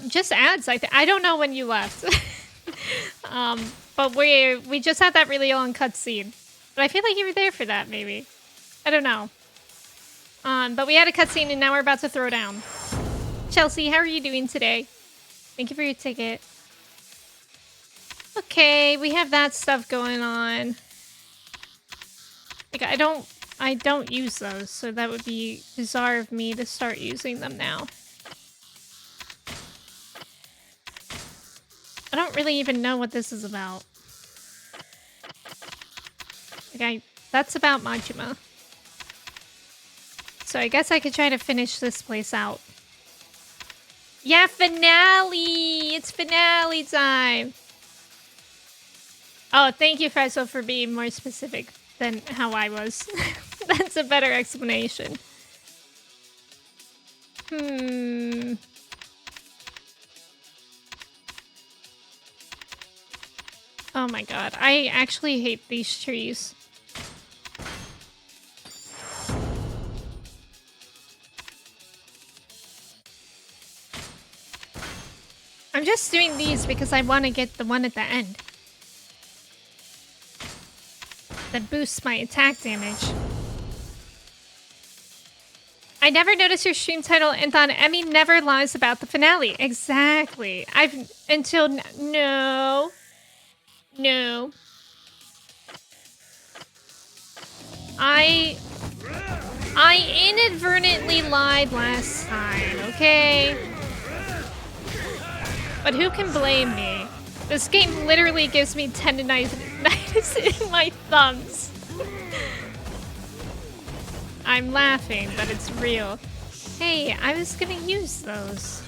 Just ads, I don't know when you left. But we just had that really long cutscene. But I feel like you were there for that, maybe. I don't know. But we had a cutscene and now we're about to throw down. Chelsea, how are you doing today? Thank you for your ticket. Okay, we have that stuff going on. Like, I don't use those, so that would be bizarre of me to start using them now. I don't really even know what this is about. Like, that's about Majima. So I guess I could try to finish this place out. Yeah, finale! It's finale time! Oh, thank you, Faisal, for being more specific than how I was. That's a better explanation. Oh my god, I actually hate these trees. I'm just doing these because I want to get the one at the end. That boosts my attack damage. I never noticed your stream title and thought Emme never lies about the finale. Exactly. No. I inadvertently lied last time, okay? But who can blame me? This game literally gives me tendinitis in my thumbs. I'm laughing, but it's real. Hey, I was gonna use those.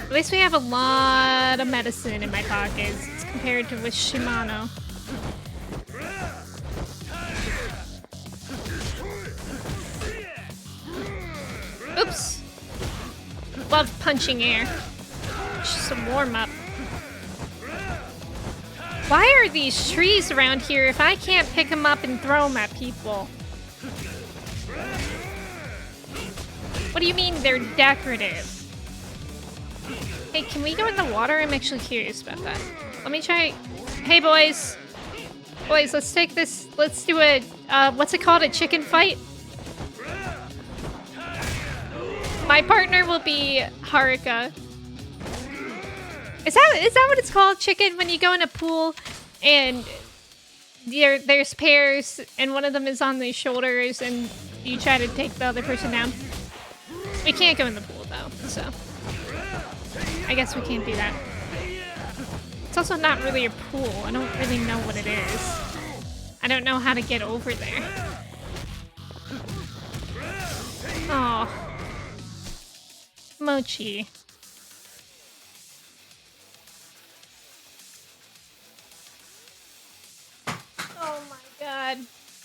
At least we have a lot of medicine in my pockets compared to with Shimano. Oops. Love punching air. Just a warm-up. Why are these trees around here if I can't pick them up and throw them at people? What do you mean they're decorative? Hey, can we go in the water? I'm actually curious about that. Let me try. Hey, boys. Boys, let's take this. Let's do a, what's it called? A chicken fight? My partner will be Haruka. Is that what it's called? Chicken, when you go in a pool and there's pairs and one of them is on the shoulders and you try to take the other person down. We can't go in the pool though, so I guess we can't do that. It's also not really a pool. I don't really know what it is. I don't know how to get over there. Oh. Mochi. Oh my god.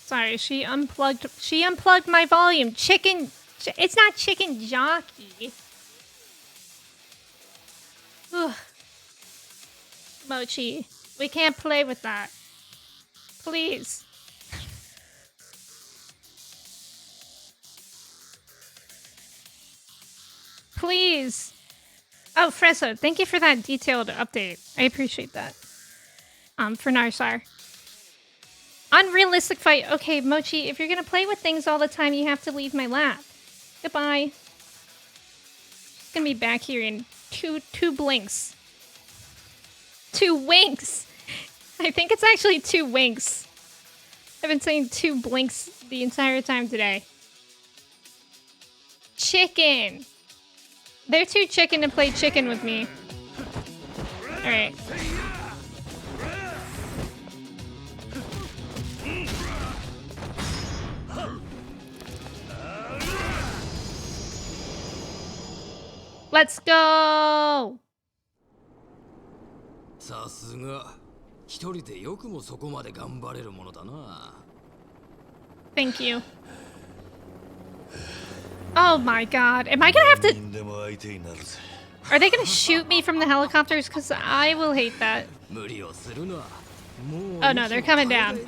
Sorry, she unplugged my volume. It's not chicken jockey. Ugh. Mochi, we can't play with that. Please. Please. Oh, Fressa, thank you for that detailed update. I appreciate that. For Narsar. Unrealistic fight. Okay, Mochi, if you're gonna play with things all the time, you have to leave my lap. Goodbye. She's gonna be back here in two blinks. 2 winks. I think it's actually 2 winks. I've been saying 2 blinks the entire time today. Chicken. They're too chicken to play chicken with me. Alright. Let's go! さすが一人でよくもそこまで頑張れるものだな。Thank you. Oh my god. Am I gonna have to... Are they gonna shoot me from the helicopters? Because I will hate that. Oh no, they're coming down.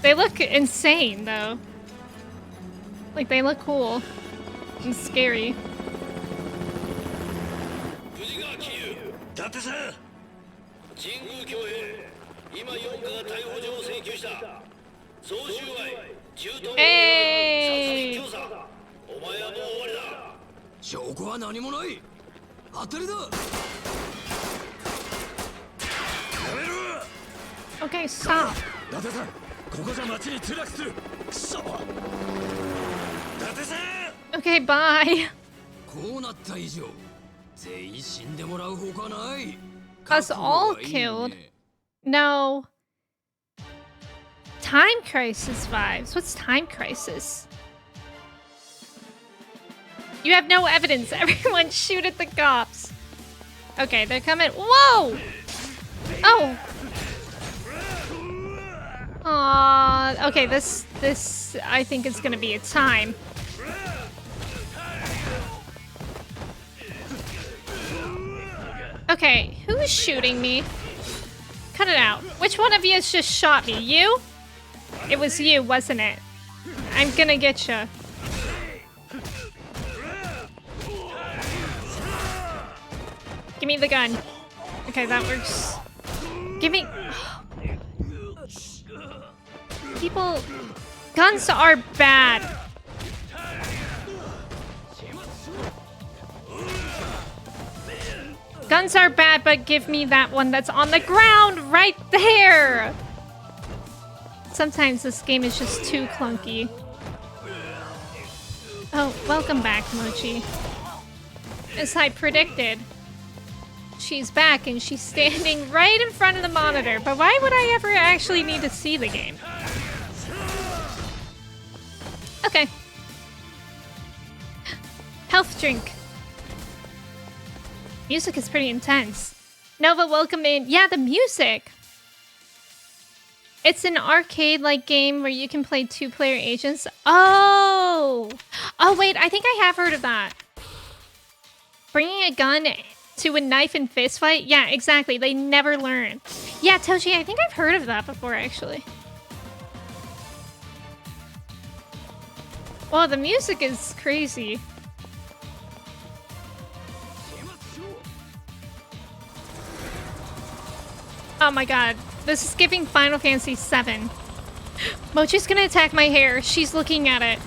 They look insane, though. Like, they look cool. And scary. 伊達さん、神宮挙兵、今4課が逮捕状を請求した。総集会、中東の殺人教唆。お前はもう終わりだ。証拠は何もない。当たりだ。やめろ。Okay, stop. 伊達さん、ここじゃ町に墜落する。くそ。伊達さん。Okay, bye. こうなった以上。 Us all killed? No. Time Crisis vibes. What's Time Crisis? You have no evidence. Everyone shoot at the cops. Okay, they're coming. Whoa! Oh. Aww. Okay, this I think is gonna be a time. Okay, who's shooting me? Cut it out. Which one of you has just shot me? You? It was you, wasn't it? I'm gonna get you. Give me the gun. Okay, that works. Give me... People... Guns are bad. Guns are bad, but give me that one that's on the ground right there. Sometimes this game is just too clunky. Oh, welcome back, Mochi. As I predicted, she's back and she's standing right in front of the monitor. But why would I ever actually need to see the game? Okay. Health drink. Music is pretty intense. Nova, welcome in. Yeah, the music. It's an arcade-like game where you can play 2-player agents. Oh! Oh, wait, I think I have heard of that. Bringing a gun to a knife and fist fight? Yeah, exactly. They never learn. Yeah, Toshi, I think I've heard of that before, actually. Well, the music is crazy. Oh my god. This is giving Final Fantasy VII. Mochi's gonna attack my hair. She's looking at it.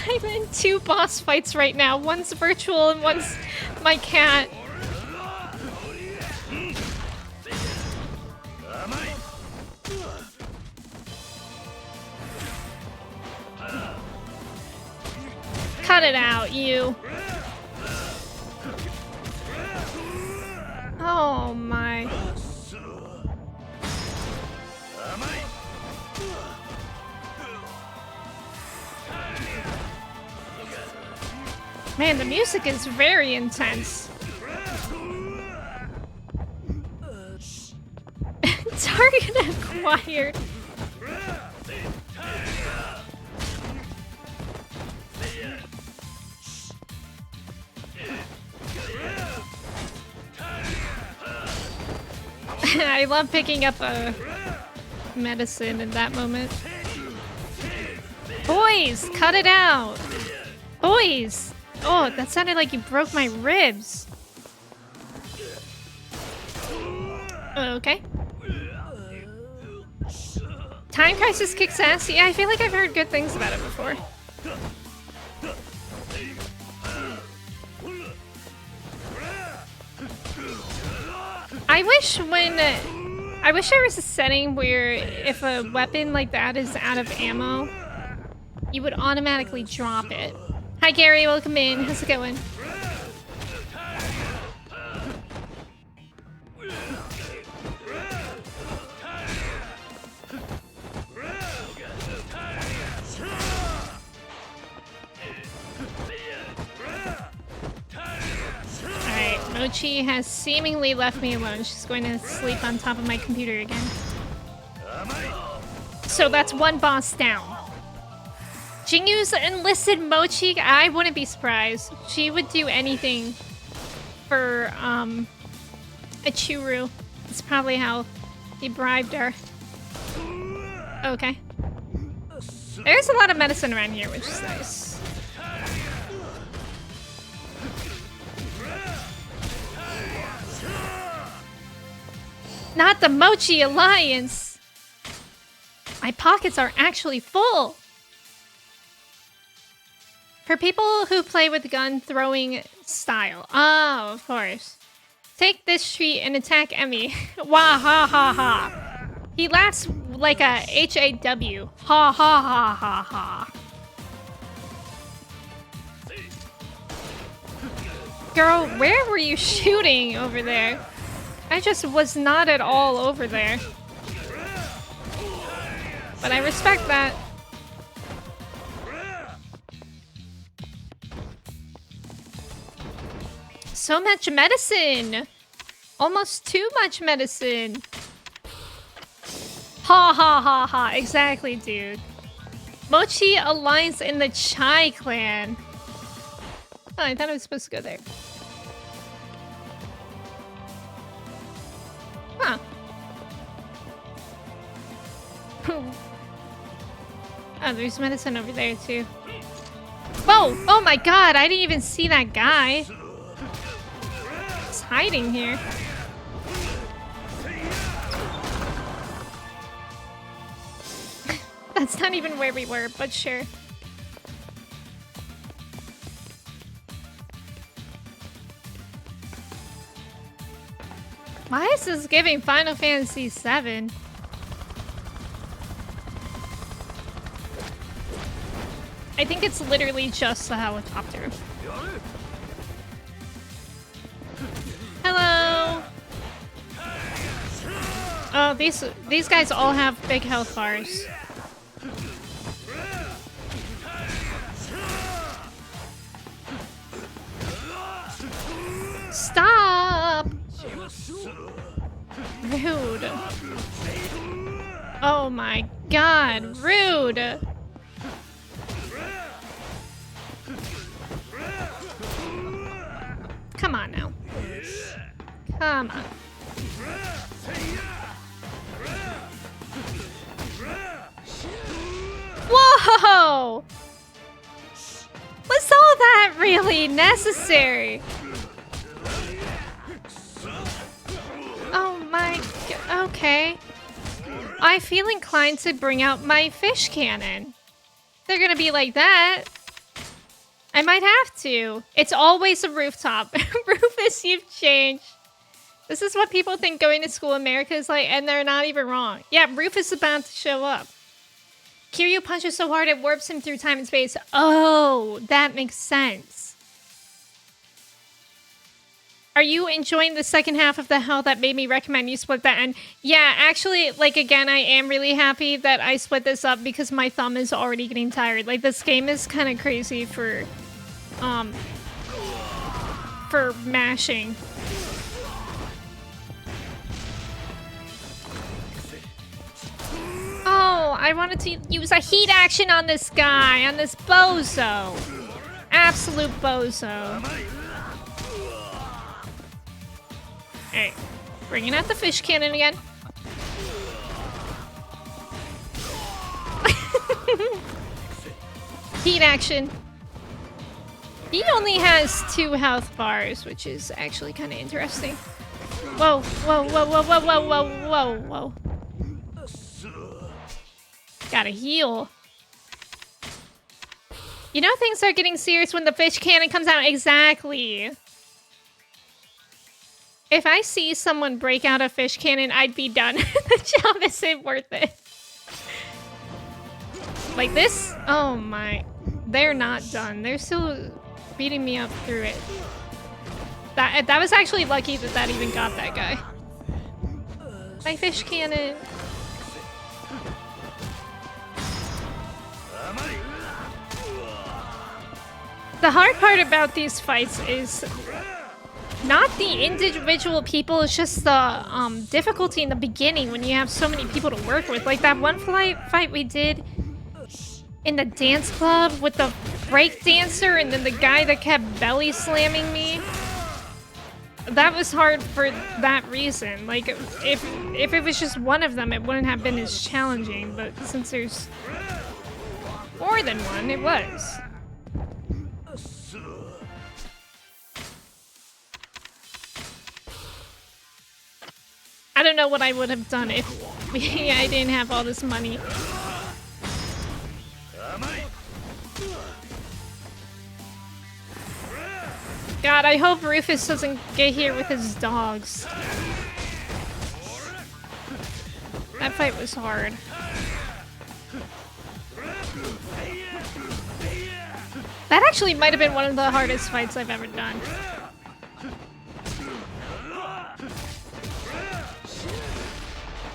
I'm in 2 boss fights right now. One's virtual and one's my cat. Cut Cut it out, you. Oh my. Man, the music is very intense. Target acquired. I love picking up a medicine in that moment. Boys, cut it out. Boys. Oh, that sounded like you broke my ribs. Okay. Time Crisis kicks ass. Yeah, I feel like I've heard good things about it before. I wish there was a setting where if a weapon like that is out of ammo, you would automatically drop it. Hi Gary, welcome in. How's it going? Mochi has seemingly left me alone. She's going to sleep on top of my computer again. So that's one boss down. Jingyu's enlisted Mochi. I wouldn't be surprised. She would do anything for a Churu. That's probably how he bribed her. Okay. There's a lot of medicine around here, which is nice. Not the Mochi Alliance! My pockets are actually full! For people who play with gun throwing style. Oh, of course. Take this treat and attack Emme. Wah ha ha ha. He laughs like a H-A-W. Ha ha ha ha ha. Girl, where were you shooting over there? I just was not at all over there. But I respect that. So much medicine! Almost too much medicine! Ha ha ha ha, exactly, dude. Mochi aligns in the Chai clan. Oh, I thought I was supposed to go there. Huh. Oh, there's medicine over there too. Whoa! Oh my god, I didn't even see that guy. He's hiding here. That's not even where we were, but sure. Why is this giving Final Fantasy VII? I think it's literally just the helicopter. Hello! Oh, these guys all have big health bars. Stop! Rude. Oh my god, rude! Come on now. Come on. Whoa! Was all that really necessary? Oh my god, okay. I feel inclined to bring out my fish cannon. They're gonna be like that. I might have to. It's always a rooftop. Rufus, you've changed. This is what people think going to school in America is like, and they're not even wrong. Yeah, Rufus is about to show up. Kiryu punches so hard it warps him through time and space. Oh, that makes sense. Are you enjoying the second half of the hell that made me recommend you split that end? Yeah, actually, like, again, I am really happy that I split this up because my thumb is already getting tired. Like, this game is kind of crazy for mashing. Oh, I wanted to use a heat action on this guy, on this bozo. Absolute bozo. Alright, bringing out the fish cannon again. Heat action. He only has 2 health bars, which is actually kind of interesting. Whoa, whoa, whoa, whoa, whoa, whoa, whoa, whoa, whoa. Gotta heal. You know things are getting serious when the fish cannon comes out. Exactly. If I see someone break out a fish cannon, I'd be done. The job isn't worth it. Like this? Oh my. They're not done. They're still beating me up through it. That was actually lucky that that even got that guy. My fish cannon. The hard part about these fights is not the individual people, it's just the difficulty in the beginning when you have so many people to work with. Like that one fight we did in the dance club with the break dancer and then the guy that kept belly slamming me. That was hard for that reason. Like if it was just one of them, it wouldn't have been as challenging, but since there's more than one, it was. I don't know what I would have done if I didn't have all this money. God, I hope Rufus doesn't get here with his dogs. That fight was hard. That actually might have been one of the hardest fights I've ever done.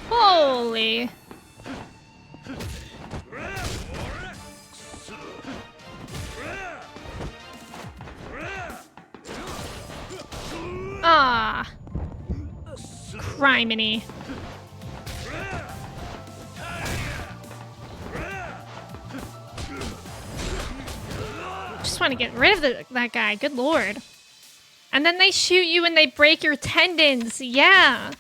Holy. Ah. Criminy. Just want to get rid of that guy. Good lord. And then they shoot you and they break your tendons. Yeah.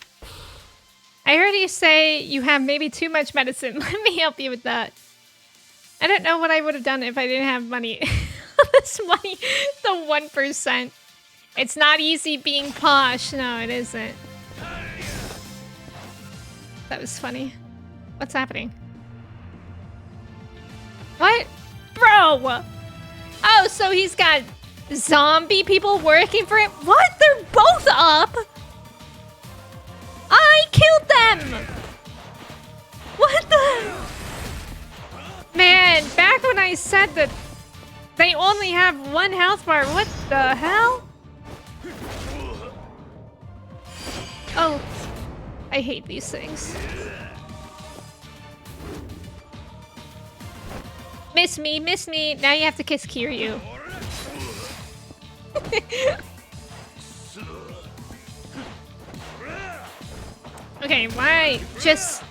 I heard you say you have maybe too much medicine. Let me help you with that. I don't know what I would have done if I didn't have money. This money, the 1%. It's not easy being posh. No, it isn't. That was funny. What's happening? What? Bro! Oh, so he's got zombie people working for him? What? They're both up? I killed them! What the? Man, back when I said that they only have 1 health bar, what the hell? Oh, I hate these things. Miss me, miss me. Now you have to kiss Kiryu. Okay, why? Just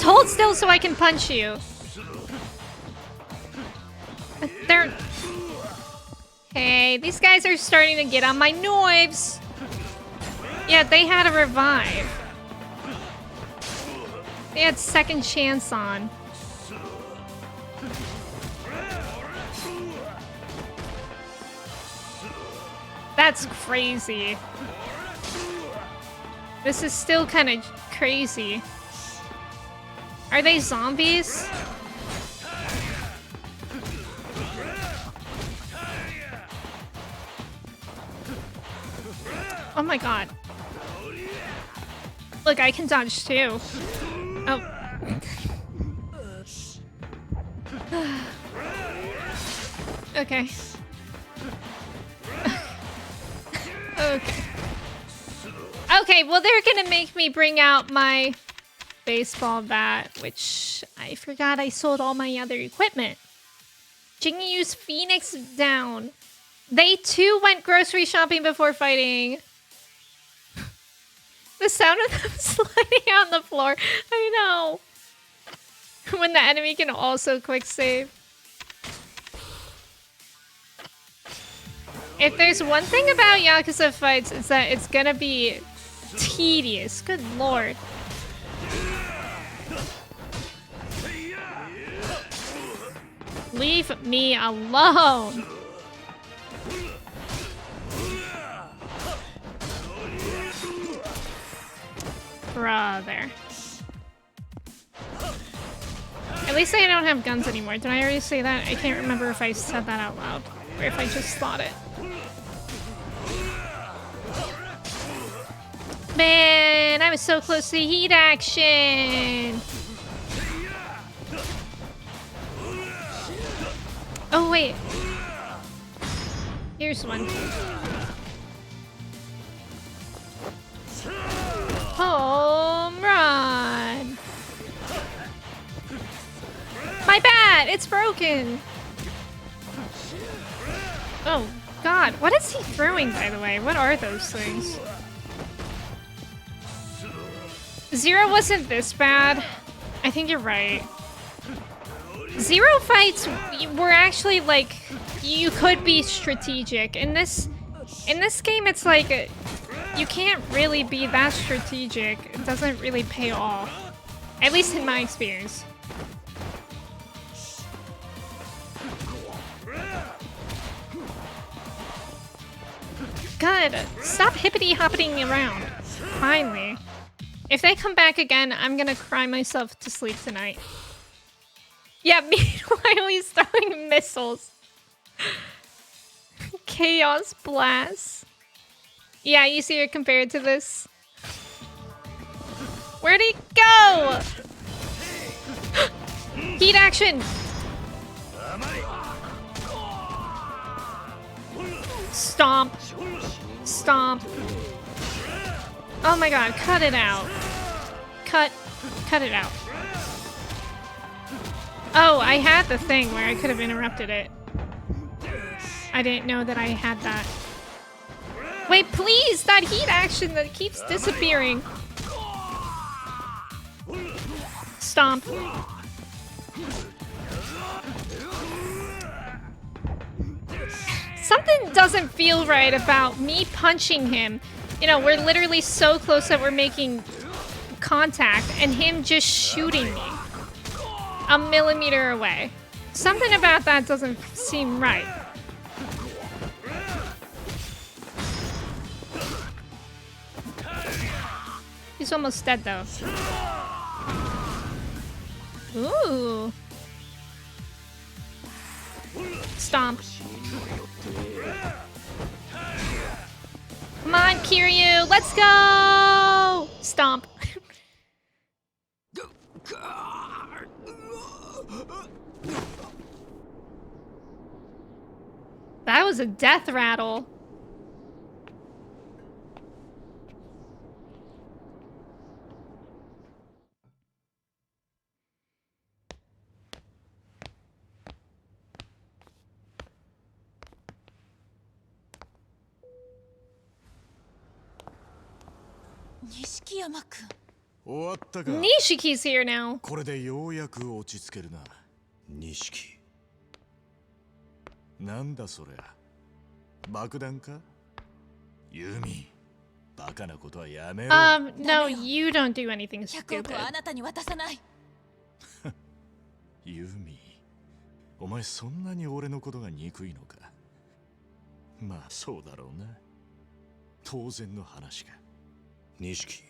hold still so I can punch you. They're... Hey, these guys are starting to get on my nerves. Yeah, they had a revive. They had second chance on. That's crazy. This is still kind of crazy. Are they zombies? Oh my god. Look, I can dodge too. Oh. Okay. Okay. Okay, well, they're gonna make me bring out my baseball bat, which I forgot I sold all my other equipment. Jingyu's Phoenix down. They too went grocery shopping before fighting. The sound of them sliding on the floor. I know. When the enemy can also quick save. If there's one thing about Yakuza fights, it's that it's gonna be tedious. Good lord. Leave me alone. Brother. At least I don't have guns anymore. Did I already say that? I can't remember if I said that out loud or if I just thought it. Man, I was so close to heat action. Oh, wait. Here's one. Home run. My bat! It's broken! Oh, God. What is he throwing, by the way? What are those things? Zero wasn't this bad. I think you're right. Zero fights were actually, like, you could be strategic. In this game, it's like, you can't really be that strategic. It doesn't really pay off. At least in my experience. God, stop hippity-hoppiting around. Finally. If they come back again, I'm gonna cry myself to sleep tonight. Yeah, meanwhile he's throwing missiles. Chaos Blast. Yeah, you see it compared to this. Where'd he go? Heat action! Stomp. Stomp. Oh my god, cut it out. Cut it out. Oh, I had the thing where I could have interrupted it. I didn't know that I had that. Wait, please! That heat action that keeps disappearing. Stomp. Something doesn't feel right about me punching him. You know, we're literally so close that we're making contact and him just shooting me a millimeter away. Something about that doesn't seem right. He's almost dead though. Ooh. Stomp. Come on, Kiryu, let's go! Stomp. That was a death rattle. Nishiki's here now. これでようやく落ち着けるな。錦。なんだそれ。爆弾か？ユミ。バカなことはやめろ。No, you don't do anything 100億 stupid. はあなたに渡さない。ユミ。お前そんなに俺のことが憎いのか。まあそうだろうな。当然の話か。錦。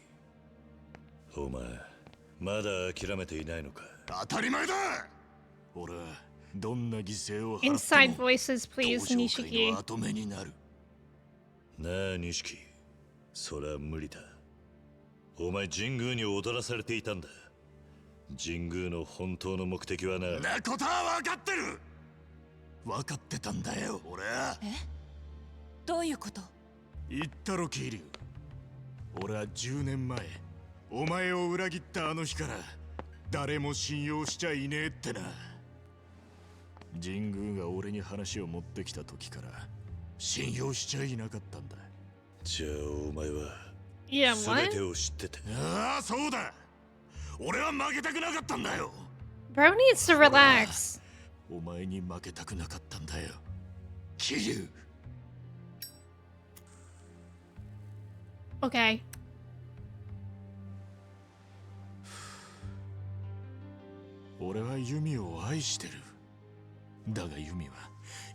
お前まだ諦めていないのか。当たり前だ。俺はどんな犠牲を払っても Inside voices, please, 登場 Nishiki. 界の跡目になる。なあ錦、それは無理だ。お前神宮に踊らされていたんだ。神宮の本当の目的はな。なことは分かってる。分かってたんだよ、俺は。え？どういうこと？言ったろ、桐生。俺は10年前、お前を裏切ったあの日から、誰も信用しちゃいねえってな。神宮が俺に話を持ってきた時から、信用しちゃいなかったんだ。じゃあお前は Yeah, 全 what? てを知ってた。ああ、そうだ。俺は負けたくなかったんだよ。 Bro needs to relax. お前に負けたくなかったんだよ、桐生。Okay. 俺はユミを愛してる。だがユミは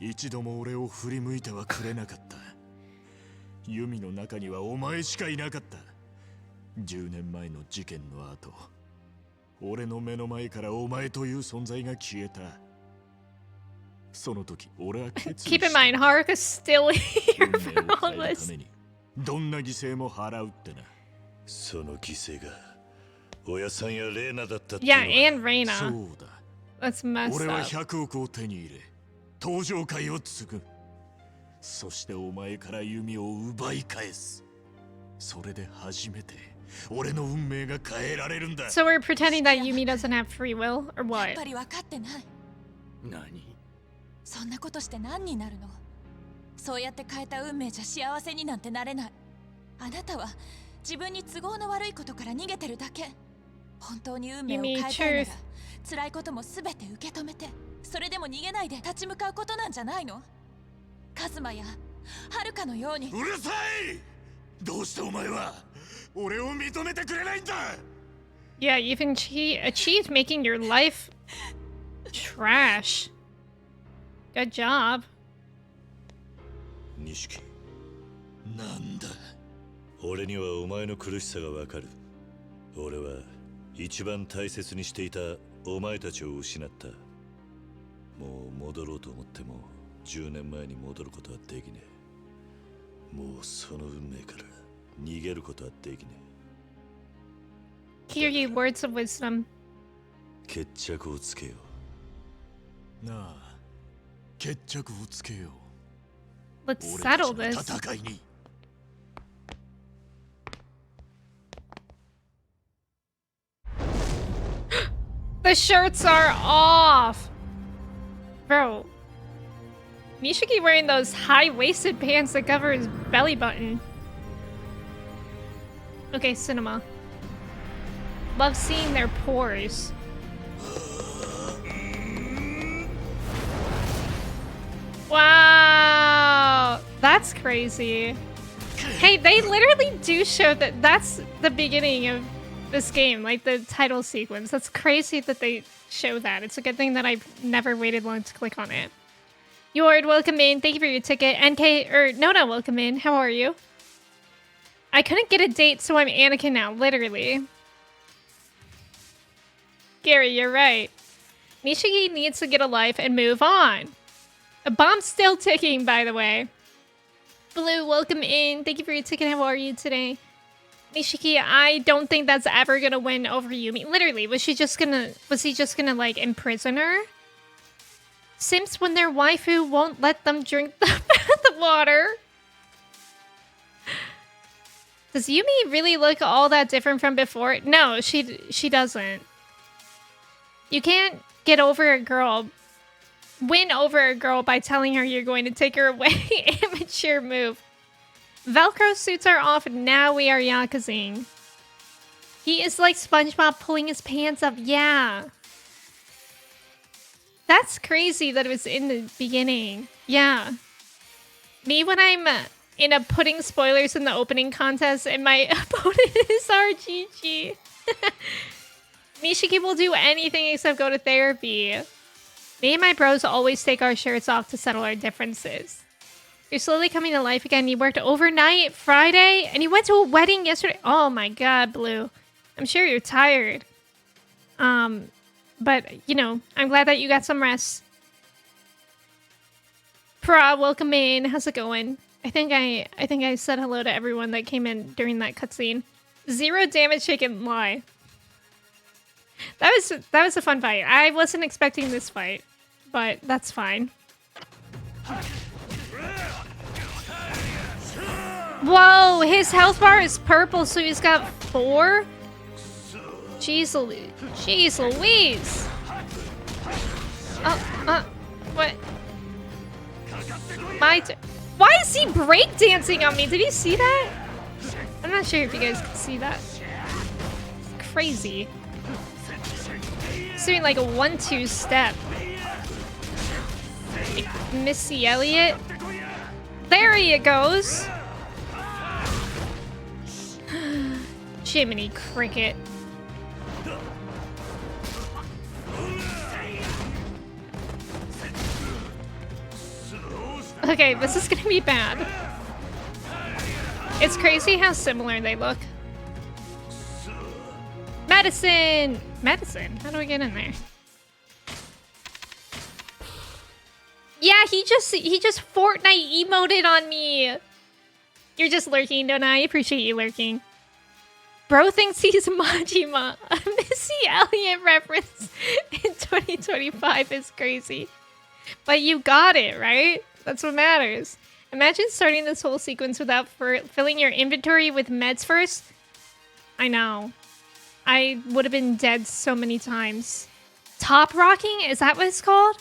一度も俺を振り向いてはくれなかった。ユミの中にはお前しかいなかった。10年前の事件の後、俺の目の前からお前という存在が消えた。その時俺は決意した。 Keep in mind, Haruka's still here 運 for 命を all 変える this. ためにどんな犠牲も払うってな。その犠牲が親さんやレーナだったって Yeah, いうの and か。そ Reina. うだ。 That's messed 俺は up. 100億を手に入れ、登場界を継ぐ。そしてお前から弓を奪い返す。それで初めて俺の運命が変えられるんだ。 So we're pretending that Yumi doesn't have free will, or やっ what? ぱり分かってない。何？そんなことして何になるの？そうやって変えた運命じゃ幸せになんてなれない。あなたは自分に都合の悪いことから逃げてるだけ。本当に運命を変えたいなら Truth. 辛いことも全て受け止めて、それでも逃げないで立ち向かうことなんじゃないの？カズマやはるかのように。うるさい！どうしてお前は俺を認めてくれないんだ。 Yeah, you've achieved making your life trash. Good job. 錦、なんだ？俺にはお前の苦しさがわかる。俺は一番大切にしていたお前たちを失った。もう戻ろうと思っても10年前に戻ることはできねえ。もうその運命から逃げることはできね Hear you words of wisdom. え。決着をつけよなあ、決着をつけよう。 Let's 俺たち settle の this. 戦いに。The shirts are off! Bro. Nishiki wearing those high-waisted pants that cover his belly button. Okay, cinema. Love seeing their pores. Wow! That's crazy. Hey, they literally do show that that's the beginning of this game, like the title sequence. That's crazy that they show that. It's a good thing that I've never waited long to click on it. Yord, welcome in. Thank you for your ticket. NK, or Nona, welcome in. How are you? I couldn't get a date, so I'm Anakin now, literally. Gary, you're right. Nishiki needs to get a life and move on. A bomb's still ticking, by the way. Blue, welcome in. Thank you for your ticket. How are you today? Nishiki, I don't think that's ever gonna win over Yumi. Literally, was he just gonna like imprison her? Simps when their waifu won't let them drink the water. Does Yumi really look all that different from before? No, she doesn't. You can't get over a girl, win over a girl by telling her you're going to take her away. Immature move. Velcro suits are off, now we are Yakuzing. He is like SpongeBob pulling his pants up, yeah. That's crazy that it was in the beginning. Yeah. Me when I'm in a putting spoilers in the opening contest and my opponent is RGG. Nishiki will do anything except go to therapy. Me and my bros always take our shirts off to settle our differences. You're slowly coming to life again. You worked overnight Friday and you went to a wedding yesterday. Oh my god, Blue. I'm sure you're tired. But, you know, I'm glad that you got some rest. Pra, welcome in. How's it going? I think I said hello to everyone that came in during that cutscene. 0 damage taken. Lie. That was a fun fight. I wasn't expecting this fight, but that's fine. Whoa, his health bar is purple, so he's got 4? Jeez Louise. What? Why is he breakdancing on me? Did he see that? I'm not sure if you guys can see that. It's crazy. He's doing like a 1-2 step. Like Missy Elliott. There he goes. Jiminy Cricket. Okay, this is gonna be bad. It's crazy how similar they look. Medicine! Medicine? How do we get in there? Yeah, he just Fortnite emoted on me. You're just lurking, don't I? Appreciate you lurking. Bro thinks he's Majima. A Missy Elliott reference in 2025 is crazy. But you got it, right? That's what matters. Imagine starting this whole sequence without filling your inventory with meds first. I know. I would have been dead so many times. Top rocking? Is that what it's called?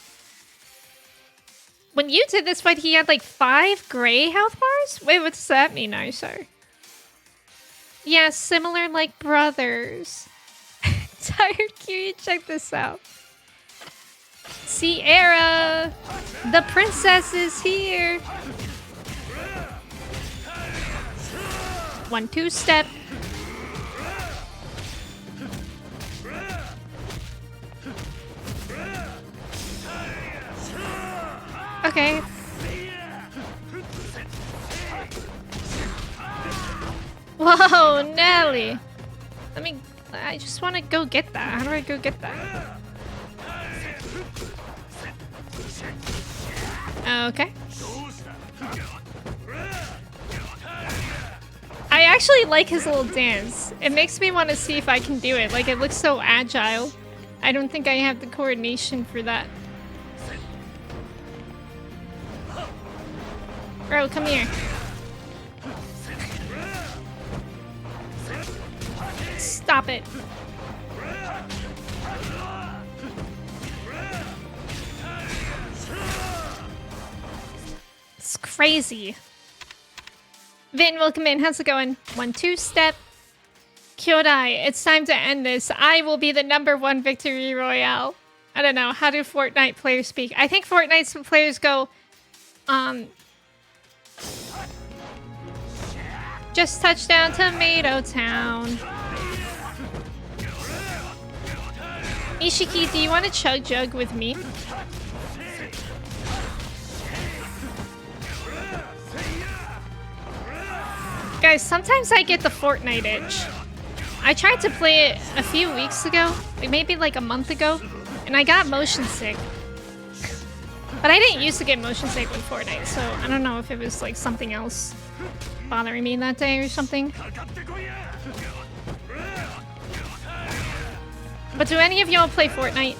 When you did this fight, he had like 5 gray health bars? Wait, what does that mean, Aisha? Yeah, similar like brothers. Tired Q, check this out. Sierra! The princess is here! 1-2 step. Okay. Whoa, Nelly! I just want to go get that. How do I go get that? Okay. I actually like his little dance. It makes me want to see if I can do it. Like, it looks so agile. I don't think I have the coordination for that. Bro, come here. Stop it. It's crazy. Vin, welcome in. How's it going? 1-2 step. Kyodai, it's time to end this. I will be the #1 victory royale. I don't know. How do Fortnite players speak? I think Fortnite players go, just touched down Tomato Town. Nishiki, do you want to chug jug with me? Guys, sometimes I get the Fortnite itch. I tried to play it a few weeks ago, maybe like a month ago, and I got motion sick. But I didn't used to get motion sick with Fortnite, so I don't know if it was like something else bothering me that day or something. But do any of y'all play Fortnite?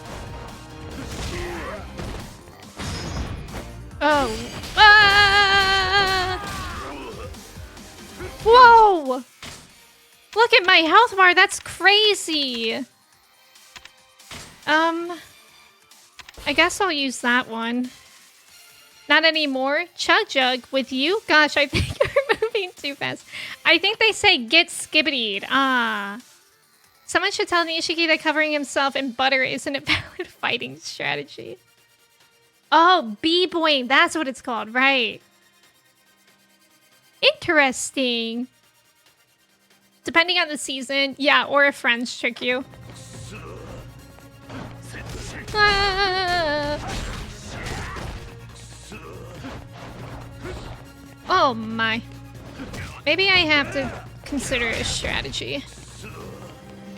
Oh. Ah! Whoa! Look at my health bar, that's crazy! I guess I'll use that one. Not anymore. Chug Jug with you? Gosh, I think you're moving too fast. I think they say get skibbidied. Ah. Someone should tell Nishiki that covering himself in butter isn't a valid fighting strategy. Oh, B-boying. That's what it's called. Right. Interesting. Depending on the season. Yeah, or if friends trick you. Ah. Oh my. Maybe I have to consider a strategy.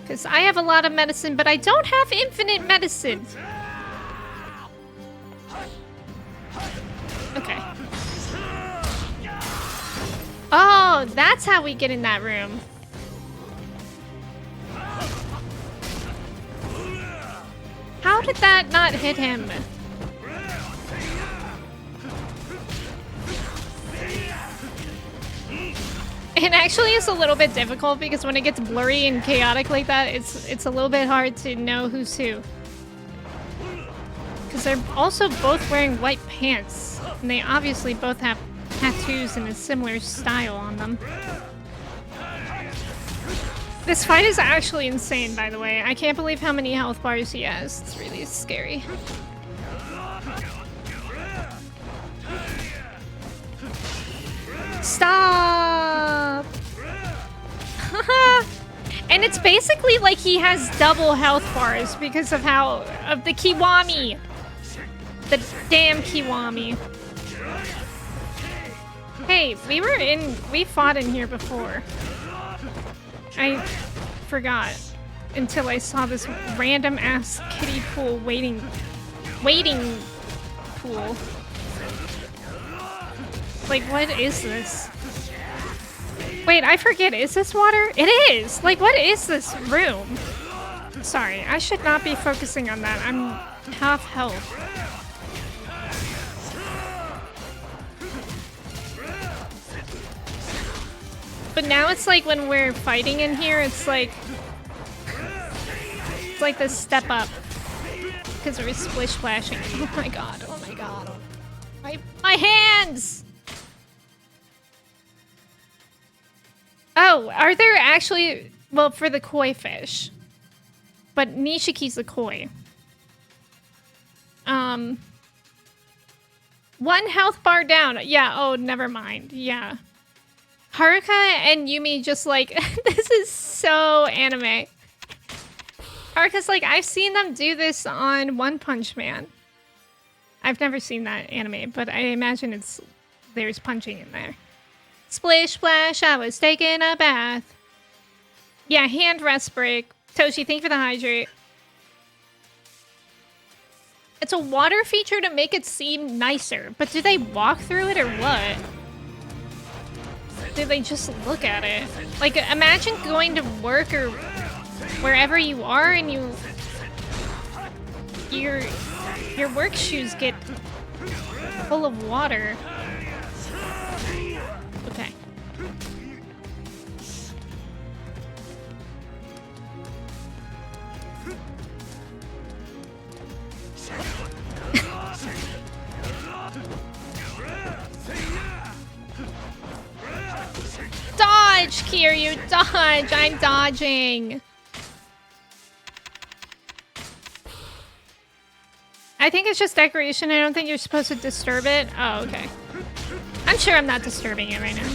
Because I have a lot of medicine, but I don't have infinite medicine. Okay. Oh, that's how we get in that room. How did that not hit him? It actually is a little bit difficult because when it gets blurry and chaotic like that, it's a little bit hard to know who's who. Because they're also both wearing white pants, and they obviously both have tattoos in a similar style on them. This fight is actually insane, by the way. I can't believe how many health bars he has. It's really scary. Stop! And it's basically like he has double health bars because of the Kiwami. The damn Kiwami. Hey, we fought in here before. I forgot until I saw this random ass kiddie pool waiting pool. Like, what is this? Wait, I forget. Is this water? It is! Like, what is this room? Sorry, I should not be focusing on that. I'm half health. But now it's like when we're fighting in here, it's like this step up. Because we're splish splashing. Oh my god, oh my god. My hands! Oh, are there actually... Well, for the koi fish. But Nishiki's a koi. 1 health bar down. Yeah, oh, never mind. Yeah. Haruka and Yumi just like... This is so anime. Haruka's like, I've seen them do this on One Punch Man. I've never seen that anime, but I imagine there's punching in there. Splish splash, I was taking a bath. Yeah, hand rest break. Toshi, thank you for the hydrate. It's a water feature to make it seem nicer, but do they walk through it or what? Do they just look at it? Like, imagine going to work or wherever you are and your work shoes get full of water. Okay. Dodge, Kiryu, dodge! I'm dodging. I think it's just decoration. I don't think you're supposed to disturb it. Oh, okay. I'm sure I'm not disturbing it right now.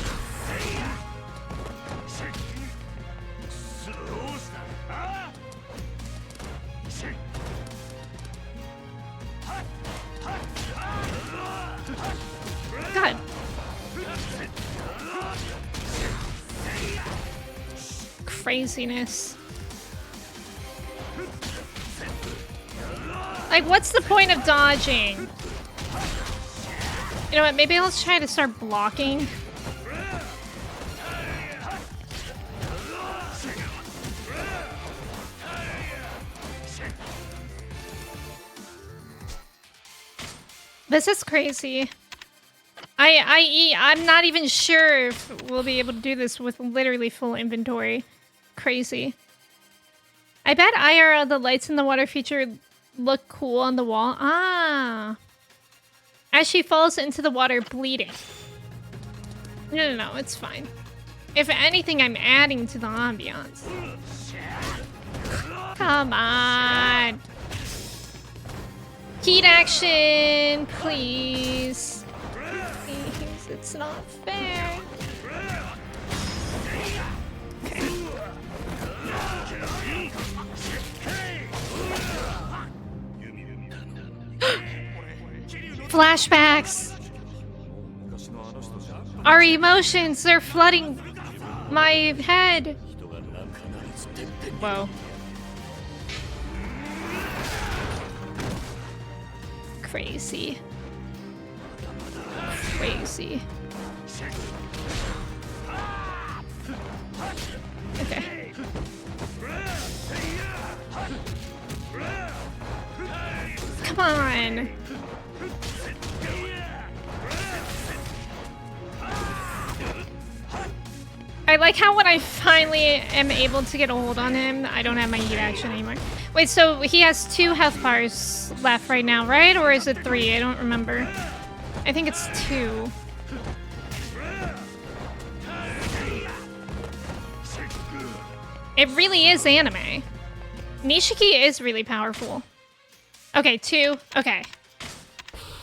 God. Craziness. Like, what's the point of dodging? You know what? Maybe let's try to start blocking. This is crazy. I'm not even sure if we'll be able to do this with literally full inventory. Crazy. I bet IRL the lights in the water feature look cool on the wall. Ah. As she falls into the water bleeding. No, it's fine. If anything, I'm adding to the ambiance. Come on. Heat action, please. Please, it's not fair. Okay. Flashbacks. Our emotions, they're flooding my head. Whoa. Crazy. Crazy. Okay. Come on. I like how when I finally am able to get a hold on him, I don't have my heat action anymore. Wait, so he has 2 health bars left right now, right? Or is it 3? I don't remember. I think it's 2. It really is anime. Nishiki is really powerful. Okay, 2. Okay.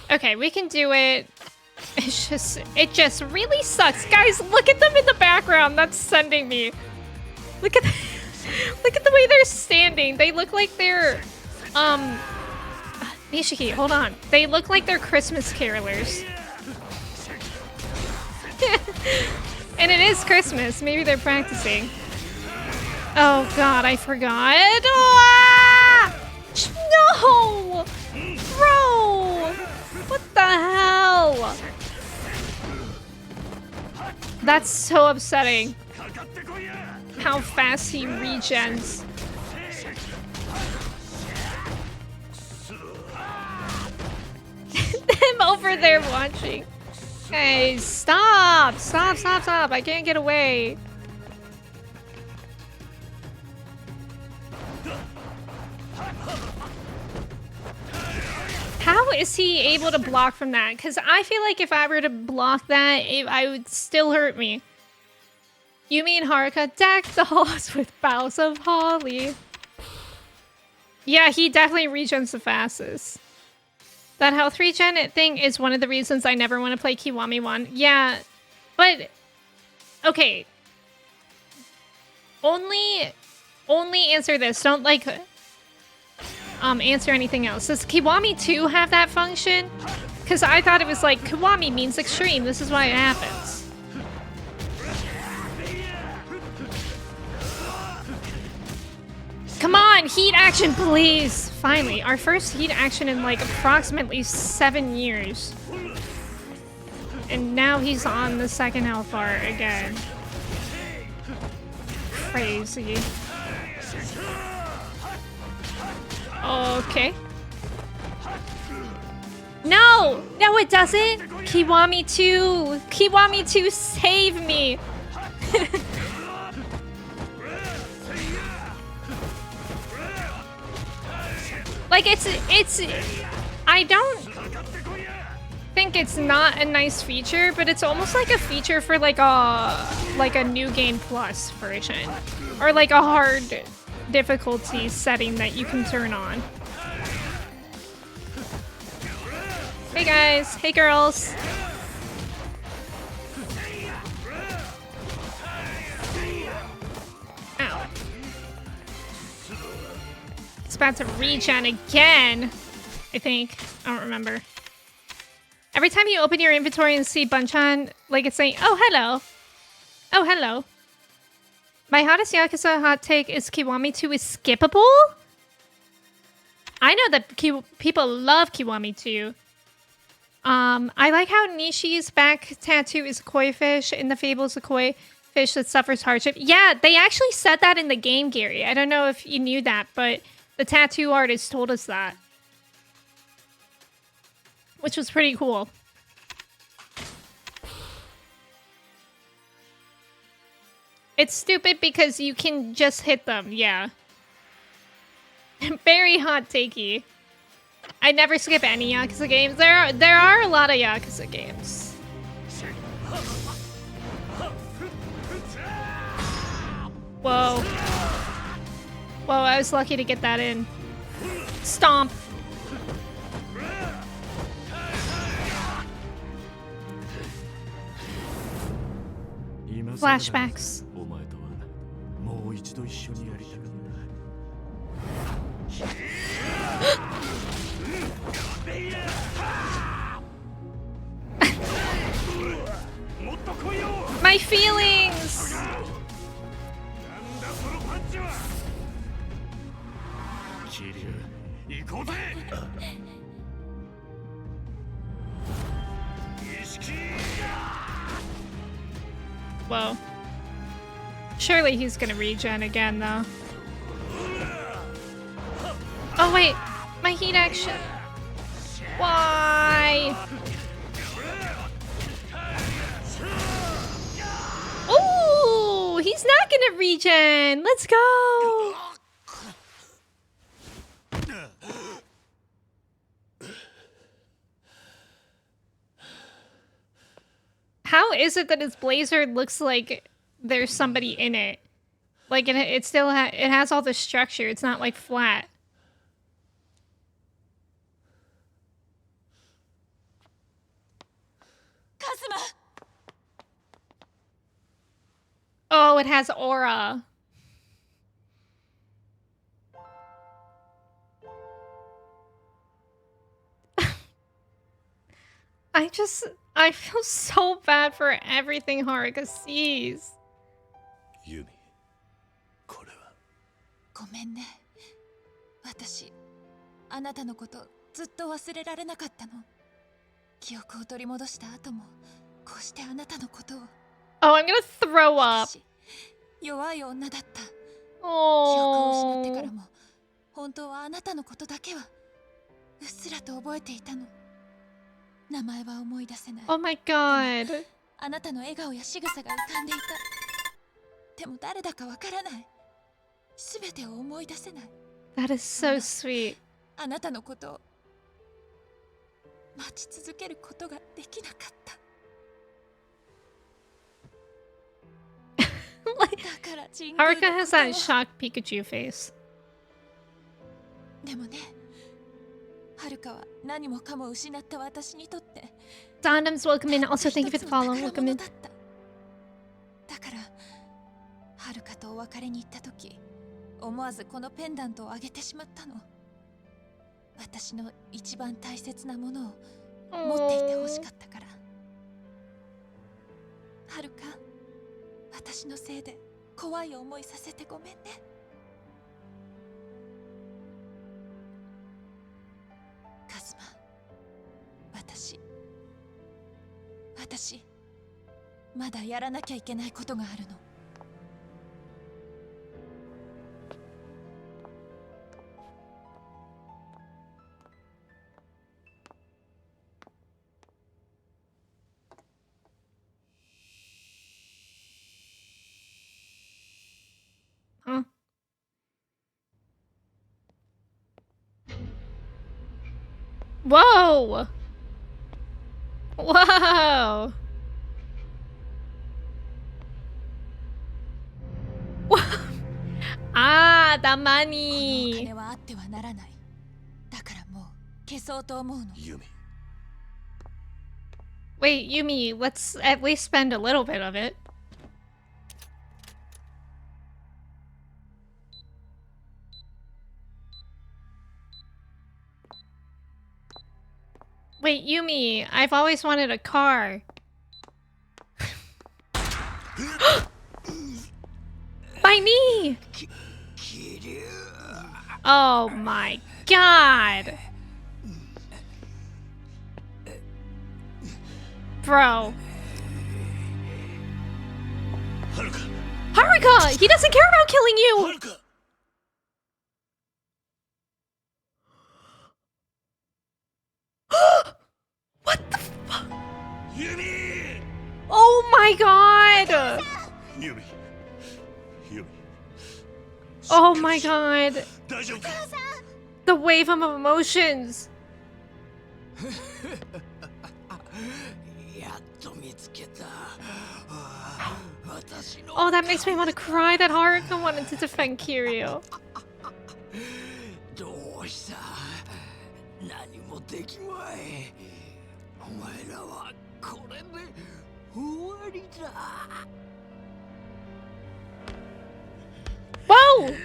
Okay, we can do it. It just really sucks. Guys, look at them in the background. That's sending me. Look at look at the way they're standing. They look like they're Nishiki, hold on. They look like they're Christmas carolers. And it is Christmas. Maybe they're practicing. Oh god, I forgot. Ah! No! Bro! What the hell? That's so upsetting. How fast he regens. Them over there watching. Hey, stop! Stop, stop, stop. I can't get away. How is he able to block from that? Because I feel like if I were to block that, I would still hurt me. You mean Haruka decked the halls with boughs of holly? Yeah, he definitely regens the fastest. That health regen thing is one of the reasons I never want to play Kiwami 1. Yeah, but... Okay. Only answer this. Don't, like... answer anything else. Does Kiwami 2 have that function? Because I thought it was like, Kiwami means extreme. This is why it happens. Come on, heat action, please! Finally, our first heat action in like approximately 7 years. And now he's on the second health bar again. Crazy. Okay. No! No, it doesn't! Kiwami 2! Kiwami 2, save me! Like, it's... I don't think it's not a nice feature, but it's almost like a feature for like a New Game Plus version. Or like a hard difficulty setting that you can turn on. Hey guys, hey girls. Ow. It's about to regen again, I think. I don't remember. Every time you open your inventory and see Bunchan, like it's saying, oh, hello. Oh, hello. My hottest Yakuza hot take is Kiwami 2 is skippable? I know that people love Kiwami 2. I like how Nishi's back tattoo is a koi fish. In the fable is a koi fish that suffers hardship. Yeah, they actually said that in the game, Gary. I don't know if you knew that, but the tattoo artist told us that. Which was pretty cool. It's stupid because you can just hit them, yeah. Very hot takey. I never skip any Yakuza games. There are a lot of Yakuza games. Whoa. Whoa, I was lucky to get that in. Stomp. Flashbacks. My feelings! Whoa. Surely he's gonna regen again, though. Oh, wait. My heat action. Why? Ooh! minute regen. Let's go. How is it that his blazer looks like there's somebody in it? Like it still it has all the structure. It's not like flat. Kazuma! Oh, it has aura. I feel so bad for everything Haruka sees. ユミ、これは。ごめんね。私、あなたのことずっと忘れられなかったの。記憶を取り戻した後も、こうしてあなたのことを。Oh, I'm gonna throw up. 弱い女だった。記憶を Oh. 失ってからも、本当はあなたのことだけはうっすらと覚えていたの。名前は思い出せない。Oh my god. あなたの笑顔や仕草が浮かんでいた。でも誰だかわからない。すべてを思い出せない。That is so sweet. あなたのことを待ち続けることができなかった。だから神宮のこと Haruka has that shocked Pikachu face. でもね、はるかは何もかも失った私にとって Dondom's welcome in. Also, thank you for the follow. Welcome in. だからはるかとお別れに行った時、思わずこのペンダントをあげてしまったの。私の一番大切なものを持っていてほしかったから。はるか、私のせいで怖い思いさせてごめんね。カズマ、私まだやらなきゃいけないことがあるの。Huh? Whoa! Whoa! Ah, the このお money! 金はあってはならない。だからもう消そうと思うの。ユミ、 Wait, Yumi, let's at least spend a little bit of it. Wait, Yumi, I've always wanted a car. My knee! Oh my god! Bro. はるか、 Haruka! He doesn't care about killing は you! るか。What the fuck? ユミ、 Oh my god! ユミ、ユミ。 Oh my god. 大丈夫か。 The wave of emotions. やっと見つけた。私の Oh, that makes me want to cry that Haruka wanted to defend Kiryu. どうした。何もできまい。お前らはこれで終わりだ。 Whoa!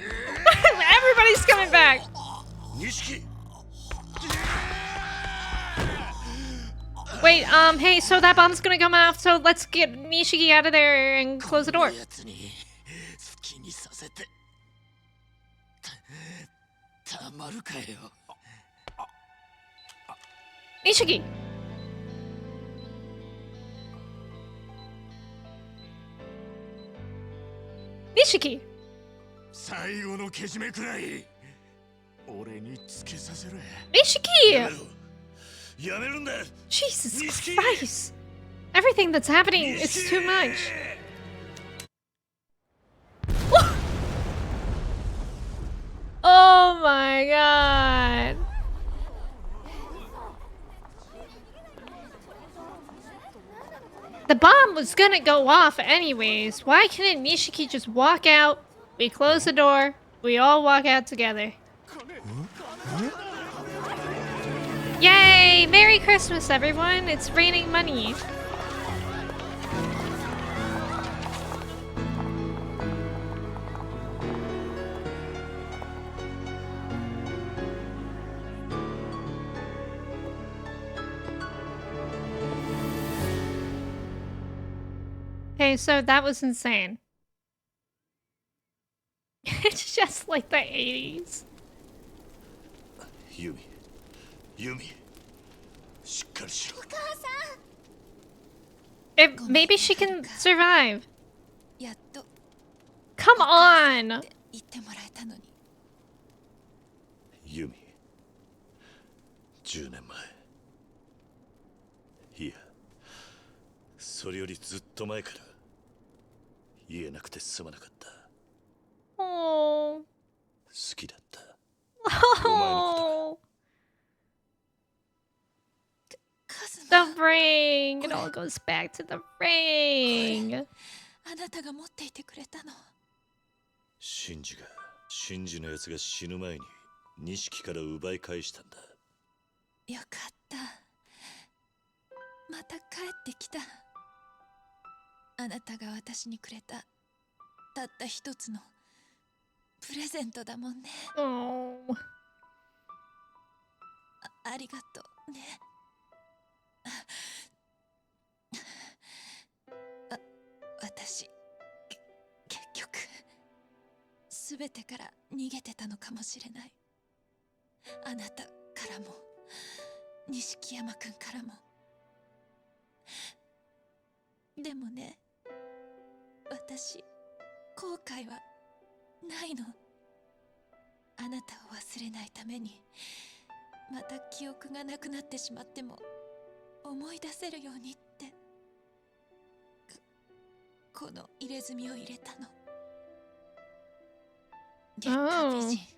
Everybody's coming back. 錦。 Wait, hey, so that bomb's gonna come off, so let's get Nishiki out of there and close the door. やつに好きにさせてたまるかよ。 Nishiki! Nishiki! 最後のけじめくらい俺につけさせろ。 Nishiki! やめるんだ。 Jesus Nishiki! Christ! Everything that's happening is too much. Oh my god. The bomb was gonna go off anyways. Why couldn't Nishiki just walk out? We close the door. We all walk out together. Yay! Merry Christmas, everyone. It's raining money. Okay, so that was insane. It's just like the 80s. Yumi. Yumi. しっかりしろ。Maybe she can survive. やっと Come on! 言ってもらえたのに。ユミ。10年前。いや、それよりずっと前から言えなくてすまなかった。Oh. 好きだった。 Oh. The ring. It all goes back to the ring. あなたが持っていてくれたの。シンジのやつが死ぬ前に錦から奪い返したんだ。よかった。また帰ってきた。あなたが私にくれたたった一つのプレゼントだもんね。Oh. ありがとうね。私結局すべてから逃げてたのかもしれない。あなたからも錦山くんからも。でもね、私後悔はないの。あなたを忘れないためにまた記憶がなくなってしまっても思い出せるようにってこの入れ墨を入れたの。月下美人、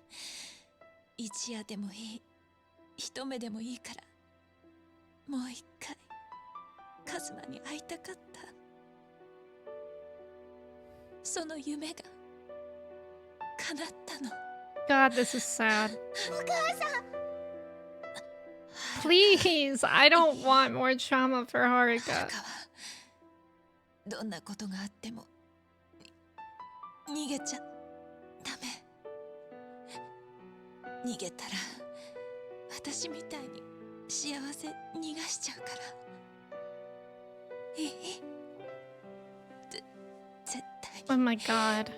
一夜でもいい、一目でもいいからもう一回カズマに会いたかった。その夢が叶ったの。 God, this is sad. お母さん。 Please, I don't want more trauma for Haruka. どんなことがあっても逃げちゃダメ。逃げたら私みたいに幸せ逃がしちゃうから。いい？絶対に。 Oh my god.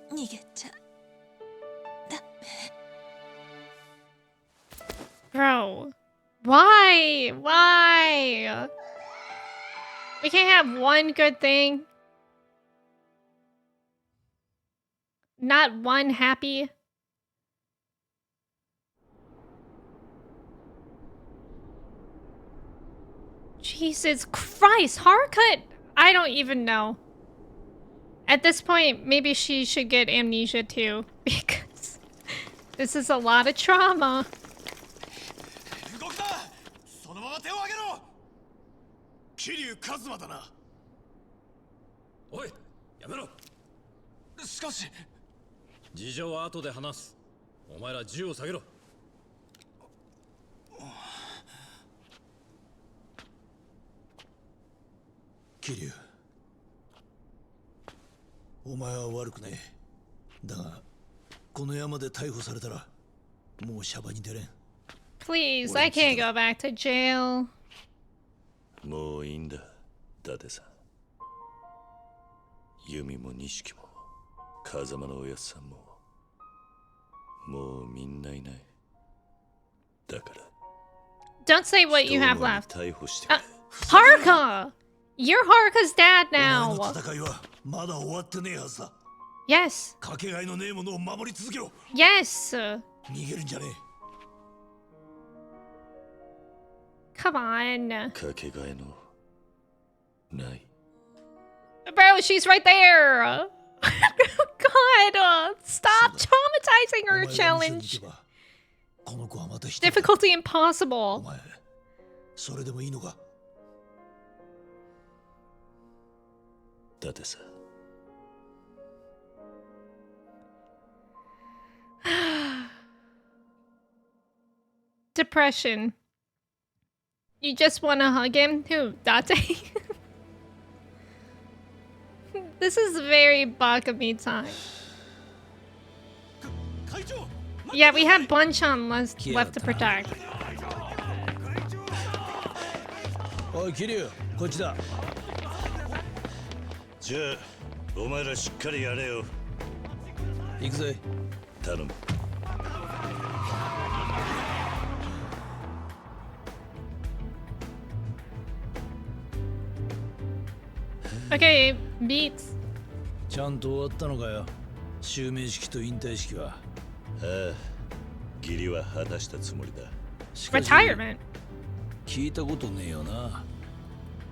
逃げちゃダメ。 Bro, why? Why? We can't have one good thing. Not one happy. Jesus Christ, Haruka, I don't even know. At this point, maybe she should get amnesia too, because this is a lot of trauma. 動くな。そのまま手を挙げろ。桐生一馬だな。おい、やめろ。しかし事情は後で話す。お前ら銃を下げろ。桐生、お前は悪くねえ。だがこの山で逮捕されたらもうシャバに出れん。 Please, I can't go back to jail. もういいんだ、伊達さん。ユミも錦も風間のおやっさんももうみんないない。だから Don't say what you have 人を left. 逮捕してくれ。 Haruka! You're Haruka's dad お前 now. の戦いはまだ終わってねえはずだ。 Yes. かけがえのねえものを守り続けろ。 Yes. 逃げるんじゃねえ。 Come on. かけがえのない。 Bro, she's right there. God, stop traumatizing her challenge. Difficulty impossible. それでもいいのか? だってさ Depression. You just want to hug him? Who? Date? This is very Bakami time. Yeah, we have Bunchan left to protect. おい、キリュウ、こっちだ。じゃあお前らしっかりやれよ。行くぜ。頼む。 Okay, beats. ちゃんと終わったのかよ。襲名式と引退式は。ああ、義理は果たしたつもりだ。しかし Retirement. 聞いたことねえよな。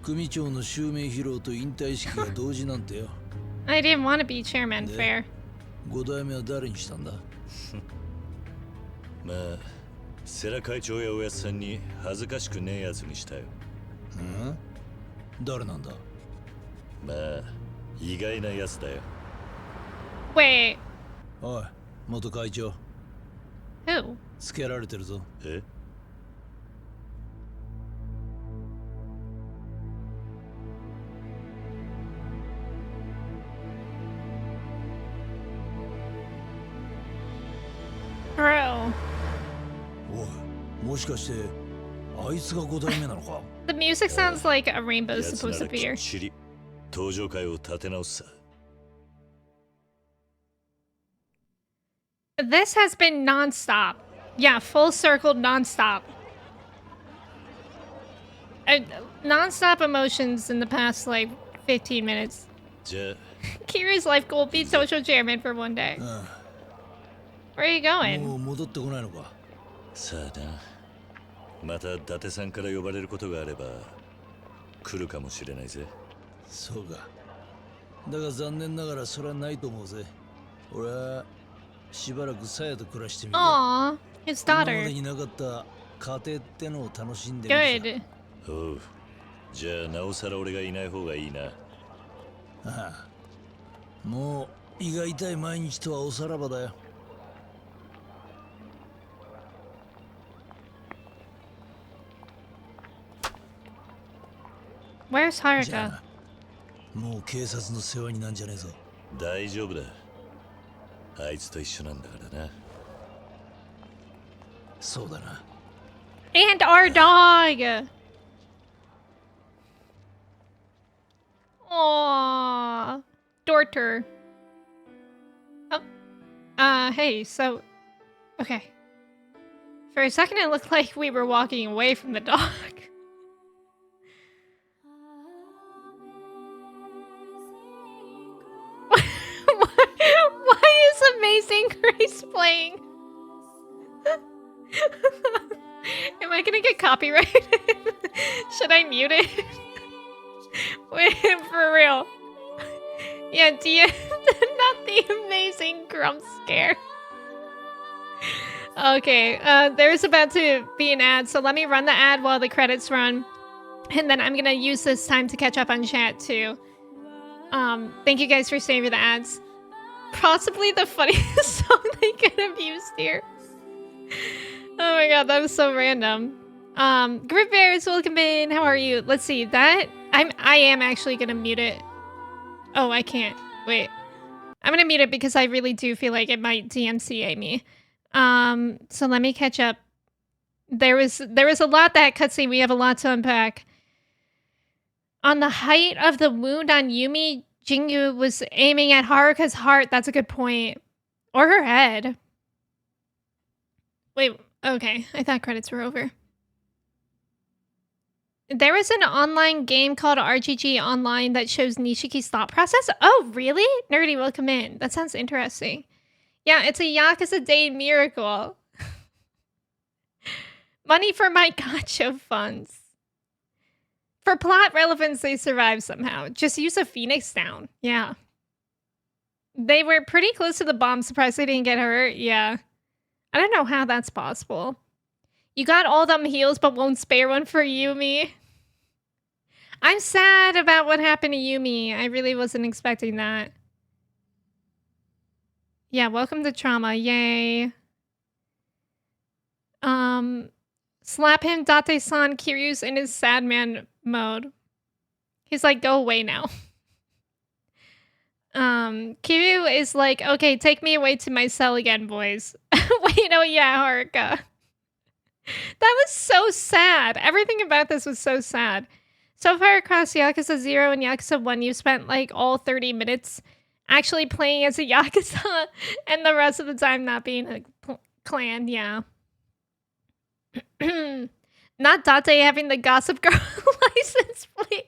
組長の襲名披露と引退式が同時なんてよ。I didn't want to be chairman, fair. 5代目は誰にしたんだ? まあ、世良会長やおやつさんに恥ずかしくねえやつにしたよ。誰なんだ? まあ、意外なやつだよ。 Wait. おい、元会長。 Who? つけられてるぞ。え? Bro. おい、もしかしてあいつが5代目なのか? The music sounds like a rainbow is やつな supposed ら to be き here. っちり登場会を立て直すさ。 This has been non-stop. Yeah, full circle non-stop. Non-stop emotions in the past, like, 15 minutes. じゃあ Kira's life goal, be social chairman for one day. Where are you も going? う戻ってこないのか? さあな。また伊達さんから呼ばれることがあれば来るかもしれないぜ。そうか。だが残念ながらそれはないと思うぜ。俺はしばらくさやと暮らしてみる。 Aw, his 今ま daughter. でになかった家庭ってのを楽しんでみるさ。 Good. おう。じゃあなおさら俺がいない方がいいな。ああ。もう胃が痛い毎日とはおさらばだよ。 Where's じゃ Haruka? あな。もう警察の世話になんじゃねえぞ。大丈夫だ。あいつと一緒なんだからな。そうだな。 And our dog! Aww. Dorter. Oh. Hey, so... Okay. For a second it looked like we were walking away from the dog. Why is Amazing Grace playing? Am I gonna get copyrighted? Should I mute it? Wait, for real. Yeah, not the Amazing Grump scare. Okay, there's about to be an ad, so let me run the ad while the credits run. And then I'm gonna use this time to catch up on chat too. Thank you guys for staying for the ads. Possibly the funniest song they could have used here. Oh my god, that was so random. Grip Bears, welcome in. How are you? Let's see that. I am actually gonna mute it. Oh, I can't. Wait. I'm gonna mute it because I really do feel like it might DMCA me. So let me catch up. There was a lot that cutscene. We have a lot to unpack. On the height of the wound on Yumi, Jingu was aiming at Haruka's heart. That's a good point. Or her head. Wait, okay. I thought credits were over. There was an online game called RGG Online that shows Nishiki's thought process. Oh, really? Nerdy, welcome in. That sounds interesting. Yeah, it's a Yakuza Day miracle. Money for my gacha funds. For plot relevance, they survive somehow. Just use a phoenix down. Yeah. They were pretty close to the bomb. Surprised they didn't get hurt. Yeah. I don't know how that's possible. You got all them heals but won't spare one for Yumi. I'm sad about what happened to Yumi. I really wasn't expecting that. Yeah, welcome to trauma. Yay. Slap him, Date-san. Kiryu's in his sad man mode. He's like, go away now. Kiryu is like, okay, take me away to my cell again, boys. Wait, oh yeah, Haruka. That was so sad. Everything about this was so sad. So far across Yakuza 0 and Yakuza 1, you spent like all 30 minutes actually playing as a Yakuza and the rest of the time not being a clan, yeah. Not Date having the Gossip Girl license plate.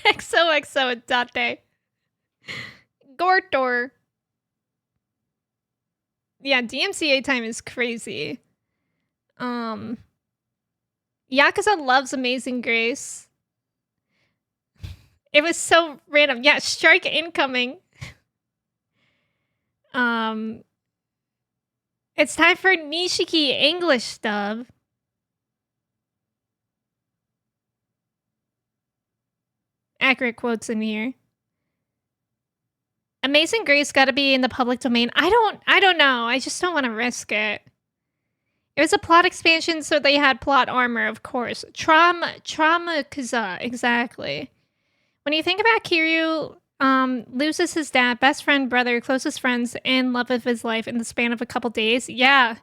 XOXO Date. Gortor. Yeah, DMCA time is crazy. Yakuza loves Amazing Grace. It was so random. Yeah, strike incoming. It's time for Nishiki English dub. Accurate quotes in here. Amazing Grace got to be in the public domain. I don't know. I just don't want to risk it. It was a plot expansion, so they had plot armor, of course. Trauma-kuza, exactly. When you think about Kiryu, loses his dad, best friend, brother, closest friends, and love of his life in the span of a couple days. Yeah.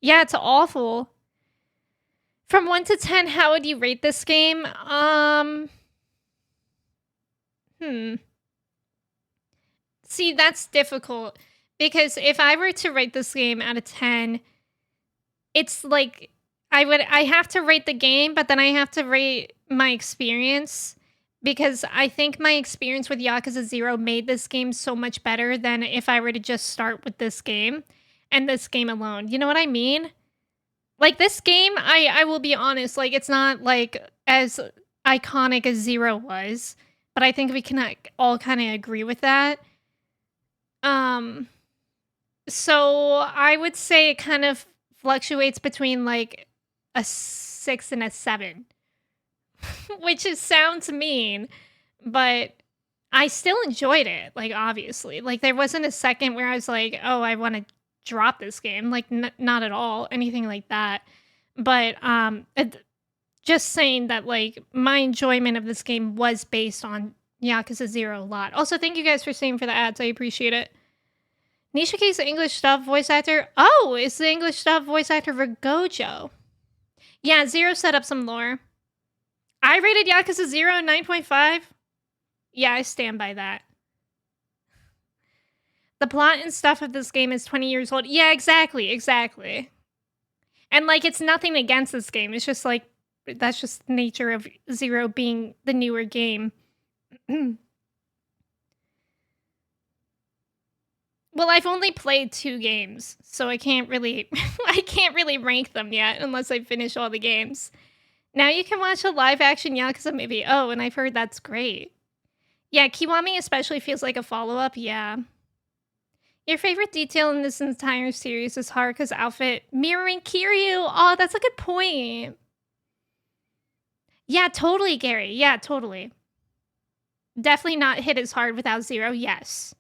Yeah, it's awful. From 1 to 10, how would you rate this game? See, that's difficult. Because if I were to rate this game out of 10, it's like, I have to rate the game, but then I have to rate my experience. Because I think my experience with Yakuza 0 made this game so much better than if I were to just start with this game and this game alone. You know what I mean? Like, this game, I will be honest, like, it's not, like, as iconic as 0 was. But I think we can all kind of agree with that. So I would say it kind of fluctuates between, like, a 6 and a 7. Which sounds mean, but I still enjoyed it, like, obviously. Like, there wasn't a second where I was like, oh, I want to drop this game. Like, not at all, anything like that. But just saying that, like, my enjoyment of this game was based on Yakuza 0 a lot. Also, thank you guys for staying for the ads. I appreciate it. Nishiki's the English dub voice actor. Oh, it's the English dub voice actor for Gojo. Yeah, 0 set up some lore. I rated Yakuza 0 9.5. Yeah, I stand by that. The plot and stuff of this game is 20 years old. Yeah, exactly. And, like, it's nothing against this game. It's just, like, that's just the nature of 0 being the newer game. Well, I've only played 2 games, so I can't really rank them yet unless I finish all the games. Now you can watch a live-action Yakuza movie. Oh, and I've heard that's great. Yeah, Kiwami especially feels like a follow-up, yeah. Your favorite detail in this entire series is Haruka's outfit mirroring Kiryu. Oh, that's a good point. Yeah, totally, Gary. Yeah, totally. Definitely not hit as hard without 0, yes.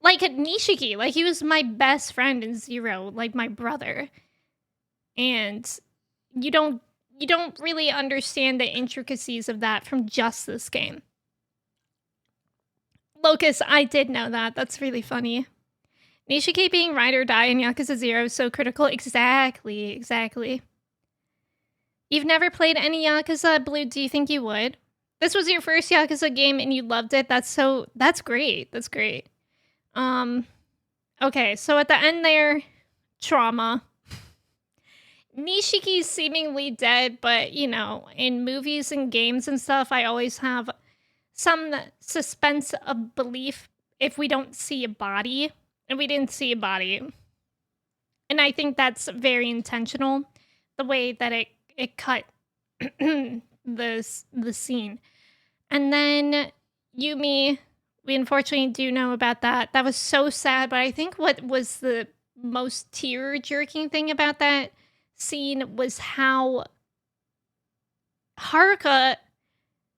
Like Nishiki, like he was my best friend in 0, like my brother. And you don't really understand the intricacies of that from just this game. Locus, I did know that. That's really funny. Nishiki being ride or die in Yakuza 0 is so critical. Exactly. You've never played any Yakuza, Blue. Do you think you would? This was your first Yakuza game and you loved it. That's great. That's great. Okay, so at the end there, trauma. Nishiki's seemingly dead, but, you know, in movies and games and stuff, I always have some suspense of belief if we don't see a body. And we didn't see a body. And I think that's very intentional, the way that it cut the scene. And then Yumi We unfortunately do know about that. That was so sad, but I think what was the most tear-jerking thing about that scene was how Haruka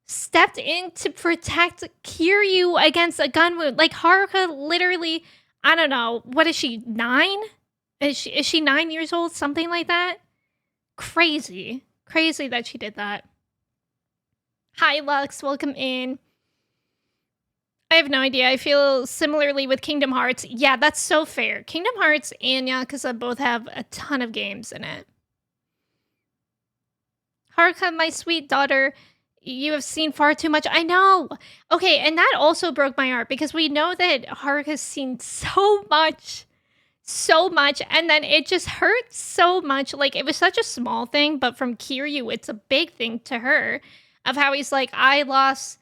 stepped in to protect Kiryu against a gun wound. Like, Haruka literally, I don't know, what is she, 9? Is she 9 years old? Something like that? Crazy. Crazy that she did that. Hi, Lux. Welcome in. I have no idea. I feel similarly with Kingdom Hearts. Yeah, that's so fair. Kingdom Hearts and Yakuza both have a ton of games in it. Haruka, my sweet daughter, you have seen far too much. I know. Okay, and that also broke my heart because we know that Haruka's seen so much, and then it just hurts so much. Like, it was such a small thing, but from Kiryu, it's a big thing to her of how he's like, I lost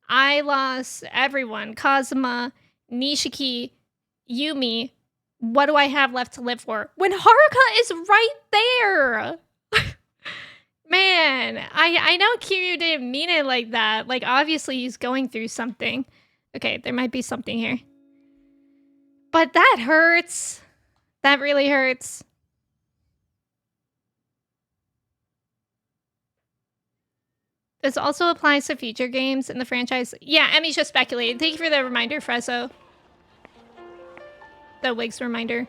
everyone. Kazuma, Nishiki, Yumi. What do I have left to live for? When Haruka is right there. Man, I know Kiryu didn't mean it like that. Like, obviously he's going through something. Okay, there might be something here. But that hurts. That really hurts. This also applies to future games in the franchise. Yeah, Emmy's just speculating. Thank you for the reminder, Frezzo. The Wigs reminder.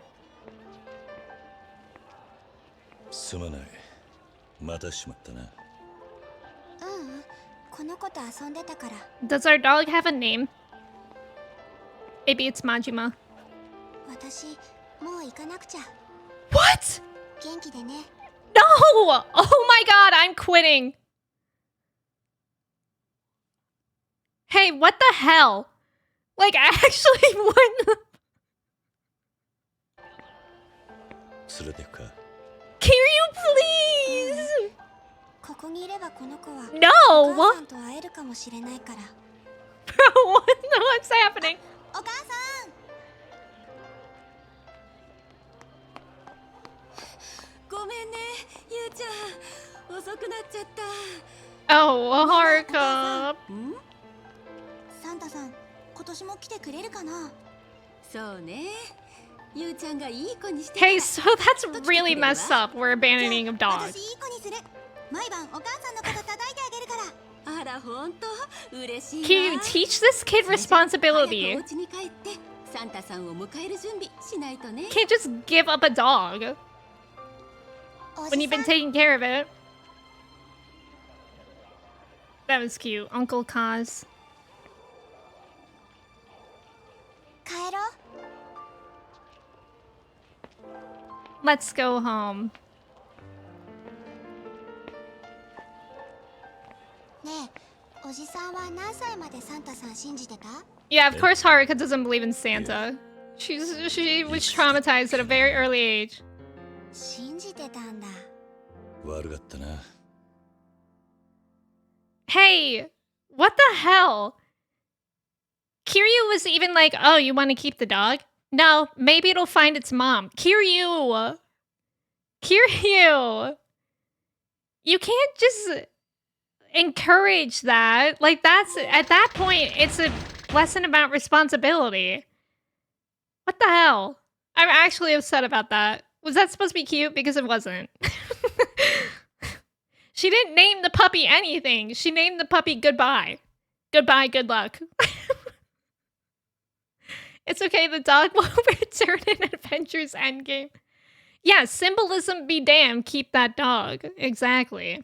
すまない。またしまったな。この子と遊んでたから。Does our dog have a name? Maybe it's Majima. 私、もう行かなくちゃ。What? 元気でね。No! Oh my god, I'm quitting. Hey, what the hell? Like, actually, what? 連れてくか。Can you please? ここにいればこの子は No! お母さんと会えるかもしれないから。Bro, what's happening? お母さん。ごめんね、ゆうちゃん。遅くなっちゃった。Oh, Haruka. サンタさん、今年も来てくれるかな。そうね。ゆうちゃんがいい子にして。Hey, so that's really messed up. We're abandoning of dogs. 私いい子にする。毎晩お母さんのこと叩いてあげるから。あら、本当嬉しいわ。 Can you teach this kid responsibility? お家に帰ってサンタさんを迎える準備しないとね。 Can't just give up a dog when you've been taking care of it. That was cute. Uncle Kaz. 帰ろう。 Let's go home. ねえ、おじさんは何歳までサンタさん信じてた？ Yeah, of course Haruka doesn't believe in Santa. She was traumatized at a very early age. 信じてたんだ。悪かったな。Hey, what the hell? Kiryu was even like, oh, you want to keep the dog? No, maybe it'll find its mom. Kiryu! You can't just encourage that. Like, that's, at that point, it's a lesson about responsibility. What the hell? I'm actually upset about that. Was that supposed to be cute? Because it wasn't. She didn't name the puppy anything. She named the puppy Goodbye. Goodbye, good luck. It's okay, the dog will return in Adventures Endgame. Yeah, symbolism be damned, keep that dog. Exactly.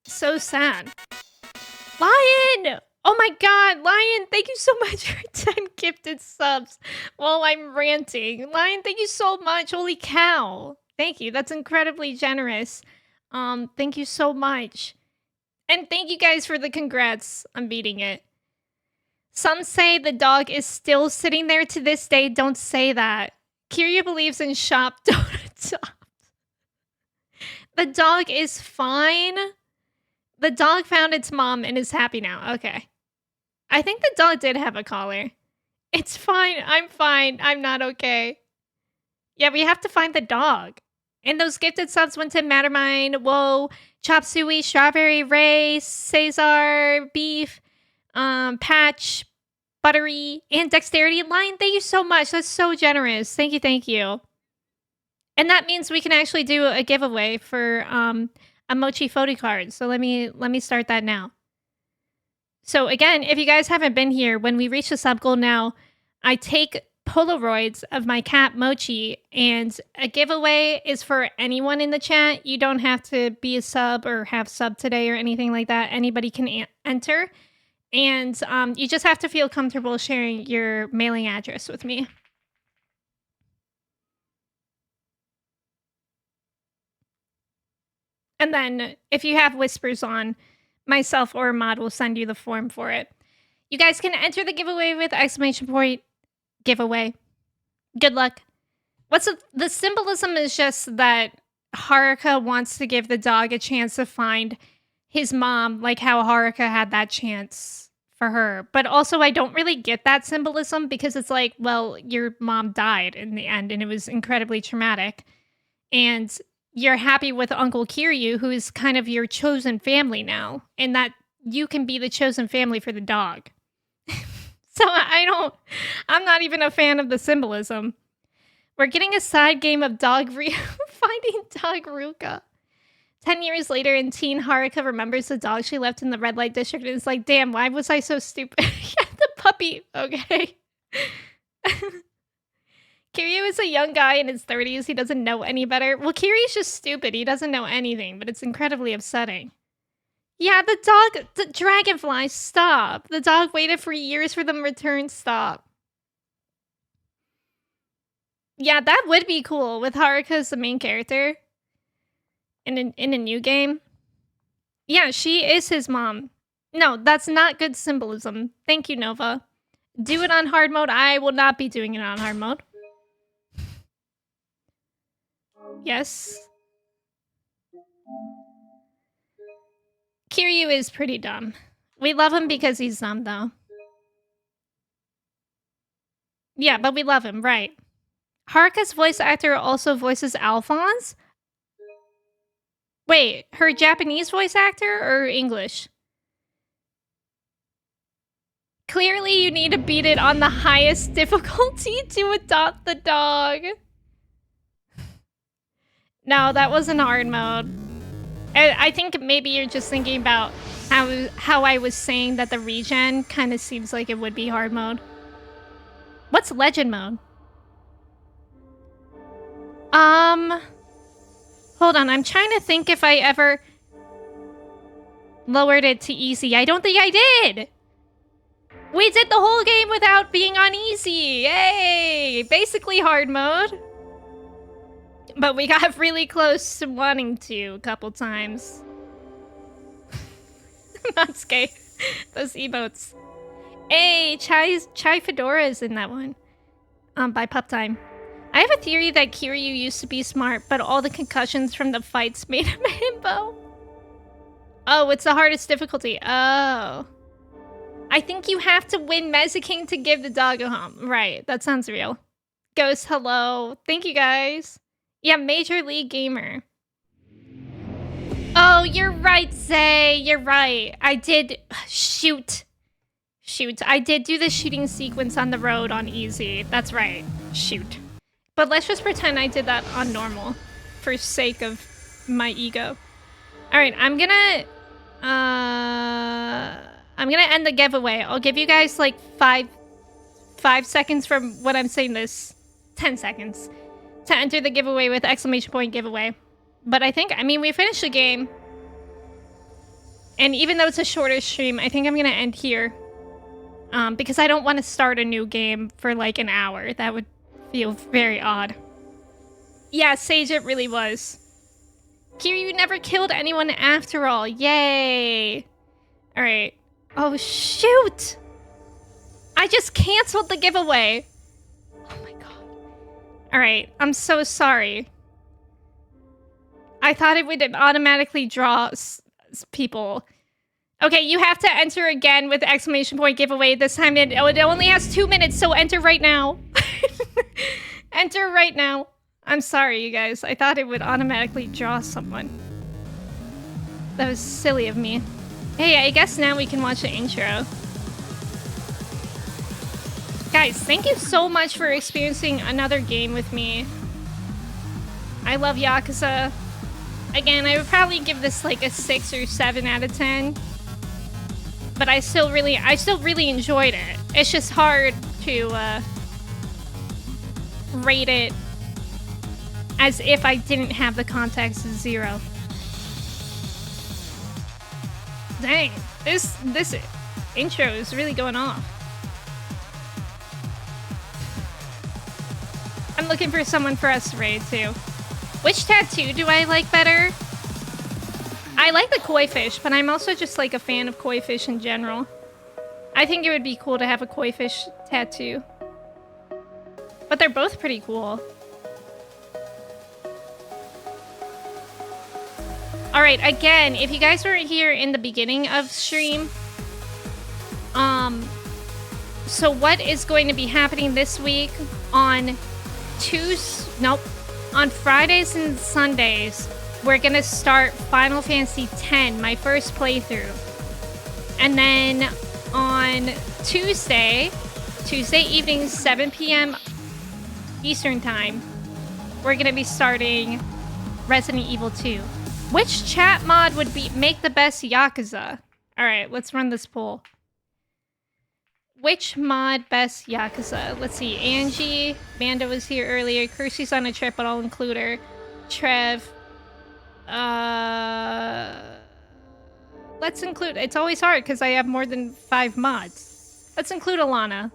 So sad. Lion! Oh my god, Lion, thank you so much for 10 gifted subs while I'm ranting. Lion, thank you so much. Holy cow. Thank you, that's incredibly generous. Thank you so much. And thank you guys for the congrats on beating it. Some say the dog is still sitting there to this day. Don't say that. Kiryu believes in shop, don't adopt. The dog is fine. The dog found its mom and is happy now. Okay. I think the dog did have a collar. It's fine. I'm not okay. Yeah, we have to find the dog. And those gifted subs went to Mattermind, Whoa, Chop Suey, Strawberry, Ray, Cesar, Beef, Patch, Buttery, and Dexterity. Lion, thank you so much. That's so generous. Thank you, thank you. And that means we can actually do a giveaway for a Mochi photo card. So let me start that now. So again, if you guys haven't been here, when we reach the sub goal now, I take Polaroids of my cat Mochi, and a giveaway is for anyone in the chat. You don't have to be a sub or have sub today or anything like that. Anybody can enter. And you just have to feel comfortable sharing your mailing address with me. And then if you have whispers on, myself or Mod will send you the form for it. You guys can enter the giveaway with exclamation point giveaway. Good luck. The symbolism is just that Haruka wants to give the dog a chance to find his mom, like how Haruka had that chance for her. But also I don't really get that symbolism because it's like, well, your mom died in the end and it was incredibly traumatic. And you're happy with Uncle Kiryu, who is kind of your chosen family now, and that you can be the chosen family for the dog. So I'm not even a fan of the symbolism. We're getting a side game of finding dog Ruka. 10 years later, and teen Haruka remembers the dog she left in the red light district and is like, damn, why was I so stupid? Yeah, the puppy. Okay. Kiryu is a young guy in his 30s. He doesn't know any better. Well, Kiryu's just stupid. He doesn't know anything, but it's incredibly upsetting. Yeah, the dragonfly, stop. The dog waited for years for them to return, stop. Yeah, that would be cool with Haruka as the main character in a new game. Yeah, she is his mom. No, that's not good symbolism. Thank you, Nova. Do it on hard mode. I will not be doing it on hard mode. Yes. Kiryu is pretty dumb. We love him because he's dumb, though. Yeah, but we love him, right? Haruka's voice actor also voices Alphonse? Wait, her Japanese voice actor or English? Clearly, you need to beat it on the highest difficulty to adopt the dog. No, that wasn't hard mode. I think maybe you're just thinking about how I was saying that the regen kind of seems like it would be hard mode. What's legend mode? Hold on, I'm trying to think if I ever lowered it to easy. I don't think I did! We did the whole game without being on easy! Yay! Basically hard mode. But we got really close to wanting to a couple times. Natsuke. Those emotes. Hey, Chai Fedora is in that one. By Pup Time. I have a theory that Kiryu used to be smart, but all the concussions from the fights made him a himbo. Oh, it's the hardest difficulty. Oh. I think you have to win Meziking to give the dog a home. Right, that sounds real. Ghost, hello. Thank you, guys. Yeah, Major League Gamer. Oh, you're right, Zay. You're right. I did... Shoot. I did do the shooting sequence on the road on easy. That's right. Shoot. But let's just pretend I did that on normal. For sake of my ego. Alright, I'm gonna end the giveaway. I'll give you guys like 5 seconds from when I'm saying this. 10 seconds. To enter the giveaway with exclamation point giveaway. But I mean, we finished the game. And even though it's a shorter stream, I think I'm gonna end here. Because I don't want to start a new game for like an hour. That would feel very odd. Yeah, Sage, it really was. Kiryu never killed anyone after all. Yay! Alright. Oh, shoot! I just canceled the giveaway. Oh my god. Alright, I'm so sorry. I thought it would automatically draw people. Okay, you have to enter again with exclamation point giveaway. This time it only has 2 minutes, so enter right now. Enter right now. I'm sorry, you guys. I thought it would automatically draw someone. That was silly of me. Hey, I guess now we can watch the intro. Guys, thank you so much for experiencing another game with me. I love Yakuza. Again, I would probably give this like a 6 or 7 out of 10. But I still really enjoyed it. It's just hard to rate it as if I didn't have the context of 0. Dang, this intro is really going off. I'm looking for someone for us to raid too. Which tattoo do I like better? I like the koi fish, but I'm also just like a fan of koi fish in general. I think it would be cool to have a koi fish tattoo. But they're both pretty cool. Alright, again, if you guys weren't here in the beginning of stream, so what is going to be happening this week on on Fridays and Sundays, we're gonna start Final Fantasy X, my first playthrough. And then on Tuesday evening, 7 p.m. Eastern Time, we're gonna be starting Resident Evil 2. Which chat mod would make the best Yakuza? Alright, let's run this poll. Which mod best Yakuza? Let's see. Angie, Manda was here earlier. Kirsty's on a trip, but I'll include her. Trev. Let's include... It's always hard because I have more than 5 mods. Let's include Alana.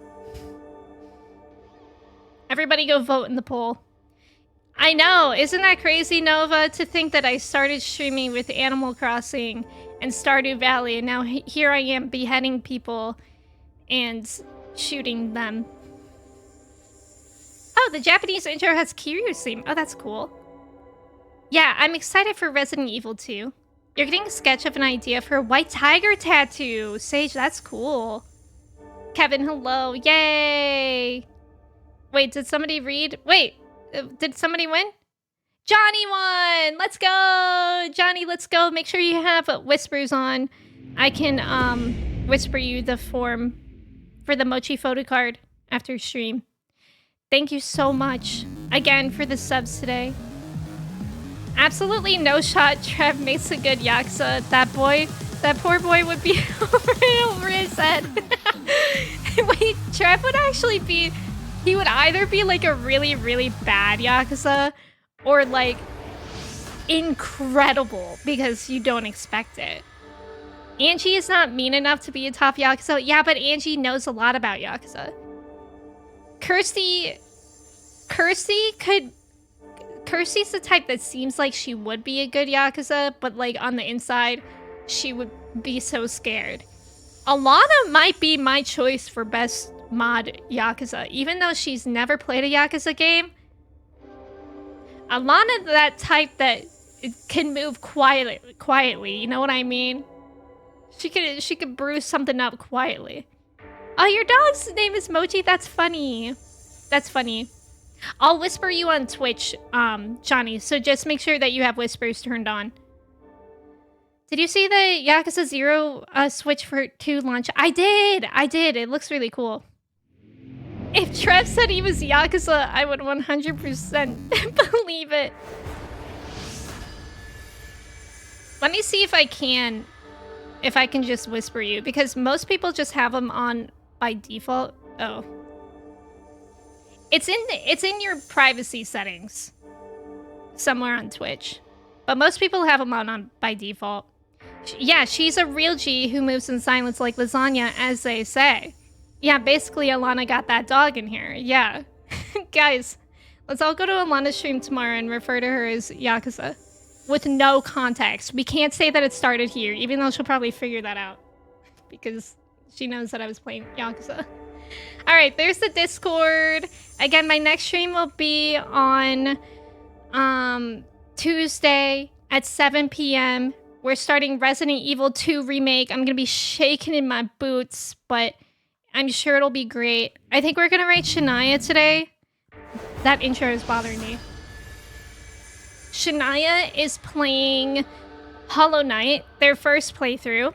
Everybody go vote in the poll. I know! Isn't that crazy, Nova? To think that I started streaming with Animal Crossing and Stardew Valley, and now here I am beheading people and shooting them. Oh, the Japanese intro has Kiryu's theme. Oh, that's cool. Yeah, I'm excited for Resident Evil 2. You're getting a sketch of an idea for a white tiger tattoo. Sage, that's cool. Kevin, hello. Yay! Wait, did somebody read? Wait, did somebody win? Johnny won! Let's go! Johnny, let's go. Make sure you have whispers on. I can whisper you the form for the Mochi photo card after stream. Thank you so much again for the subs today. Absolutely no shot. Trev makes a good Yakuza. That poor boy would be over his head. Wait, Trev would actually be... He would either be like a really, really bad Yakuza or like incredible because you don't expect it. Angie is not mean enough to be a top Yakuza. Yeah, but Angie knows a lot about Yakuza. Kirsty's the type that seems like she would be a good Yakuza, but like on the inside, she would be so scared. Alana might be my choice for best mod Yakuza, even though she's never played a Yakuza game. Alana, that type that can move quietly, you know what I mean? She could bruise something up quietly. Oh, your dog's name is Mochi? That's funny. That's funny. I'll whisper you on Twitch, Johnny, so just make sure that you have whispers turned on. Did you see the Yakuza 0 Switch for 2 launch? I did! It looks really cool. If Trev said he was Yakuza, I would 100% believe it. Let me see if I can just whisper you, because most people just have them on by default. Oh. It's in your privacy settings somewhere on Twitch. But most people have them on by default. Yeah, she's a real G who moves in silence like lasagna, as they say. Yeah, basically Alana got that dog in here. Yeah. Guys, let's all go to Alana's stream tomorrow and refer to her as Yakuza. With no context. We can't say that it started here, even though she'll probably figure that out. Because she knows that I was playing Yakuza. Alright, there's the Discord. Again, my next stream will be on Tuesday at 7 p.m. We're starting Resident Evil 2 Remake. I'm going to be shaking in my boots, but I'm sure it'll be great. I think we're going to rate Shania today. That intro is bothering me. Shania is playing Hollow Knight, their first playthrough.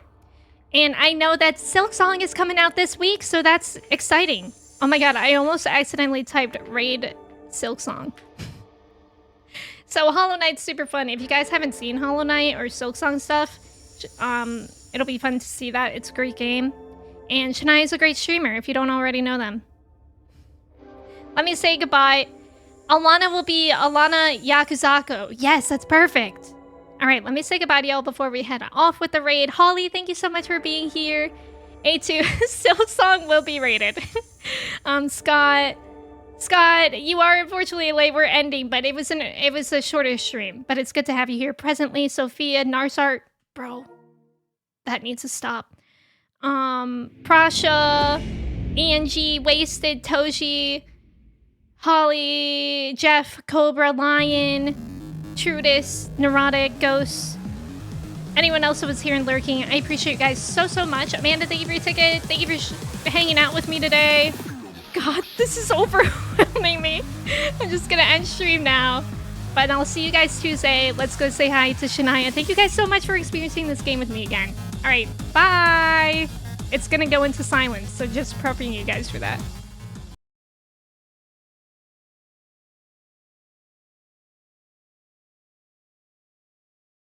And I know that Silk Song is coming out this week, so that's exciting. Oh my god, I almost accidentally typed Raid Silk Song. So Hollow Knight's super fun. If you guys haven't seen Hollow Knight or Silk Song stuff, it'll be fun to see that. It's a great game. And Shania is a great streamer if you don't already know them. Let me say goodbye. Alana will be Alana Yakuzako. Yes, that's perfect. All right, let me say goodbye to y'all before we head off with the raid. Holly, thank you so much for being here. A2, Silk Song will be rated. Scott, you are unfortunately late. We're ending, but it was a shorter stream. But it's good to have you here presently. Sophia, Narsart, bro, that needs to stop. Prasha, Angie, Wasted, Toji, Holly, Jeff, Cobra, Lion, Trudis, Neurotic, Ghost, anyone else who was here and lurking. I appreciate you guys so much. Amanda, thank you for your ticket. Thank you for hanging out with me today. God, this is overwhelming me. I'm just gonna end stream now. But I'll see you guys Tuesday. Let's go say hi to Shania. Thank you guys so much for experiencing this game with me again. All right, bye. It's gonna go into silence, so just prepping you guys for that.